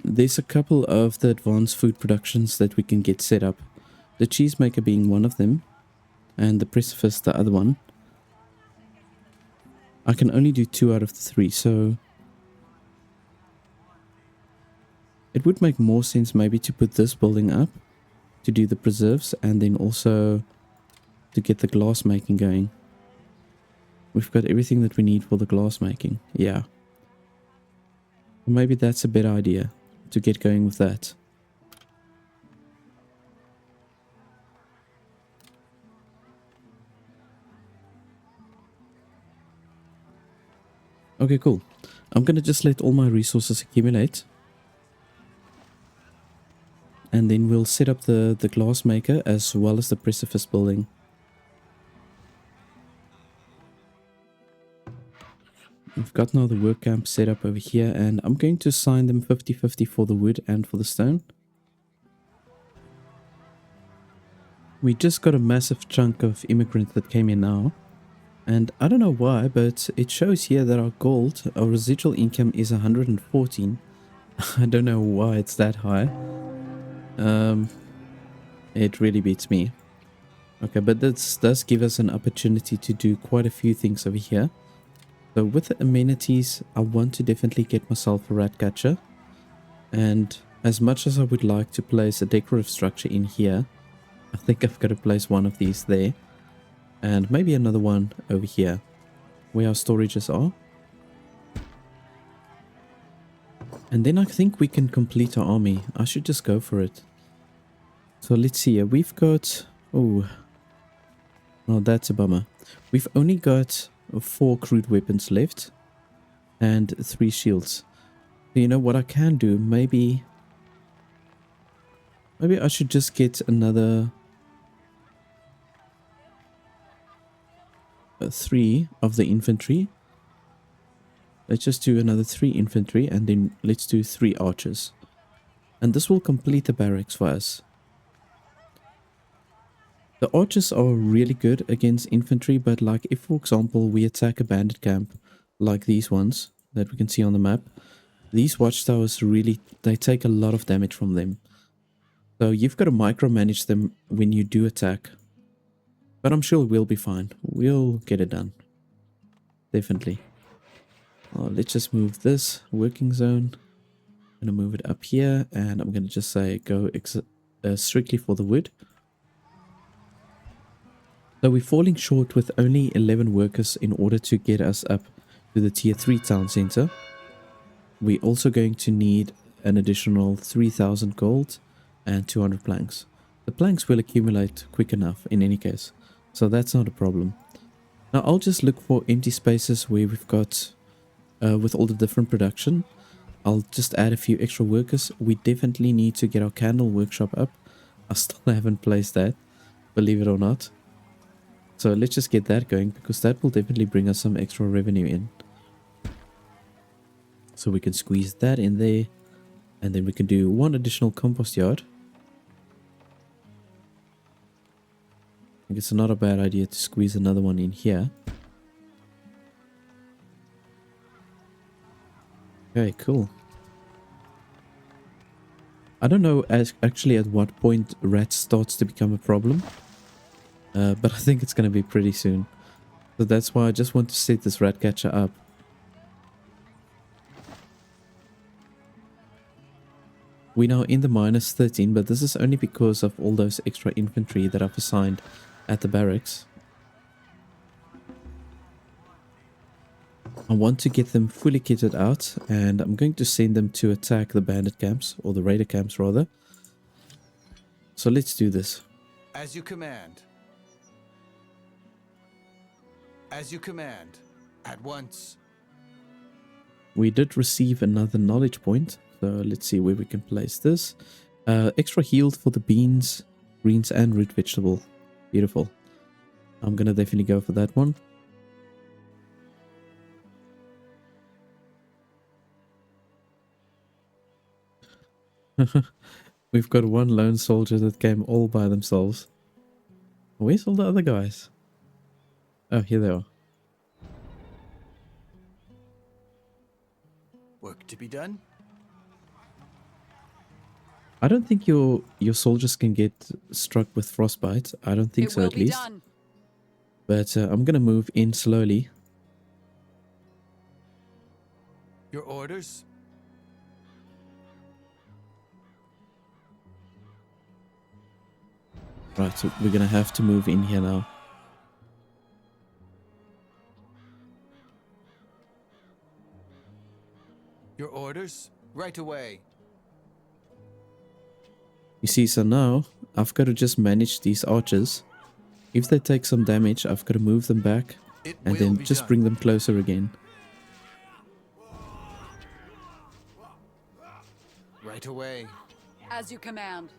there's a couple of the advanced food productions that we can get set up. The cheesemaker being one of them, and the precipice the other one. I can only do 2 out of the 3, so it would make more sense maybe to put this building up to do the preserves and then also to get the glass making going. We've got everything that we need for the glass making. Yeah. Maybe that's a better idea to get going with that. Okay, cool. I'm gonna just let all my resources accumulate. And then we'll set up the glass maker as well as the precipice building. We've got now the work camp set up over here, and I'm going to assign them 50-50 for the wood and for the stone. We just got a massive chunk of immigrants that came in now. And I don't know why, but it shows here that our gold, our residual income is 114. I don't know why it's that high. It really beats me. Okay, but this does give us an opportunity to do quite a few things over here. So with the amenities, I want to definitely get myself a rat catcher. And as much as I would like to place a decorative structure in here, I think I've got to place one of these there. And maybe another one over here, where our storages are. And then I think we can complete our army. I should just go for it. So let's see here. We've got... Oh, well, that's a bummer. We've only got 4 crude weapons left. And 3 shields. So you know what I can do? Maybe I should just get another... 3 of the infantry. Let's just do another 3 infantry and then let's do 3 archers. And this will complete the barracks for us. The archers are really good against infantry, but like if for example we attack a bandit camp like these ones that we can see on the map, these watchtowers really, they take a lot of damage from them. So you've got to micromanage them when you do attack. But I'm sure we'll be fine. We'll get it done. Definitely. Let's just move this working zone. I'm going to move it up here. And I'm going to just say go strictly for the wood. So we're falling short with only 11 workers in order to get us up to the tier 3 town center. We're also going to need an additional 3,000 gold and 200 planks. The planks will accumulate quick enough in any case. So that's not a problem. Now I'll just look for empty spaces where we've got, with all the different production. I'll just add a few extra workers. We definitely need to get our candle workshop up. I still haven't placed that, believe it or not. So let's just get that going because that will definitely bring us some extra revenue in. So we can squeeze that in there. And then we can do 1 additional compost yard. I think it's not a bad idea to squeeze another one in here. Okay, cool. I don't know actually at what point rats starts to become a problem. But I think it's going to be pretty soon. So that's why I just want to set this rat catcher up. We're now in the minus 13, but this is only because of all those extra infantry that I've assigned at the barracks. I want to get them fully kitted out, and I'm going to send them to attack the bandit camps, or the raider camps rather. So let's do this. As you command. As you command. At once. We did receive another knowledge point, so let's see where we can place this. Extra healed for the beans, greens and root vegetable. Beautiful. I'm gonna definitely go for that one. We've got one lone soldier that came all by themselves. Where's all the other guys? Oh, here they are. Work to be done. I don't think your soldiers can get struck with frostbite. I don't think It so, will at be least. done. But I'm gonna move in slowly. Your orders? Right, so we're gonna have to move in here now. Your orders? Right away. You see, so now I've got to just manage these archers. If they take some damage, I've got to move them back It and will then be just done. bring them closer again. Right away. As you command.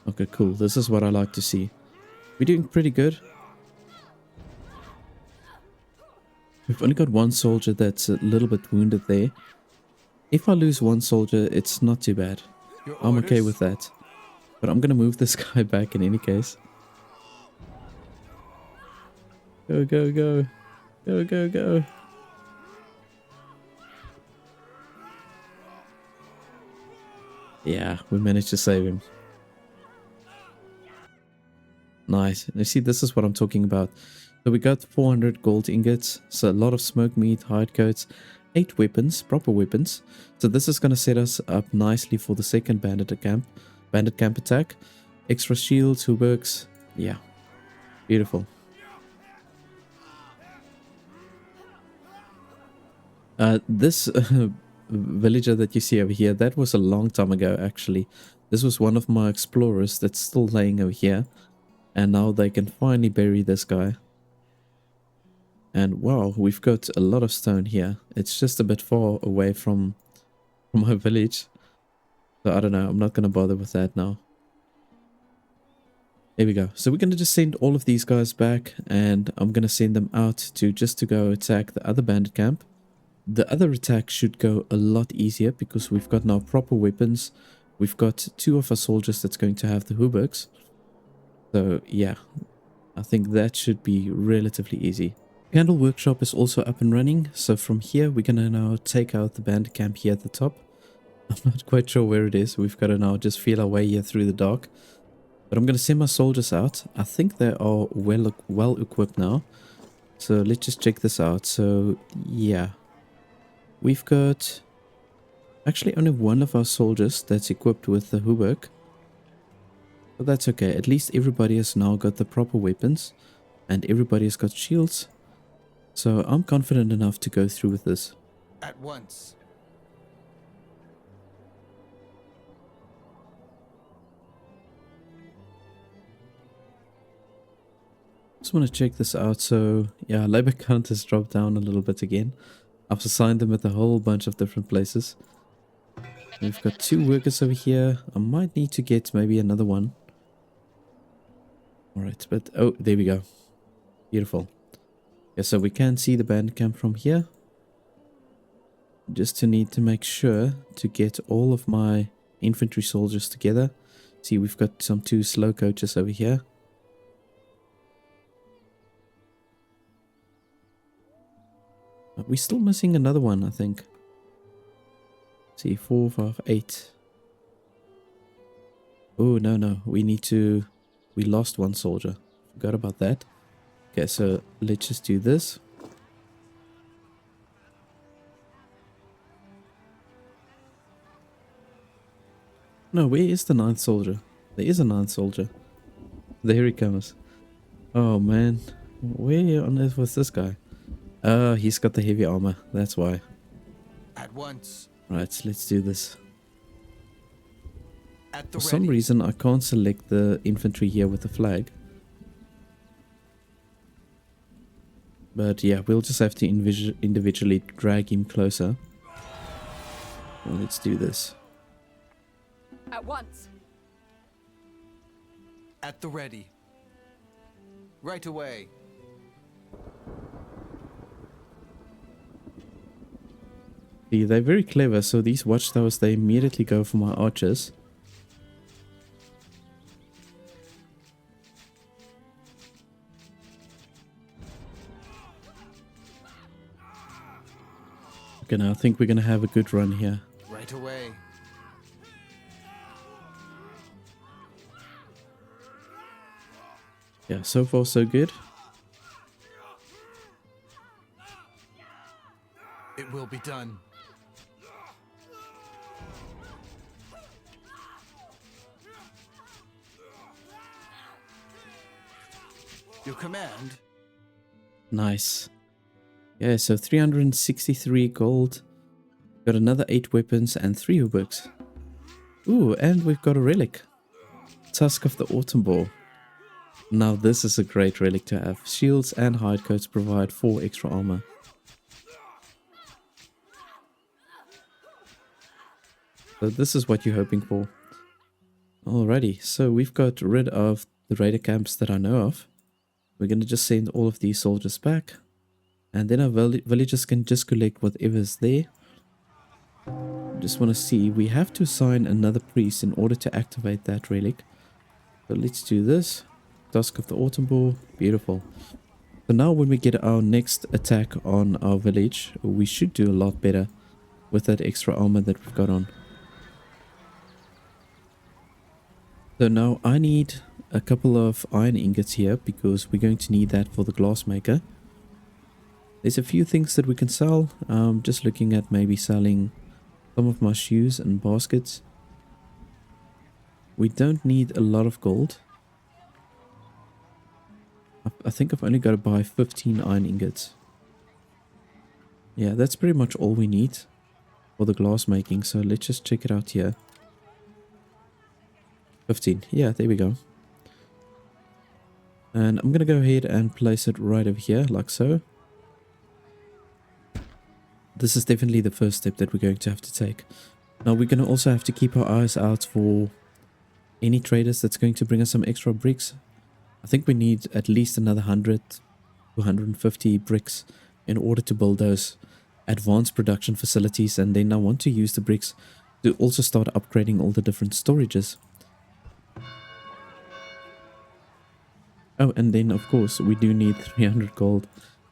Okay, cool. This is what I like to see. We're doing pretty good. We've only got one soldier that's a little bit wounded there. If I lose one soldier, it's not too bad. Your I'm okay orders? with that. But I'm gonna move this guy back in any case. Go, go, go. Go, go, go. Yeah, we managed to save him. Nice. You see, this is what I'm talking about. So we got 400 gold ingots, so a lot of smoke meat, hide coats, 8 weapons, proper weapons. So this is going to set us up nicely for the second bandit camp attack. Extra shields, hooberks. Yeah, beautiful. This villager that you see over here, that was a long time ago actually. This was one of my explorers that's still laying over here. And now they can finally bury this guy. And wow, we've got a lot of stone here. It's just a bit far away from my village. So I don't know, I'm not going to bother with that now. There we go. So we're going to just send all of these guys back. And I'm going to send them out to just to go attack the other bandit camp. The other attack should go a lot easier because we've got now proper weapons. We've got 2 of our soldiers that's going to have the hooberks. So yeah, I think that should be relatively easy. Candle workshop is also up and running. So from here, we're going to now take out the bandit camp here at the top. I'm not quite sure where it is. We've got to now just feel our way here through the dark. But I'm going to send my soldiers out. I think they are well equipped now. So let's just check this out. So yeah, we've got actually only one of our soldiers that's equipped with the hooberk. But that's okay. At least everybody has now got the proper weapons. And everybody has got shields. So I'm confident enough to go through with this. At once. Just want to check this out. So yeah, labor count has dropped down a little bit again. I've assigned them at a whole bunch of different places. We've got 2 workers over here. I might need to get maybe another one. Alright, but oh, there we go. Beautiful. Yeah, so we can see the bandit camp from here. Just to need to make sure to get all of my infantry soldiers together. See, we've got some 2 slow coaches over here. We're still missing another one, I think. See, 4, 5, 8. Oh, no. We lost one soldier. Forgot about that. Okay, so let's just do this. No, where is the 9th soldier? There is a 9th soldier. There he comes. Oh, man. Where on earth was this guy? Oh, he's got the heavy armor. That's why. At once. Right, let's do this. At the For some ready. reason, I can't select the infantry here with the flag. But yeah, we'll just have to individually drag him closer. Well, let's do this. At once. At the ready. Right away. See, they're very clever, so these watchtowers, they immediately go for my archers. Okay, now I think we're gonna have a good run here. Right away. Yeah, so far so good. It will be done. Your command? Nice. Yeah, so 363 gold. Got another 8 weapons and 3 hubux. Ooh, and we've got a relic. Tusk of the Autumn Boar. Now this is a great relic to have. Shields and hide coats provide 4 extra armor. So this is what you're hoping for. Alrighty, so we've got rid of the raider camps that I know of. We're going to just send all of these soldiers back. And then our villagers can just collect whatever's there. Just want to see, we have to assign another priest in order to activate that relic. So let's do this. Dusk of the Autumn Boar, beautiful. So now when we get our next attack on our village, we should do a lot better with that extra armor that we've got on. So now I need a couple of iron ingots here because we're going to need that for the glass maker. There's a few things that we can sell. Just looking at maybe selling some of my shoes and baskets. We don't need a lot of gold. I think I've only got to buy 15 iron ingots. Yeah, that's pretty much all we need for the glass making. So let's just check it out here. 15. Yeah, there we go. And I'm going to go ahead and place it right over here like so. This is definitely the first step that we're going to have to take. Now we're going to also have to keep our eyes out for any traders that's going to bring us some extra bricks. I think we need at least another 100 to 150 bricks in order to build those advanced production facilities, and then I want to use the bricks to also start upgrading all the different storages. Oh, and then of course we do need 300 gold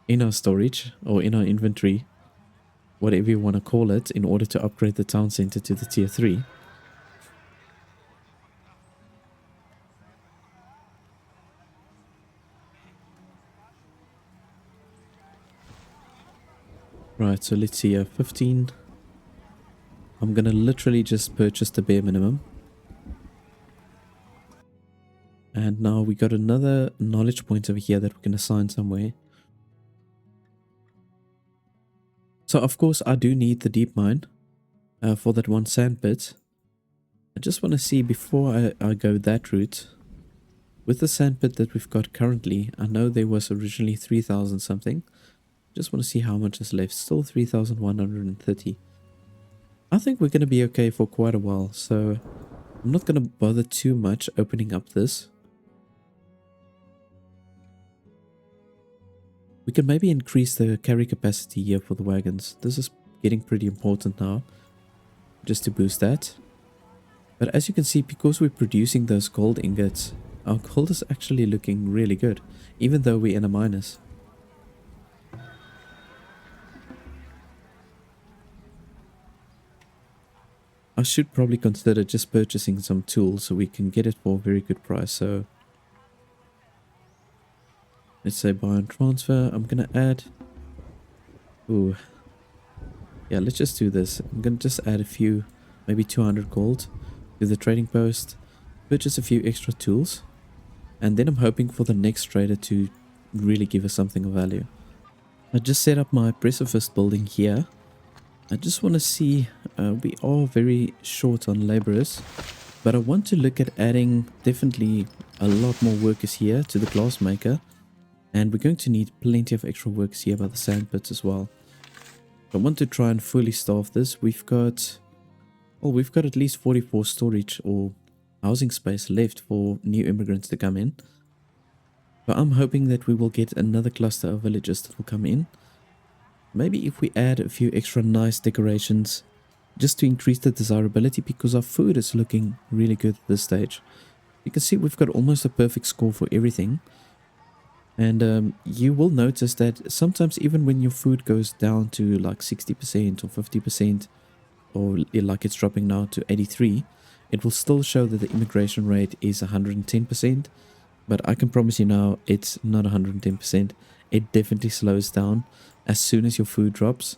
in our storage or in our inventory, whatever you want to call it, in order to upgrade the town center to the tier 3. Right, so let's see here, 15. I'm gonna literally just purchase the bare minimum. And now we got another knowledge point over here that we can assign somewhere. So of course I do need the deep mine for that one sand pit. I just want to see before I go that route. With the sand pit that we've got currently, I know there was originally 3,000 something. Just want to see how much is left. Still 3,130. I think we're going to be okay for quite a while. So I'm not going to bother too much opening up this. We can maybe increase the carry capacity here for the wagons. This is getting pretty important now, just to boost that. But as you can see, because we're producing those gold ingots, our gold is actually looking really good, even though we're in a minus. I should probably consider just purchasing some tools so we can get it for a very good price. So let's say buy and transfer. I'm gonna add, ooh, yeah, let's just do this. I'm gonna just add a few, maybe 200 gold to the trading post, purchase a few extra tools, and then I'm hoping for the next trader to really give us something of value. I just set up my precifist building here. I just want to see, we are very short on laborers, but I want to look at adding definitely a lot more workers here to the glass maker. And we're going to need plenty of extra workers here by the sand pits as well. I want to try and fully staff this. We've got at least 44 storage or housing space left for new immigrants to come in. So I'm hoping that we will get another cluster of villagers that will come in. Maybe if we add a few extra nice decorations just to increase the desirability, because our food is looking really good at this stage. You can see we've got almost a perfect score for everything. And you will notice that sometimes even when your food goes down to like 60% or 50%, or like it's dropping now to 83, it will still show that the immigration rate is 110%. But I can promise you now, it's not 110%. It definitely slows down as soon as your food drops.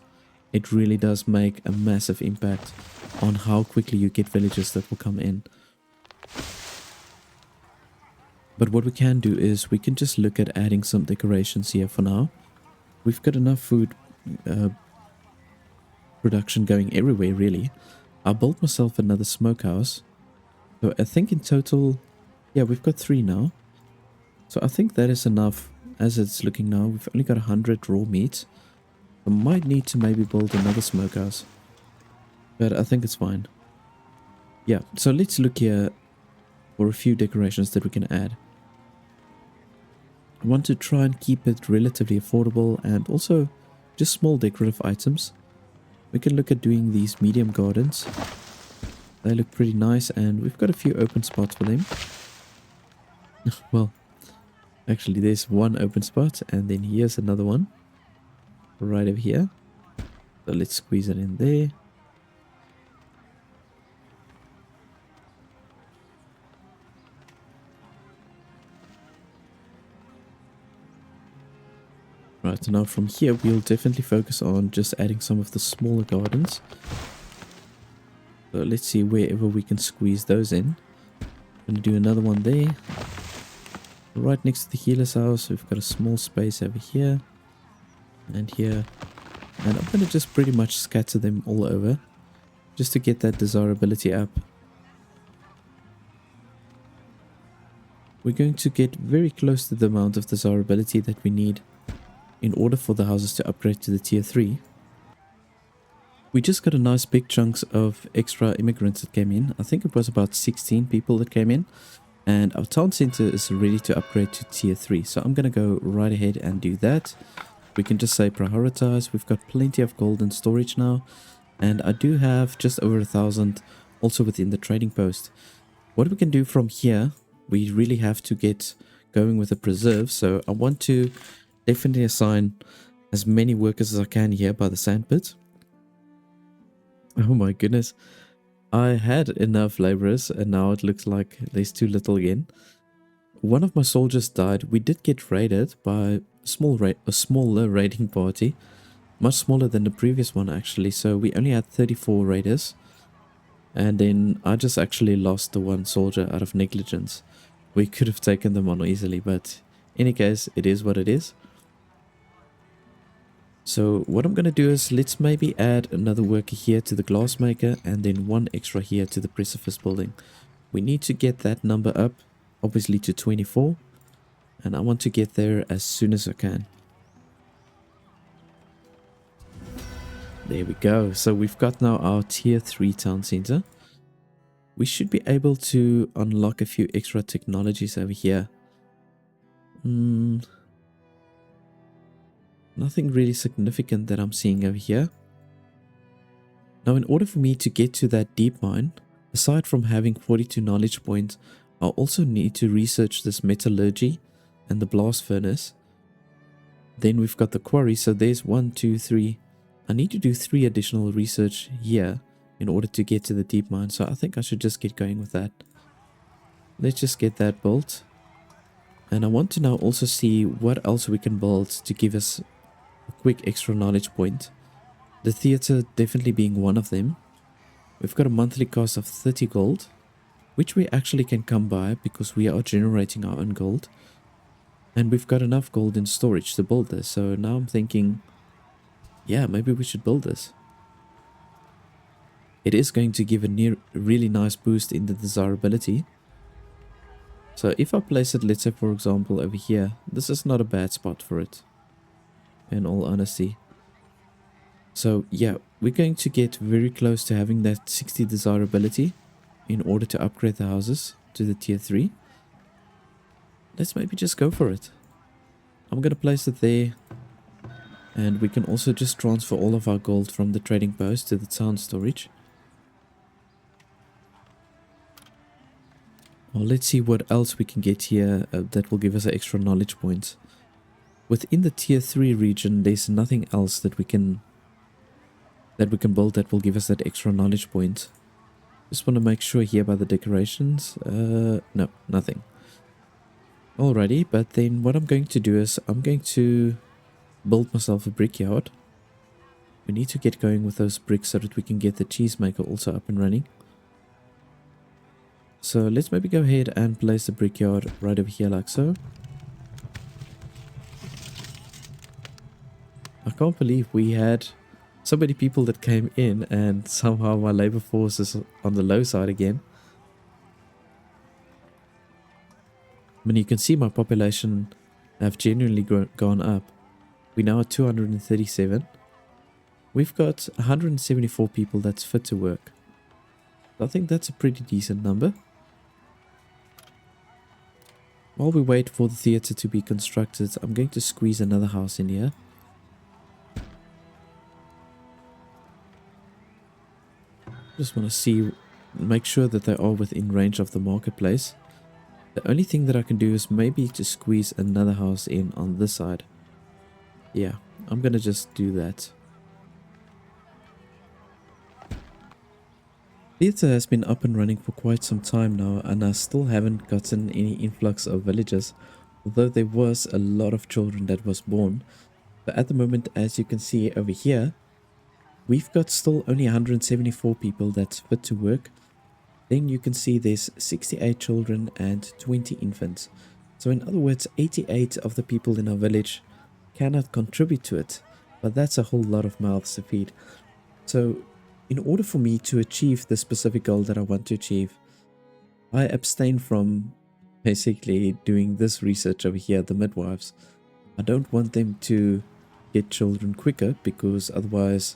It really does make a massive impact on how quickly you get villagers that will come in. But what we can do is we can just look at adding some decorations here for now. We've got enough food production going everywhere, really. I built myself another smokehouse. So I think in total, yeah, we've got 3 now. So I think that is enough as it's looking now. We've only got 100 raw meat. I might need to maybe build another smokehouse, but I think it's fine. Yeah, so let's look here for a few decorations that we can add. I want to try and keep it relatively affordable and also just small decorative items. We can look at doing these medium gardens. They look pretty nice and we've got a few open spots for them. Well, actually there's one open spot and then here's another one right over here. So let's squeeze it in there. Right, so now from here we'll definitely focus on just adding some of the smaller gardens. So let's see wherever we can squeeze those in. I'm going to do another one there. Right next to the healer's house, we've got a small space over here and here. And I'm going to just pretty much scatter them all over just to get that desirability up. We're going to get very close to the amount of desirability that we need in order for the houses to upgrade to the tier 3. We just got a nice big chunks of extra immigrants that came in. I think it was about 16 people that came in. And our town center is ready to upgrade to tier 3. So I'm going to go right ahead and do that. We can just say prioritize. We've got plenty of gold in storage now. And I do have just over 1,000 also within the trading post. What we can do from here, we really have to get going with the preserve. So I want to definitely assign as many workers as I can here by the sandpit. Oh my goodness. I had enough laborers and now it looks like there's too little again. One of my soldiers died. We did get raided by a smaller raiding party. Much smaller than the previous one actually. So we only had 34 raiders. And then I just actually lost the one soldier out of negligence. We could have taken them on easily, but in any case, it is what it is. So what I'm going to do is let's maybe add another worker here to the glassmaker and then one extra here to the precipice building. We need to get that number up, obviously to 24. And I want to get there as soon as I can. There we go. So we've got now our tier 3 town center. We should be able to unlock a few extra technologies over here. Nothing really significant that I'm seeing over here. Now in order for me to get to that deep mine, aside from having 42 knowledge points, I'll also need to research this metallurgy and the blast furnace. Then we've got the quarry, so there's 1, 2, 3. I need to do 3 additional research here in order to get to the deep mine, so I think I should just get going with that. Let's just get that built. And I want to now also see what else we can build to give us a quick extra knowledge point. The theater definitely being one of them. We've got a monthly cost of 30 gold, which we actually can come by because we are generating our own gold. And we've got enough gold in storage to build this. So now I'm thinking, yeah, maybe we should build this. It is going to give a really nice boost in the desirability. So if I place it, let's say for example over here, this is not a bad spot for it, in all honesty. So yeah, we're going to get very close to having that 60 desirability in order to upgrade the houses to the tier 3. Let's maybe just go for it. I'm going to place it there. And we can also just transfer all of our gold from the trading post to the town storage. Well, let's see what else we can get here that will give us extra knowledge points. within the tier 3 region, there's nothing else that we can build that will give us that extra knowledge point. Just want to make sure here by the decorations. No, nothing. Alrighty, but then what I'm going to do is I'm going to build myself a brickyard. We need to get going with those bricks so that we can get the cheesemaker also up and running. So let's maybe go ahead and place the brickyard right over here like so. I can't believe we had so many people that came in and somehow my labor force is on the low side again. I mean, you can see my population have genuinely gone up. We're now at 237. We've got 174 people that's fit to work. I think that's a pretty decent number. While we wait for the theatre to be constructed, I'm going to squeeze another house in here. Just want to see, make sure that they are within range of the marketplace. The only thing that I can do is maybe to squeeze another house in on this side. Yeah, I'm gonna just do that. Theatre has been up and running for quite some time now, and I still haven't gotten any influx of villagers, although there was a lot of children that was born. But at the moment, as you can see over here, we've got still only 174 people that's fit to work. Then you can see there's 68 children and 20 infants. So in other words, 88 of the people in our village cannot contribute to it. But that's a whole lot of mouths to feed. So in order for me to achieve the specific goal that I want to achieve, I abstain from basically doing this research over here, the midwives. I don't want them to get children quicker, because otherwise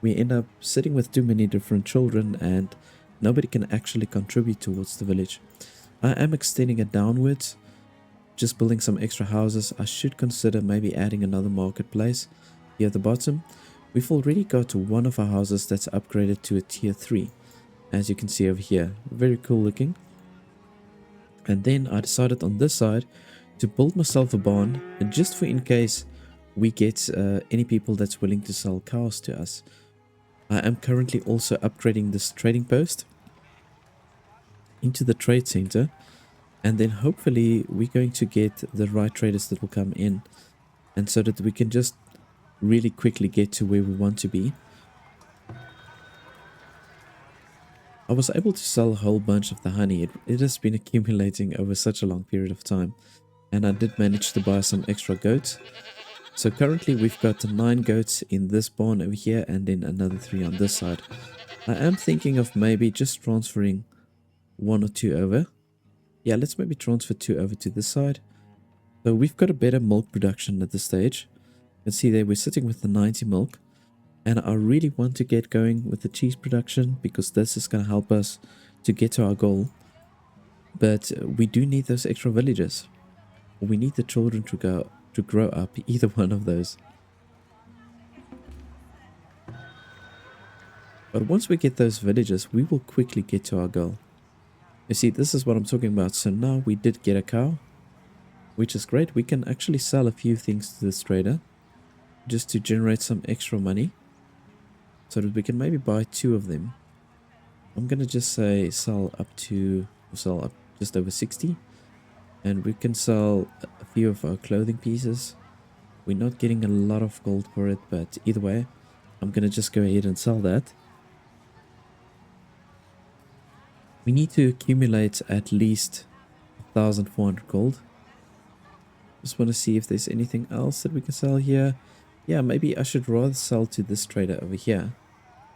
we end up sitting with too many different children and nobody can actually contribute towards the village. I am extending it downwards, just building some extra houses. I should consider maybe adding another marketplace here at the bottom. We've already got one of our houses that's upgraded to a tier 3, as you can see over here. Very cool looking. And then I decided on this side to build myself a barn, and just for in case we get any people that's willing to sell cows to us. I am currently also upgrading this trading post into the trade center, and then hopefully we're going to get the right traders that will come in, and so that we can just really quickly get to where we want to be. I was able to sell a whole bunch of the honey. It has been accumulating over such a long period of time, and I did manage to buy some extra goats. So currently we've got 9 goats in this barn over here, and then another 3 on this side. I am thinking of maybe just transferring 1 or 2 over. Yeah, let's maybe transfer 2 over to this side. So we've got a better milk production at this stage. You can see there we're sitting with the 90 milk. And I really want to get going with the cheese production, because this is going to help us to get to our goal. But we do need those extra villagers. We need the children to grow up, either one of those. But once we get those villagers, we will quickly get to our goal. You see, this is what I'm talking about. So now we did get a cow, which is great. We can actually sell a few things to this trader just to generate some extra money, so that we can maybe buy 2 of them. I'm gonna just say sell up just over 60, and we can sell a few of our clothing pieces. We're not getting a lot of gold for it, but either way, I'm gonna just go ahead and sell that. We need to accumulate at least 1,400 gold. Just want to see if there's anything else that we can sell here. Yeah, maybe I should rather sell to this trader over here.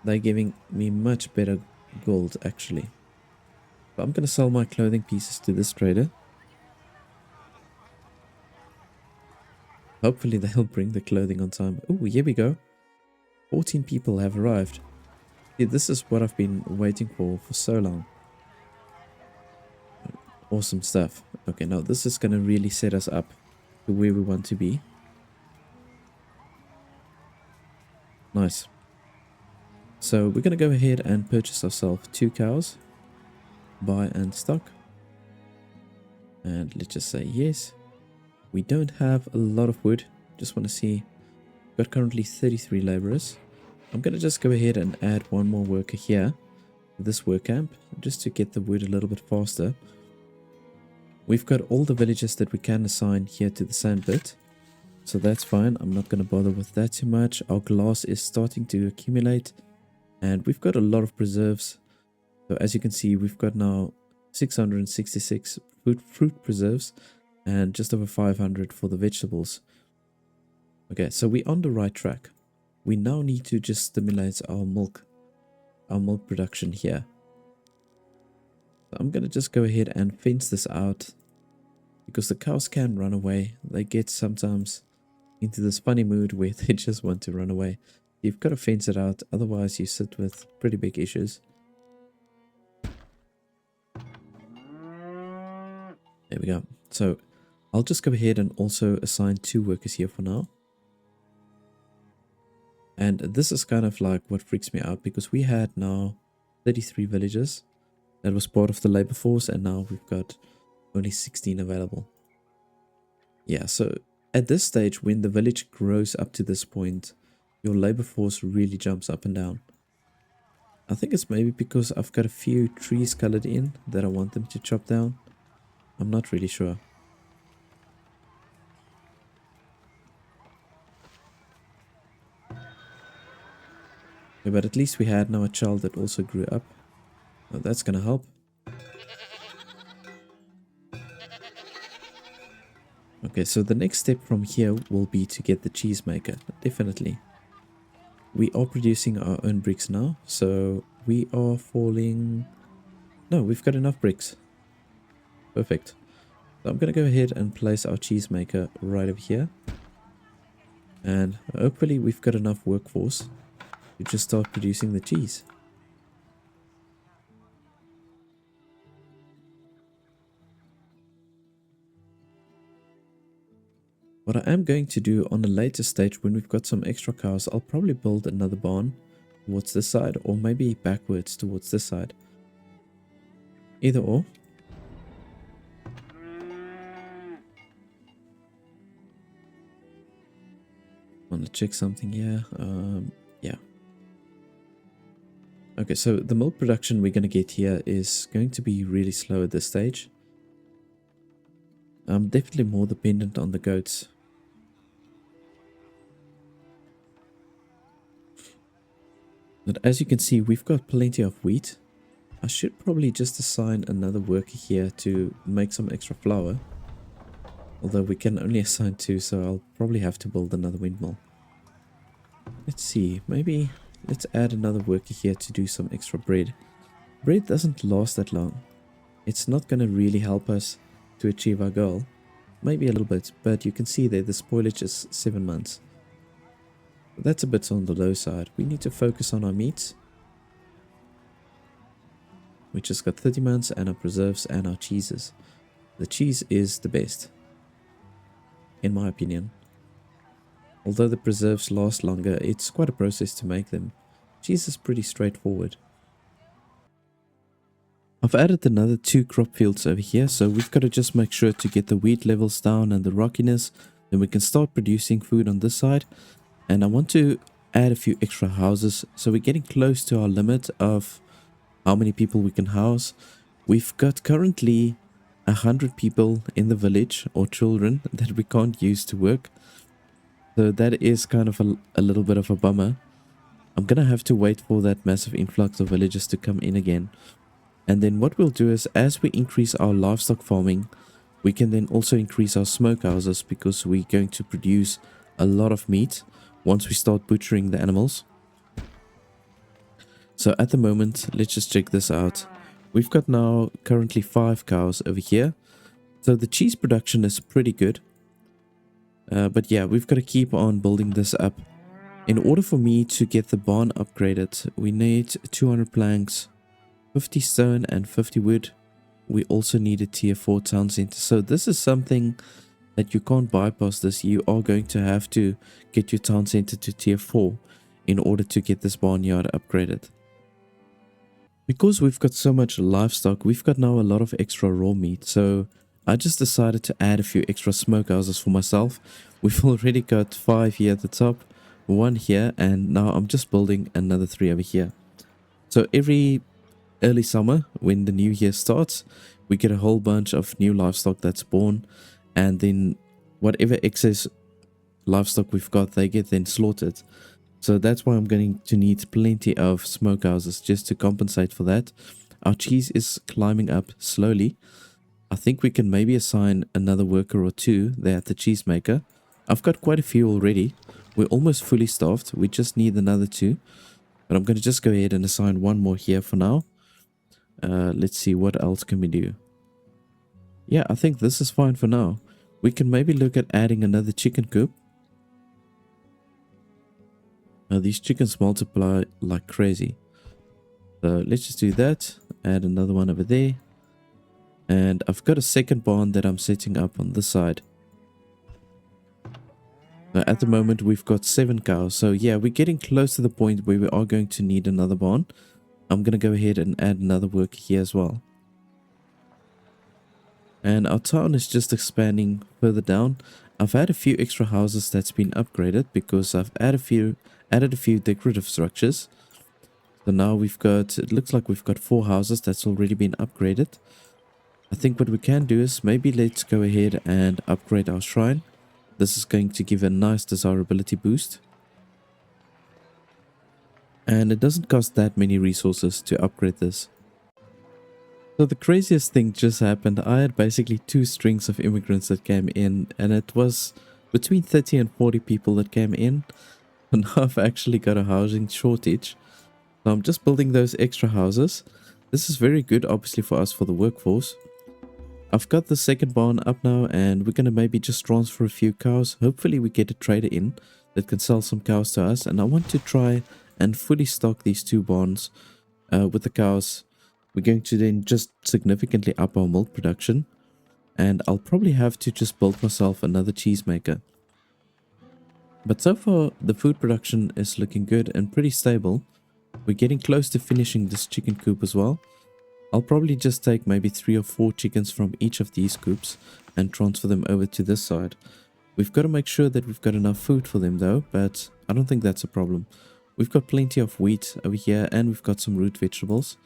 They're giving me much better gold, actually. But I'm going to sell my clothing pieces to this trader. Hopefully they'll bring the clothing on time. Oh, here we go. 14 people have arrived. Yeah, this is what I've been waiting for so long. Awesome stuff. Okay, now this is going to really set us up to where we want to be. Nice. So we're going to go ahead and purchase ourselves 2 cows. Buy and stock. And let's just say yes. We don't have a lot of wood. Just want to see. Got currently 33 laborers. I'm going to just go ahead and add one more worker here. This work camp. Just to get the wood a little bit faster. We've got all the villages that we can assign here to the sand pit. So that's fine. I'm not going to bother with that too much. Our glass is starting to accumulate. And we've got a lot of preserves. So as you can see, we've got now 666 fruit preserves. And just over 500 for the vegetables. Okay, so we're on the right track. We now need to just stimulate our milk production here. So I'm going to just go ahead and fence this out. Because the cows can run away. They get sometimes into this funny mood where they just want to run away. You've got to fence it out, otherwise you sit with pretty big issues. There we go. So I'll just go ahead and also assign 2 workers here for now. And this is kind of like what freaks me out, because we had now 33 villages. That was part of the labor force, and now we've got only 16 available. Yeah, so at this stage, when the village grows up to this point, your labor force really jumps up and down. I think it's maybe because I've got a few trees colored in that I want them to chop down. I'm not really sure. Yeah, but at least we had now a child that also grew up. Now that's gonna help. Okay, so the next step from here will be to get the cheese maker. Definitely. We are producing our own bricks now, so we are falling... No, we've got enough bricks. Perfect. So I'm going to go ahead and place our cheese maker right over here. And hopefully we've got enough workforce to just start producing the cheese. What I am going to do on a later stage, when we've got some extra cows, I'll probably build another barn towards this side, or maybe backwards towards this side. Either or. Want to check something here? Yeah. Okay, so the milk production we're going to get here is going to be really slow at this stage. I'm definitely more dependent on the goats. But as you can see, we've got plenty of wheat. I should probably just assign another worker here to make some extra flour. Although we can only assign 2, so I'll probably have to build another windmill. Let's see, maybe let's add another worker here to do some extra bread. Bread doesn't last that long. It's not going to really help us to achieve our goal. Maybe a little bit, but you can see there the spoilage is 7 months. That's a bit on the low side. We need to focus on our meats. We just got 30 months and our preserves and our cheeses. The cheese is the best, in my opinion. Although the preserves last longer, it's quite a process to make them. Cheese is pretty straightforward. I've added another 2 crop fields over here, so we've got to just make sure to get the wheat levels down and the rockiness. Then we can start producing food on this side. And I want to add a few extra houses, so we're getting close to our limit of how many people we can house. We've got currently 100 people in the village, or children, that we can't use to work. So that is kind of a little bit of a bummer. I'm going to have to wait for that massive influx of villagers to come in again. And then what we'll do is, as we increase our livestock farming, we can then also increase our smokehouses, because we're going to produce a lot of meat once we start butchering the animals. So at the moment, let's just check this out. We've got now currently 5 cows over here. So the cheese production is pretty good. But yeah, we've got to keep on building this up. In order for me to get the barn upgraded, we need 200 planks, 50 stone and 50 wood. We also need a tier 4 town center. So this is something that you can't bypass this. You are going to have to get your town center to tier 4 in order to get this barnyard upgraded. Because we've got so much livestock, we've got now a lot of extra raw meat. So I just decided to add a few extra smokehouses for myself. We've already got 5 here at the top, 1 here, and now I'm just building another 3 over here. So every early summer, when the new year starts, we get a whole bunch of new livestock that's born, and then whatever excess livestock we've got, they get then slaughtered. So that's why I'm going to need plenty of smokehouses just to compensate for that. Our cheese is climbing up slowly. I think we can maybe assign another worker or 2 there at the cheese maker. I've got quite a few already. We're almost fully staffed. We just need another 2. But I'm going to just go ahead and assign 1 more here for now. Let's see, what else can we do? Yeah, I think this is fine for now. We can maybe look at adding another chicken coop. Now these chickens multiply like crazy. So let's just do that. Add another one over there. And I've got a second barn that I'm setting up on this side. Now at the moment we've got 7 cows. So yeah, we're getting close to the point where we are going to need another barn. I'm going to go ahead and add another worker here as well. And our town is just expanding further down. I've had a few extra houses that's been upgraded because I've added a few decorative structures. So now we've got, it looks like we've got 4 houses that's already been upgraded. I think what we can do is maybe let's go ahead and upgrade our shrine. This is going to give a nice desirability boost. And it doesn't cost that many resources to upgrade this. So the craziest thing just happened. I had basically 2 strings of immigrants that came in, and it was between 30 and 40 people that came in. And now I've actually got a housing shortage. So I'm just building those extra houses. This is very good obviously for us for the workforce. I've got the second barn up now, and we're going to maybe just transfer a few cows. Hopefully we get a trader in that can sell some cows to us. And I want to try and fully stock these 2 barns with the cows. We're going to then just significantly up our milk production. And I'll probably have to just build myself another cheese maker. But so far the food production is looking good and pretty stable. We're getting close to finishing this chicken coop as well. I'll probably just take maybe 3 or 4 chickens from each of these coops and transfer them over to this side. We've got to make sure that we've got enough food for them though, but I don't think that's a problem. We've got plenty of wheat over here, and we've got some root vegetables.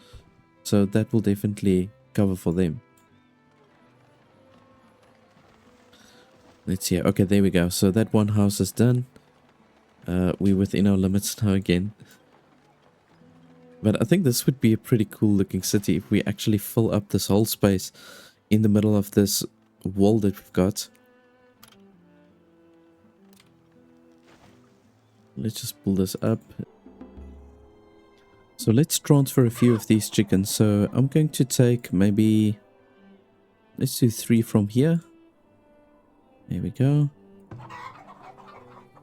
So that will definitely cover for them. Let's see. Okay, there we go. So that one house is done. We're within our limits now again. But I think this would be a pretty cool looking city if we actually fill up this whole space in the middle of this wall that we've got. Let's just pull this up. So let's transfer a few of these chickens. So I'm going to take maybe, let's do 3 from here. There we go.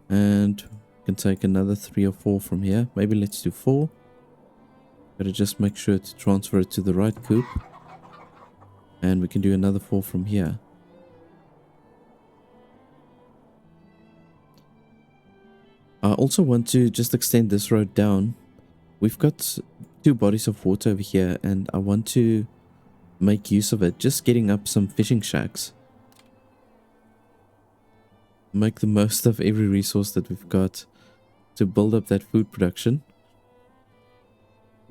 And we can take another 3 or 4 from here. Maybe let's do 4. Gotta just make sure to transfer it to the right coop. And we can do another 4 from here. I also want to just extend this road down. We've got 2 bodies of water over here, and I want to make use of it. Just getting up some fishing shacks. Make the most of every resource that we've got to build up that food production.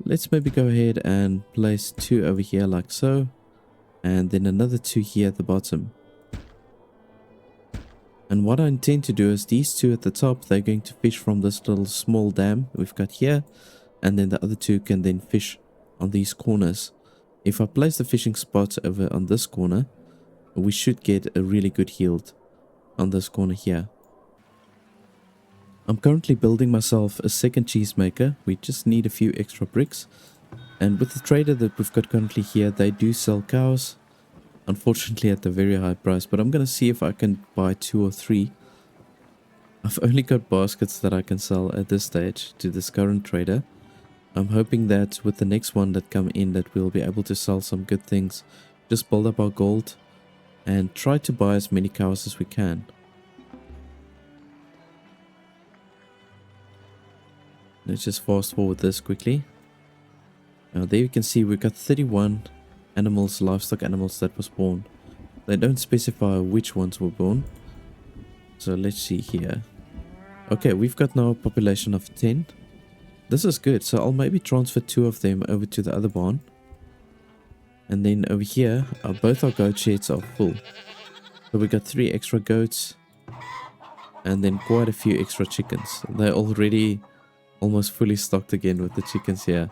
Let's maybe go ahead and place 2 over here like so. And then another 2 here at the bottom. And what I intend to do is these 2 at the top, they're going to fish from this little small dam we've got here. And then the other 2 can then fish on these corners. If I place the fishing spot over on this corner, we should get a really good yield on this corner here. I'm currently building myself a second cheese maker. We just need a few extra bricks. And with the trader that we've got currently here, they do sell cows. Unfortunately at a very high price, but I'm going to see if I can buy 2 or 3. I've only got baskets that I can sell at this stage to this current trader. I'm hoping that with the next one that come in that we'll be able to sell some good things. Just build up our gold and try to buy as many cows as we can. Let's just fast forward this quickly. Now there you can see we've got 31 animals, livestock animals that was born. They don't specify which ones were born. So let's see here. Okay, we've got now a population of 10. This is good. So I'll maybe transfer 2 of them over to the other barn. And then over here, both our goat sheds are full. So we got 3 extra goats. And then quite a few extra chickens. They're already almost fully stocked again with the chickens here.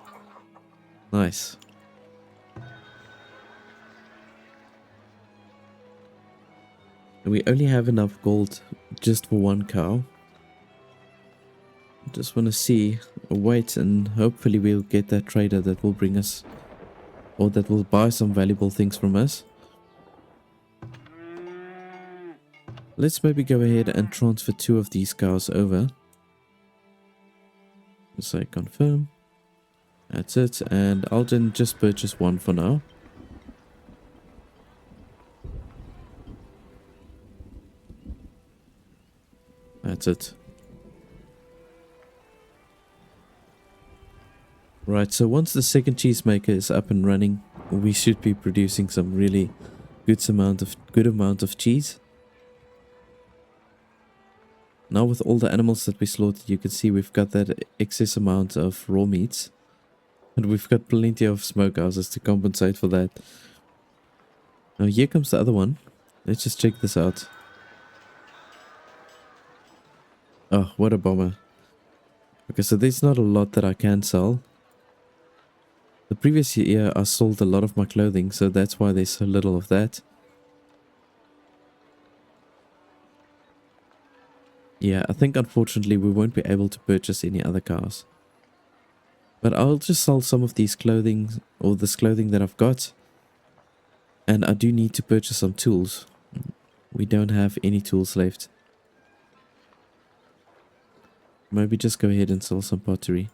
Nice. And we only have enough gold just for 1 cow. Just want to see, wait, and hopefully we'll get that trader that will bring us, or that will buy some valuable things from us. Let's maybe go ahead and transfer 2 of these cows over. Say confirm. That's it, and I'll then just purchase 1 for now. That's it. Right, so once the second cheesemaker is up and running, we should be producing some really good amount of cheese. Now with all the animals that we slaughtered, you can see we've got that excess amount of raw meats. And we've got plenty of smokehouses to compensate for that. Now here comes the other one. Let's just check this out. Oh, what a bummer. Okay, so there's not a lot that I can sell. The previous year I sold a lot of my clothing, so that's why there's so little of that. Yeah, I think unfortunately we won't be able to purchase any other cars. But I'll just sell some of these clothing, or this clothing that I've got. And I do need to purchase some tools. We don't have any tools left. Maybe just go ahead and sell some pottery.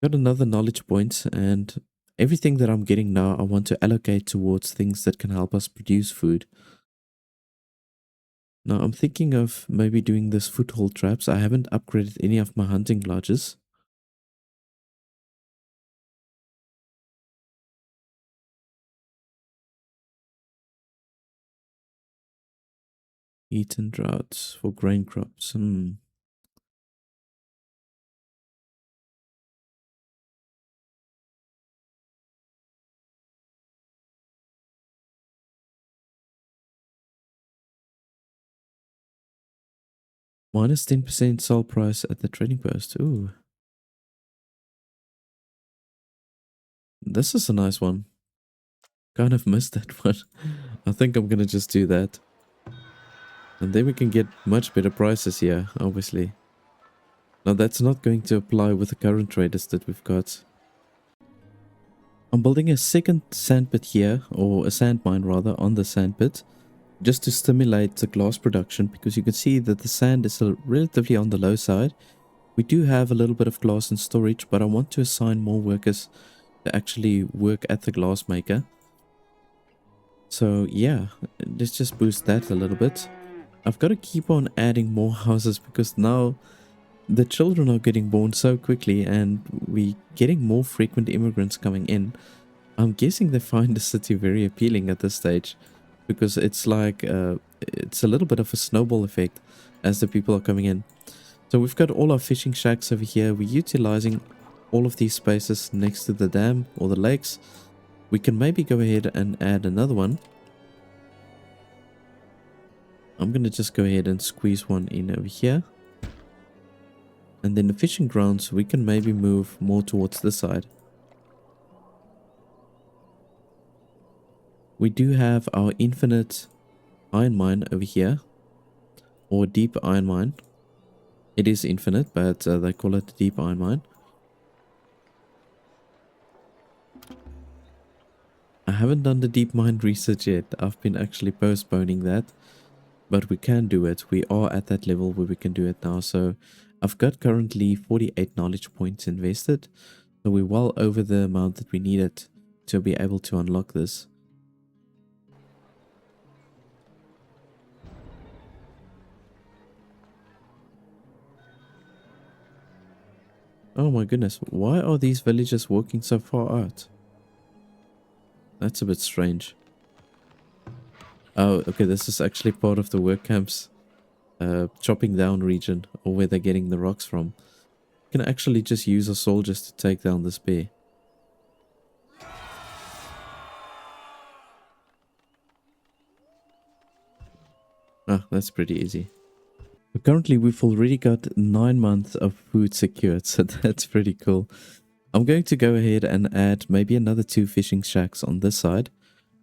Got another knowledge point, and everything that I'm getting now I want to allocate towards things that can help us produce food. Now I'm thinking of maybe doing this foothold traps. I haven't upgraded any of my hunting lodges. Heat and droughts for grain crops. Minus 10% sell price at the trading post. Ooh. This is a nice one. Kind of missed that one. I think I'm gonna just do that. And then we can get much better prices here, obviously. Now that's not going to apply with the current traders that we've got. I'm building a second sandpit here, or a sand mine rather, on the sandpit. Just to stimulate the glass production, because you can see that the sand is relatively on the low side. We do have a little bit of glass in storage, but I want to assign more workers to actually work at the glass maker. So yeah, let's just boost that a little bit. I've got to keep on adding more houses because now the children are getting born so quickly and we're getting more frequent immigrants coming in. I'm guessing they find the city very appealing at this stage because it's like it's a little bit of a snowball effect as the people are coming in. So we've got all our fishing shacks over here. We're utilizing all of these spaces next to the dam or the lakes. We can maybe go ahead and add another one. I'm going to just go ahead and squeeze one in over here. And then the fishing grounds, we can maybe move more towards this side. We do have our infinite iron mine over here. Or deep iron mine. It is infinite, but they call it deep iron mine. I haven't done the deep mine research yet. I've been actually postponing that. But we can do it. We are at that level where we can do it now. So I've got currently 48 knowledge points invested. So we're well over the amount that we needed to be able to unlock this. Oh my goodness, why are these villagers walking so far out? That's a bit strange. Oh, okay, this is actually part of the work camps chopping down region, or where they're getting the rocks from. You can actually just use a soldiers to take down this bear. Ah, that's pretty easy. But currently, we've already got 9 months of food secured, so that's pretty cool. I'm going to go ahead and add maybe another 2 fishing shacks on this side,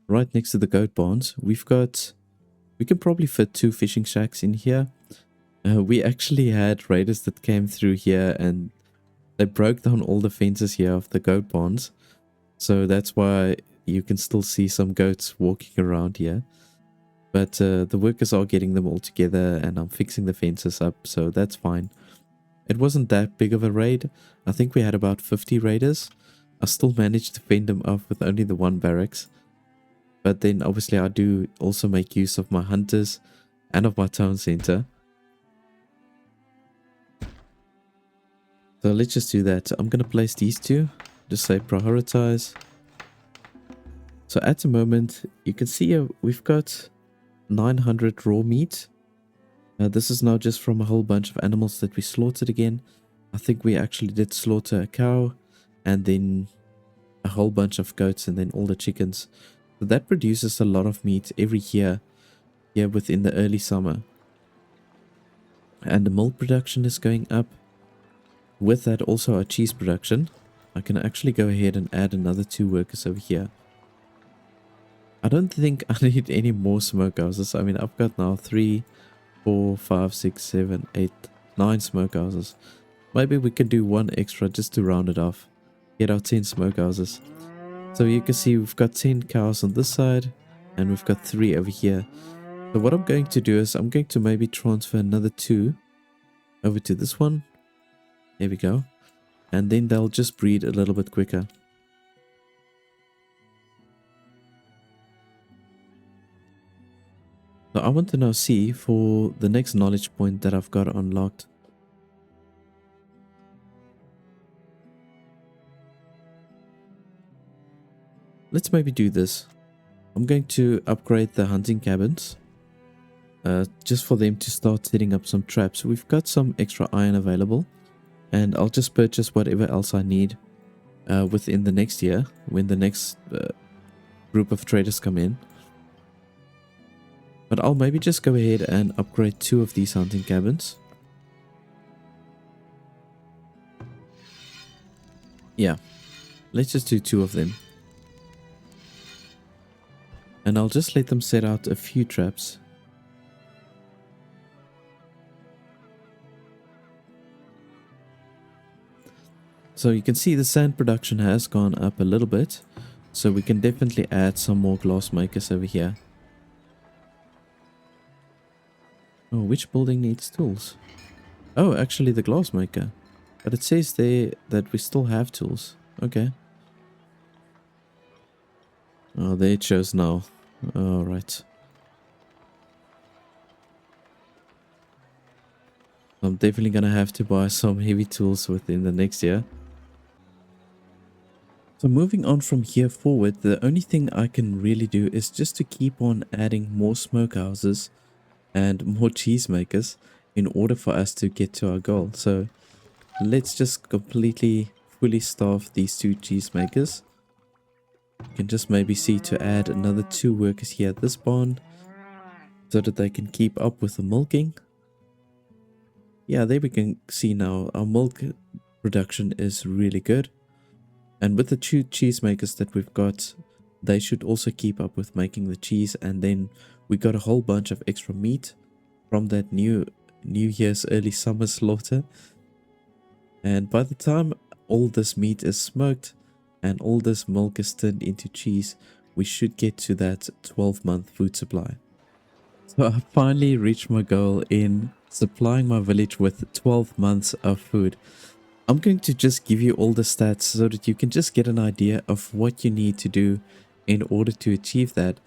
right next to the goat barns. We can probably fit 2 fishing shacks in here. We actually had raiders that came through here and they broke down all the fences here of the goat barns. So that's why you can still see some goats walking around here. But the workers are getting them all together and I'm fixing the fences up, so that's fine. It wasn't that big of a raid. I think we had about 50 raiders. I still managed to fend them off with only the 1 barracks. But then obviously I do also make use of my hunters and of my town center. So let's just do that. I'm going to place these 2. Just say prioritize. So at the moment, you can see here we've got 900 raw meat. This is now just from a whole bunch of animals that we slaughtered again. I think we actually did slaughter a cow and then a whole bunch of goats and then all the chickens. So that produces a lot of meat every year here within the early summer. And the milk production is going up. With that also our cheese production. I can actually go ahead and add another 2 workers over here. I don't think I need any more smokehouses. I mean, I've got now 3, 4, 5, 6, 7, 8, 9 smokehouses. Maybe we can do 1 extra just to round it off. Get our 10 smokehouses. So you can see we've got 10 cows on this side and we've got 3 over here. So what I'm going to do is I'm going to maybe transfer another 2 over to this one. There we go. And then they'll just breed a little bit quicker. So I want to now see for the next knowledge point that I've got unlocked. Let's maybe do this. I'm going to upgrade the hunting cabins. Just for them to start setting up some traps. We've got some extra iron available. And I'll just purchase whatever else I need within the next year. When the next group of traders come in. But I'll maybe just go ahead and upgrade 2 of these hunting cabins. Yeah, let's just do 2 of them. And I'll just let them set out a few traps. So you can see the sand production has gone up a little bit. So we can definitely add some more glass makers over here. Oh, which building needs tools? Oh, actually the glass maker. But it says there that we still have tools. Okay. Oh, there it shows now. Alright. I'm definitely gonna have to buy some heavy tools within the next year. So moving on from here forward, the only thing I can really do is just to keep on adding more smokehouses and more cheese makers in order for us to get to our goal. So let's just completely fully staff these 2 cheese makers. You can just maybe see to add another 2 workers here at this barn so that they can keep up with the milking. Yeah, there we can see now our milk production is really good. And with the 2 cheese makers that we've got, they should also keep up with making the cheese. And then we got a whole bunch of extra meat from that New Year's early summer slaughter. And by the time all this meat is smoked and all this milk is turned into cheese, we should get to that 12-month food supply. So I finally reached my goal in supplying my village with 12 months of food. I'm going to just give you all the stats so that you can just get an idea of what you need to do in order to achieve that.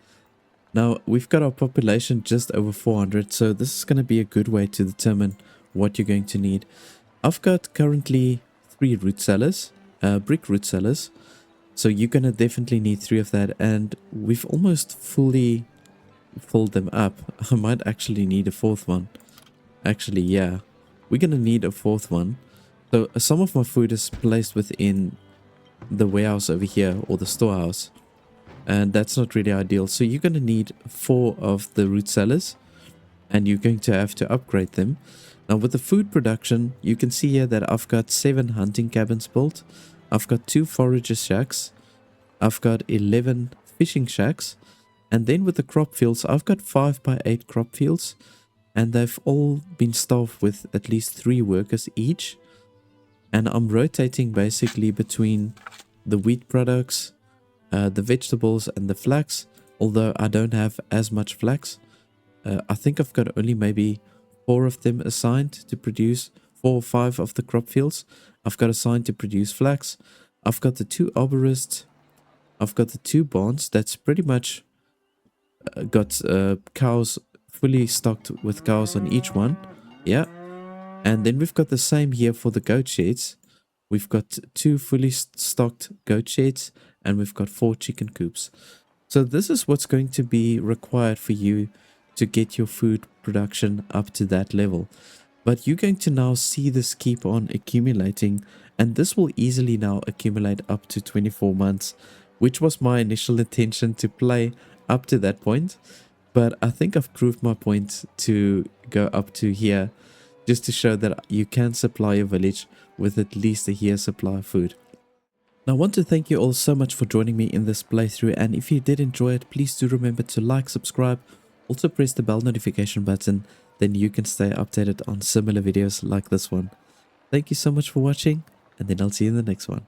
Now, we've got our population just over 400, so this is going to be a good way to determine what you're going to need. I've got currently 3 root cellars, brick root cellars, so you're going to definitely need 3 of that, and we've almost fully filled them up. I might actually need a fourth one. Actually, yeah. We're going to need a fourth one. So some of my food is placed within the warehouse over here, or the storehouse. And that's not really ideal. So you're going to need 4 of the root cellars. And you're going to have to upgrade them. Now with the food production, you can see here that I've got 7 hunting cabins built. I've got 2 forager shacks. I've got 11 fishing shacks. And then with the crop fields, I've got 5 by 8 crop fields. And they've all been staffed with at least 3 workers each. And I'm rotating basically between the wheat products, the vegetables and the flax. Although I don't have as much flax. I think I've got only maybe 4 of them assigned to produce 4 or 5 of the crop fields. I've got assigned to produce flax. I've got the 2 arborists. I've got the 2 barns. That's pretty much got cows fully stocked with cows on each one. Yeah. And then we've got the same here for the goat sheds. We've got 2 fully stocked goat sheds and we've got 4 chicken coops. So this is what's going to be required for you to get your food production up to that level. But you're going to now see this keep on accumulating, and this will easily now accumulate up to 24 months, which was my initial intention to play up to that point. But I think I've proved my point to go up to here, just to show that you can supply your village with at least a year's supply of food. Now I want to thank you all so much for joining me in this playthrough, and if you did enjoy it, please do remember to like, subscribe, also press the bell notification button, then you can stay updated on similar videos like this one. Thank you so much for watching, and then I'll see you in the next one.